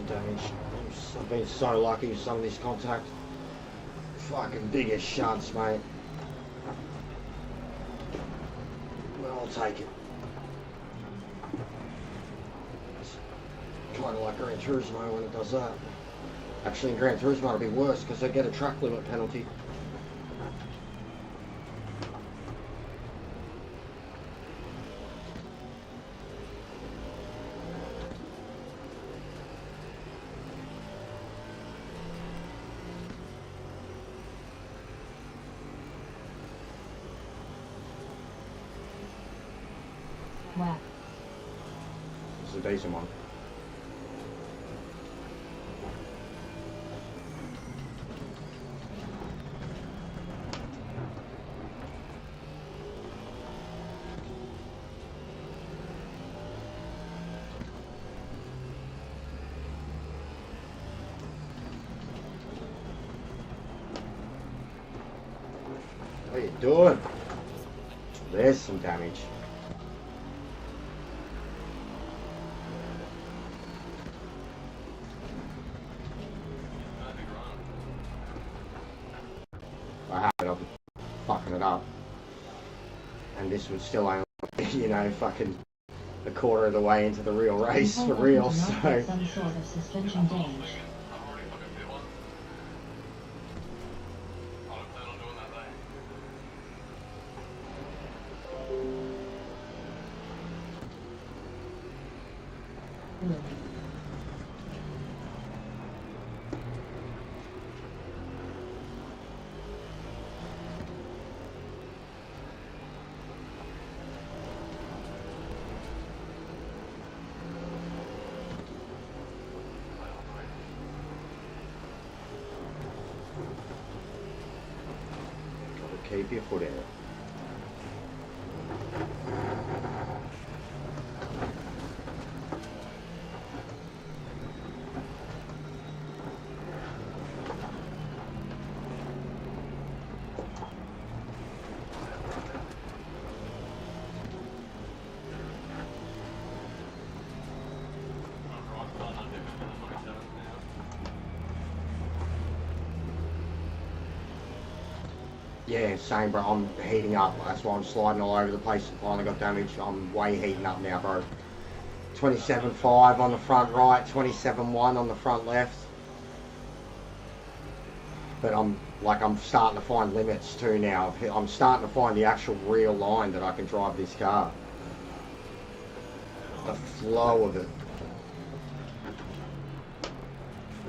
[SPEAKER 1] Damage. I've been so lucky with some of this contact. Fucking biggest shunts, mate. Well, I'll take it. It's kind of like Gran Turismo when it does that. Actually, in Gran Turismo it'll be worse because they get a track limit penalty.
[SPEAKER 2] Whack.
[SPEAKER 1] It's a decent one. What are you doing? There's some damage. I have it, I'm fucking it up. And this was still only, you know, fucking a quarter of the way into the real race for real, so.
[SPEAKER 2] Some sort of suspension damage.
[SPEAKER 3] I've already fucking hit one. I don't plan on doing that thing.
[SPEAKER 2] Good.
[SPEAKER 1] Keep your foot in it. Yeah, same, bro. I'm heating up. That's why I'm sliding all over the place. Finally got damage. I'm way heating up now, bro. 27.5 on the front right, 27.1 on the front left. But I'm starting to find limits too now. I'm starting to find the actual real line that I can drive this car. The flow of it.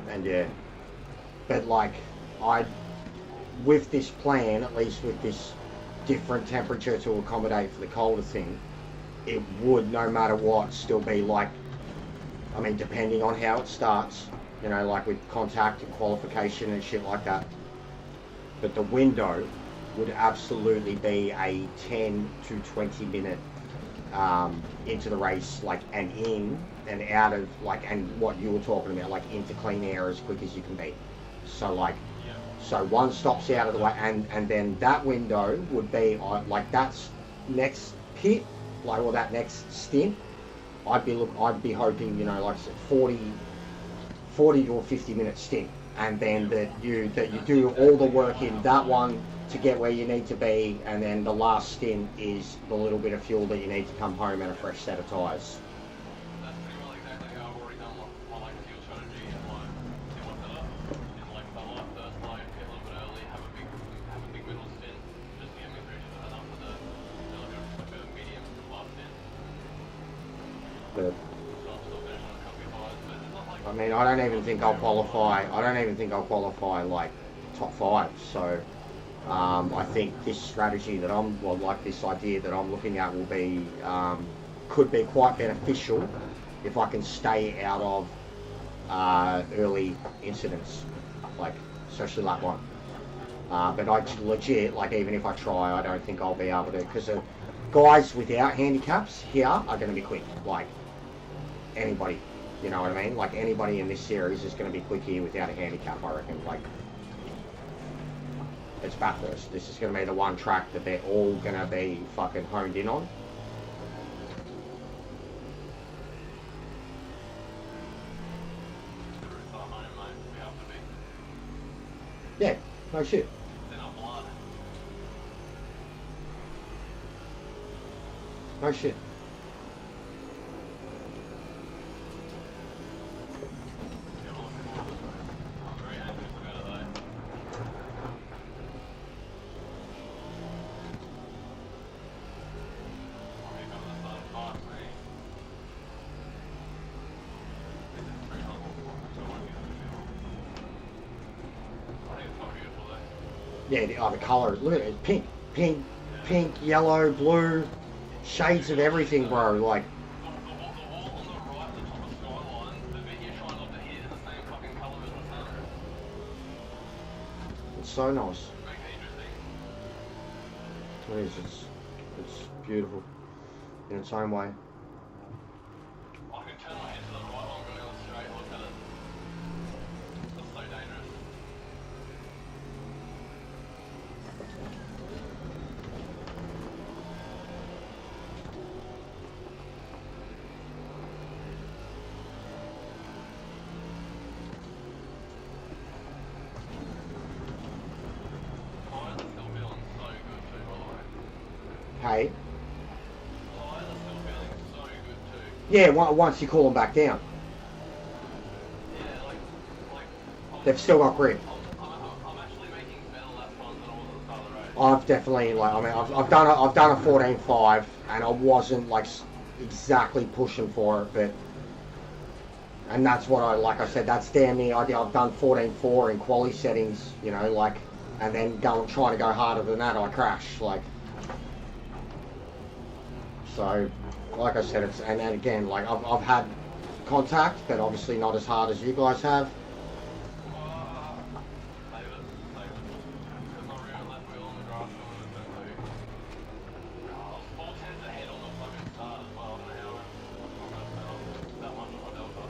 [SPEAKER 1] And yeah. But like, with this plan, at least with this different temperature to accommodate for the colder thing, it would, no matter what, still be like, I mean, depending on how it starts, you know, like with contact and qualification and shit like that. But the window would absolutely be a 10 to 20 minute into the race, like, and in and out of, like, and what you were talking about, like, into clean air as quick as you can be. So, like, so one stops out of the way, and then that window would be on, like, that's next pit, like, or that next stint. I'd be hoping, you know, like 40 to a 50-minute stint, and then that you do all the work in that one to get where you need to be, and then the last stint is the little bit of fuel that you need to come home and a fresh set of tyres.
[SPEAKER 3] That's pretty well exactly how I've already done my like fuel strategy and my setup. Is like if I like first load, get a little bit early, have a big middle stint, just to get me through to enough for the like a medium last stint.
[SPEAKER 1] But,
[SPEAKER 3] So I'm still finishing on a couple of tyres, but it's not like
[SPEAKER 1] I mean, I don't even think I'll qualify like top 5. So I think this strategy that this idea that I'm looking at will be could be quite beneficial if I can stay out of early incidents, like especially lap 1. But I legit, like, even if I try, I don't think I'll be able to, because guys without handicaps here are going to be quick, like anybody. You know what I mean? Like, anybody in this series is going to be quick here without a handicap, I reckon. Like, it's Bathurst. This is going to be the one track that they're all going to be fucking honed in on. Yeah, no shit. No shit. Yeah, the colours. Look at it. Pink, yellow, blue, shades of everything, bro. Like,
[SPEAKER 3] The wall on the right, the top of Skyline, the bit you're trying not to hit is the same fucking colour as the sun.
[SPEAKER 1] it's so nice.
[SPEAKER 3] Make it interesting.
[SPEAKER 1] It is. It's beautiful in its own way.
[SPEAKER 3] I can turn my head to the right while I'm going straight, look at it. That's so dangerous. Tyres are still feeling so good too, by the way.
[SPEAKER 1] Hey,
[SPEAKER 3] Tyres are still feeling so good too.
[SPEAKER 1] yeah. Once you cool them back down,
[SPEAKER 3] Yeah, like
[SPEAKER 1] they've still got grip.
[SPEAKER 3] I'm actually making better lap times than I was at the start of the race.
[SPEAKER 1] I've definitely, like, I mean, I've done a 14.5, and I wasn't like exactly pushing for it, but, and that's what like I said, that's damn near. I've done 14.4 in quali settings, you know, like, and then trying to go harder than that, I crash, like. So, like I said, it's and again, like I've had contact, but obviously not as hard as you guys have.
[SPEAKER 3] Save it. Because my rear left wheel on the grass wheel in turn 2. I was 4 tenths ahead on the fucking start as well. I don't know how I got that much of a delta.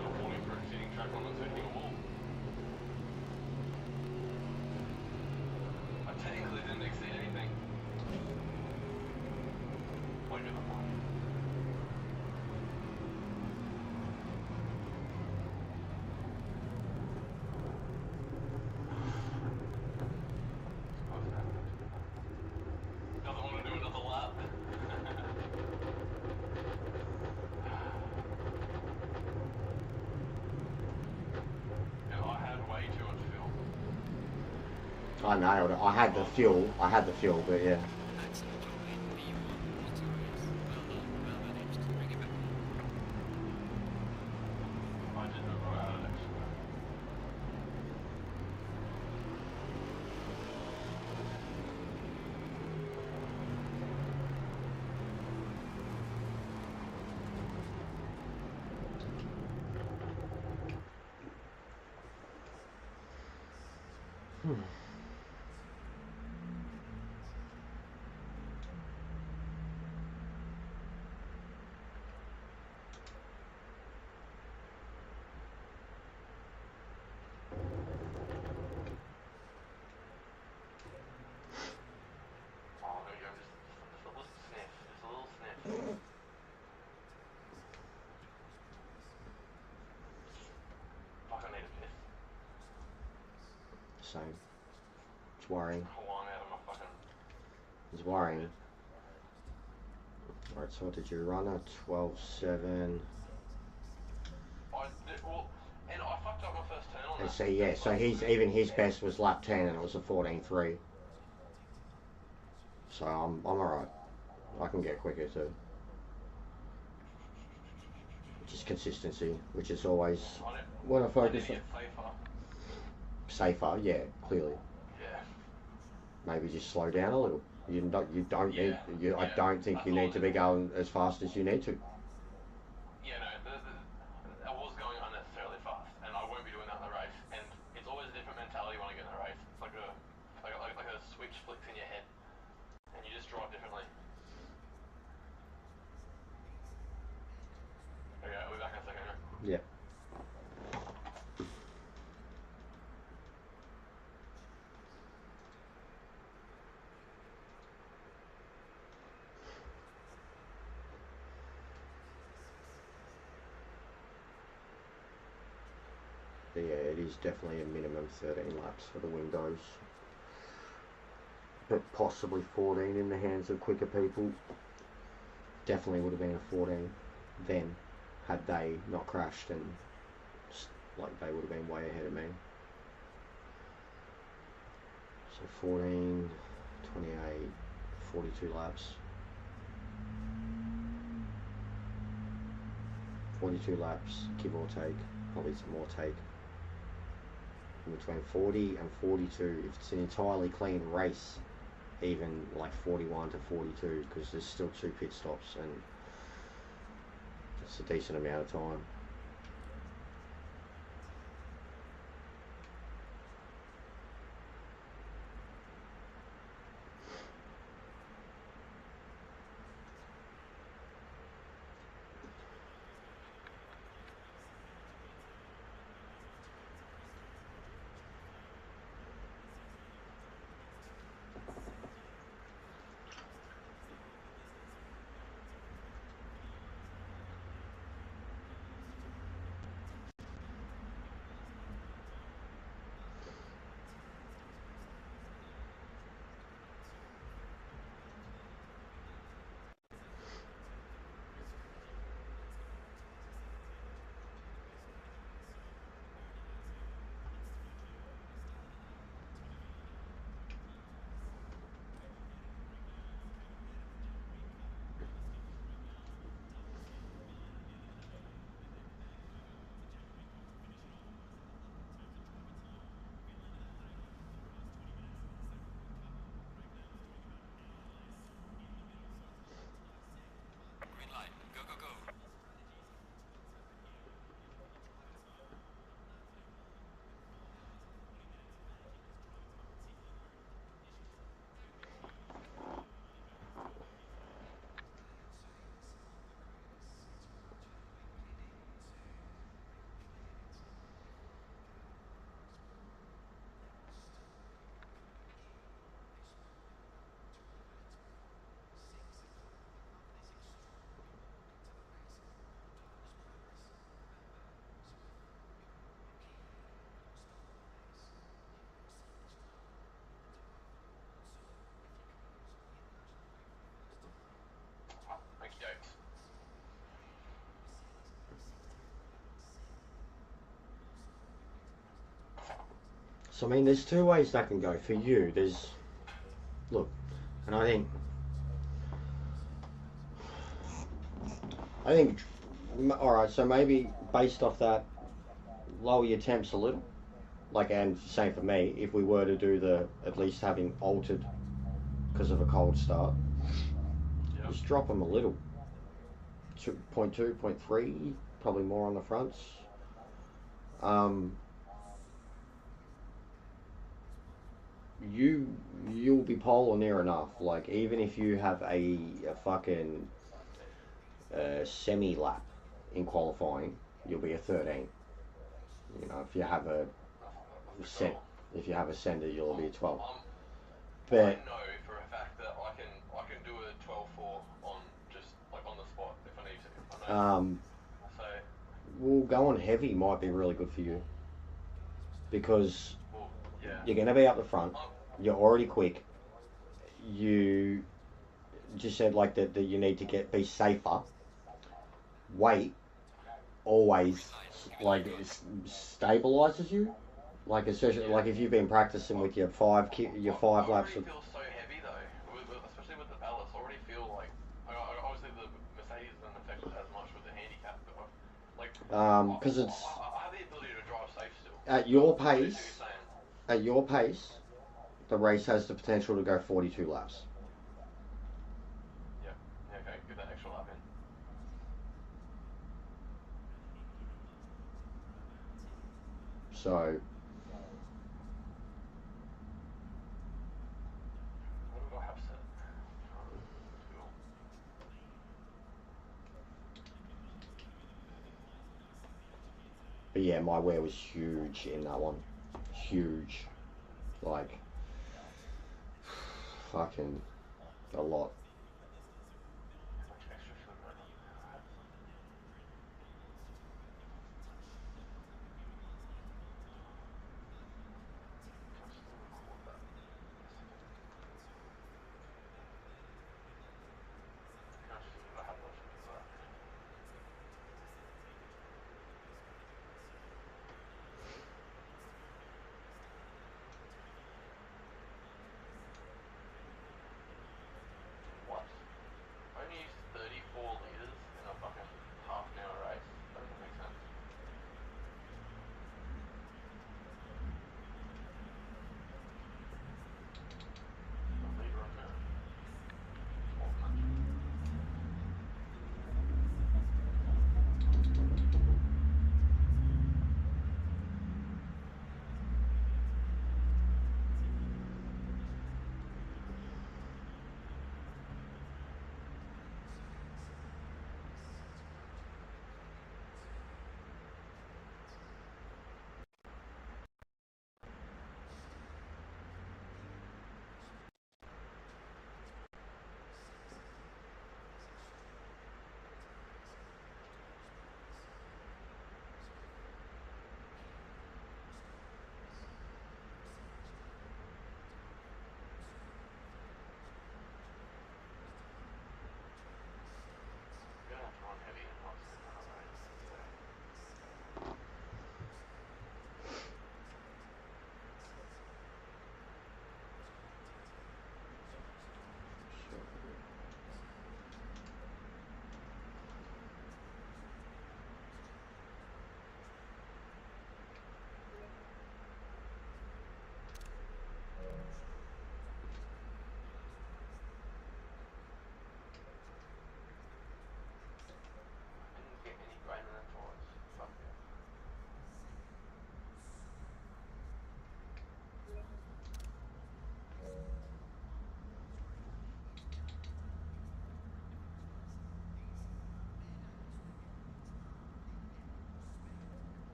[SPEAKER 3] I'm falling for a shitting track on the 2-hill wall. I technically didn't exceed anything. Wait a minute. Doesn't want to do another lap. Yeah, I had way too much fuel.
[SPEAKER 1] I nailed it. I had the fuel, but yeah.
[SPEAKER 3] Oh, there we go. Just a little sniff. Just a little sniff. Fucking need a piss.
[SPEAKER 1] Same. It's worrying.
[SPEAKER 3] Long out of my fucking.
[SPEAKER 1] It's worrying. Alright, so what did you run at? 12.7.
[SPEAKER 3] Well, and I fucked up my first turn on
[SPEAKER 1] And
[SPEAKER 3] that.
[SPEAKER 1] so yeah, so his best was lap 10 and it was a 14.3. So I'm alright. I can get quicker too. Just consistency, which is always when I focus on safer, yeah, clearly.
[SPEAKER 3] Yeah.
[SPEAKER 1] Maybe just slow down a little. You don't
[SPEAKER 3] Yeah.
[SPEAKER 1] need I don't think you need to be going as fast as you need to.
[SPEAKER 3] Yeah, no, I was going unnecessarily fast, and I won't be doing that in the race. And it's always a different mentality when I get in a race. It's like a switch flicks in your head, and you just drive differently. Okay, I'll be back in a second.
[SPEAKER 1] Yeah. But yeah, it is definitely a minimum 13 laps for the windows. But possibly 14 in the hands of quicker people. Definitely would have been a 14 then, had they not crashed, and like they would have been way ahead of me. So 14, 28, 42 laps. 42 laps, give or take, probably some more take. In between 40 and 42, if it's an entirely clean race, even like 41 to 42, because there's still 2 pit stops and it's a decent amount of time.
[SPEAKER 3] Green light. Go, go, go. Thank you, James.
[SPEAKER 1] So I mean, there's 2 ways that can go for you. There's, look, and I think, alright, so maybe based off that, lower your temps a little. Like, and same for me, if we were to do the, at least having altered because of a cold start,
[SPEAKER 3] Yep.
[SPEAKER 1] just drop them a little. 0.2, 0.3, probably more on the fronts. you'll be polar near enough. Like even if you have a fucking semi lap in qualifying, you'll be a 13. You know, if you have a sender, you'll be a 12. But
[SPEAKER 3] I know for a fact that I can do a 12.4 on just like on the spot if I need to. I know. So
[SPEAKER 1] well, going heavy might be really good for you because
[SPEAKER 3] well, yeah.
[SPEAKER 1] you're going to be up the front. You're already quick. You just said like that you need to be safer. Weight always like stabilizes you. Like especially like if you've been practicing with your five laps of.
[SPEAKER 3] Feels so heavy though, especially with the ballast. I already feel like obviously the Mercedes doesn't affect it as much with the handicap, but like
[SPEAKER 1] Because it's
[SPEAKER 3] I have the ability to drive safe still.
[SPEAKER 1] at your pace. At your pace, the race has the potential to go 42 laps.
[SPEAKER 3] Yeah. Okay. Get that extra lap in.
[SPEAKER 1] So
[SPEAKER 3] What did I have set?
[SPEAKER 1] but yeah, my wear was huge in that one. Huge. Like fucking a lot.
[SPEAKER 3] What? I only used 34 liters in a fucking half an hour race. That doesn't make sense. A liter a minute. More than that. You're gonna have to run heavy in lots of another race. Didn't get any greater than twice. Fuck yeah.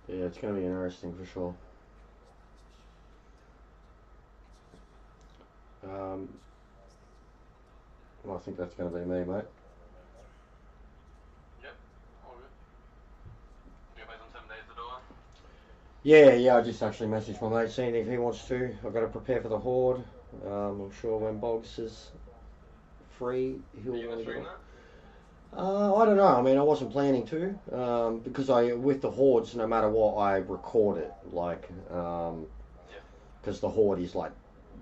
[SPEAKER 1] Yeah, it's gonna be interesting for sure. Well, I think that's gonna be me, mate.
[SPEAKER 3] Yep. All good. You guys on 7 days to do it?
[SPEAKER 1] Yeah, I just actually messaged my mate seeing if he wants to. I've got to prepare for the horde. I'm sure when Boggs is free, he'll
[SPEAKER 3] Are you
[SPEAKER 1] want
[SPEAKER 3] gonna
[SPEAKER 1] to
[SPEAKER 3] stream
[SPEAKER 1] do it.
[SPEAKER 3] that?
[SPEAKER 1] I don't know. I mean, I wasn't planning to, because with the hordes, no matter what, I record it. Like, because the horde is like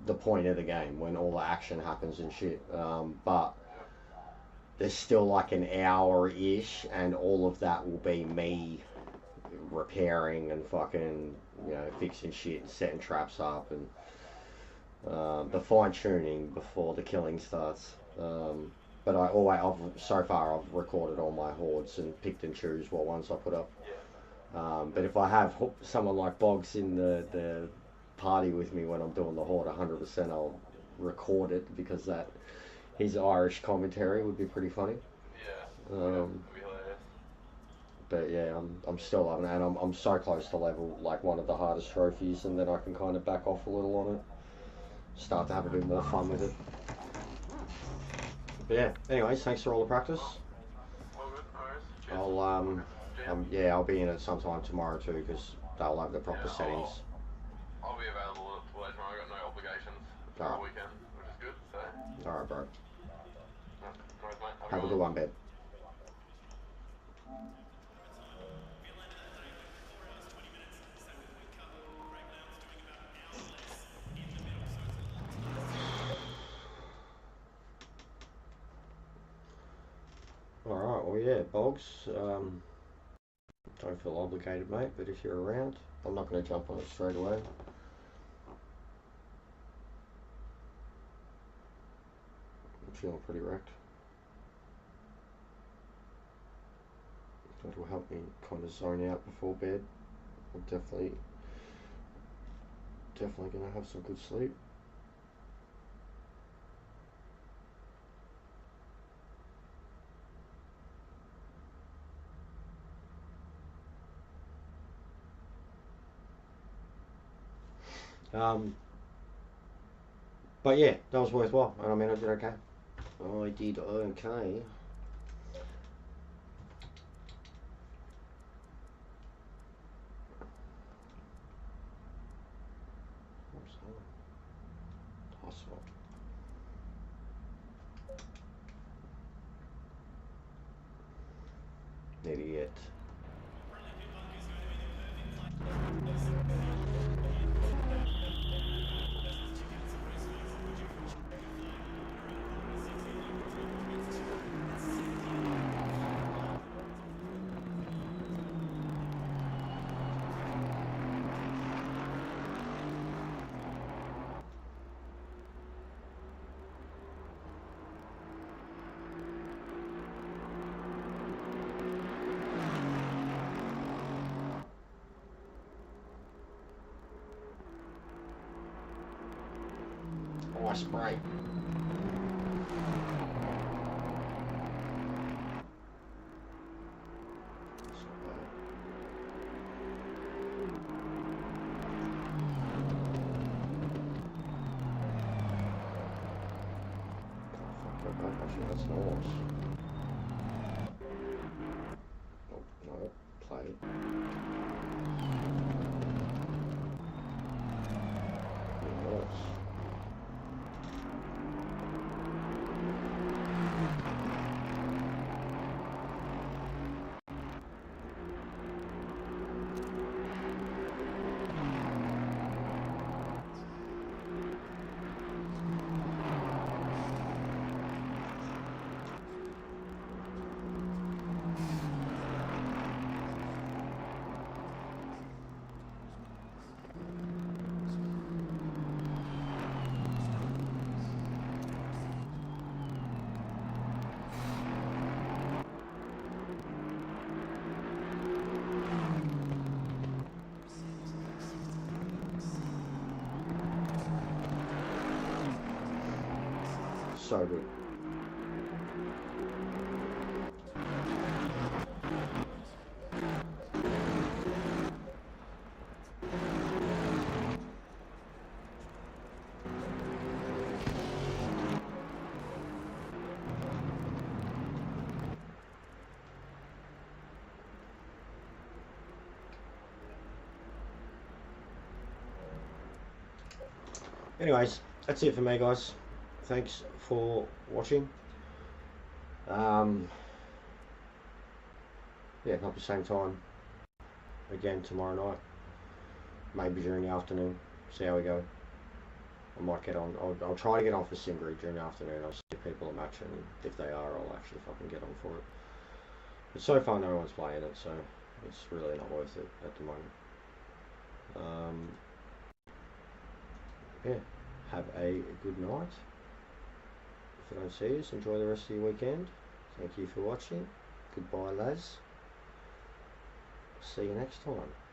[SPEAKER 1] the point of the game when all the action happens and shit. But there's still like an hour ish, and all of that will be me repairing and fucking, fixing shit and setting traps up and the fine tuning before the killing starts. But so far I've recorded all my hordes and picked and choose what ones I put up. But if I have someone like Boggs in the party with me when I'm doing the horde, 100% I'll record it, because his Irish commentary would be pretty funny.
[SPEAKER 3] Yeah. That'd be hilarious.
[SPEAKER 1] But yeah, I'm still loving it, and I'm so close to level, like, one of the hardest trophies, and then I can kind of back off a little on it, start to have a bit more fun with it. But yeah, anyways, thanks for all the practice.
[SPEAKER 3] All good, alright. Cheers.
[SPEAKER 1] I'll be in it sometime tomorrow too, because they'll have the proper settings.
[SPEAKER 3] I'll be available later on. I've got no obligations for the weekend, which is good. So.
[SPEAKER 1] Alright, bro.
[SPEAKER 3] Nice, mate.
[SPEAKER 1] Have a good one, babe. Alright, well, yeah, Boggs, don't feel obligated, mate, but if you're around, I'm not going to jump on it straight away. I'm feeling pretty wrecked. That'll help me kind of zone out before bed. I'm definitely going to have some good sleep. But yeah, that was worthwhile, and I mean, I did okay. I did okay. What's that? Possible. Idiot. Oh, I spray. Actually, that's nice. Oh, no, play. Nice. So good. Anyways, that's it for me, guys. Thanks for watching. Yeah, not the same time again tomorrow night, maybe during the afternoon, see how we go. I might get on, I'll try to get on for simgrid during the afternoon. I'll see people at match, and if they are, I'll actually fucking get on for it. But so far no one's playing it, so
[SPEAKER 6] It's really not worth it at the moment. Yeah, have a good night. If I don't see us, enjoy the rest of your weekend. Thank you for watching. Goodbye, lads. See you next time.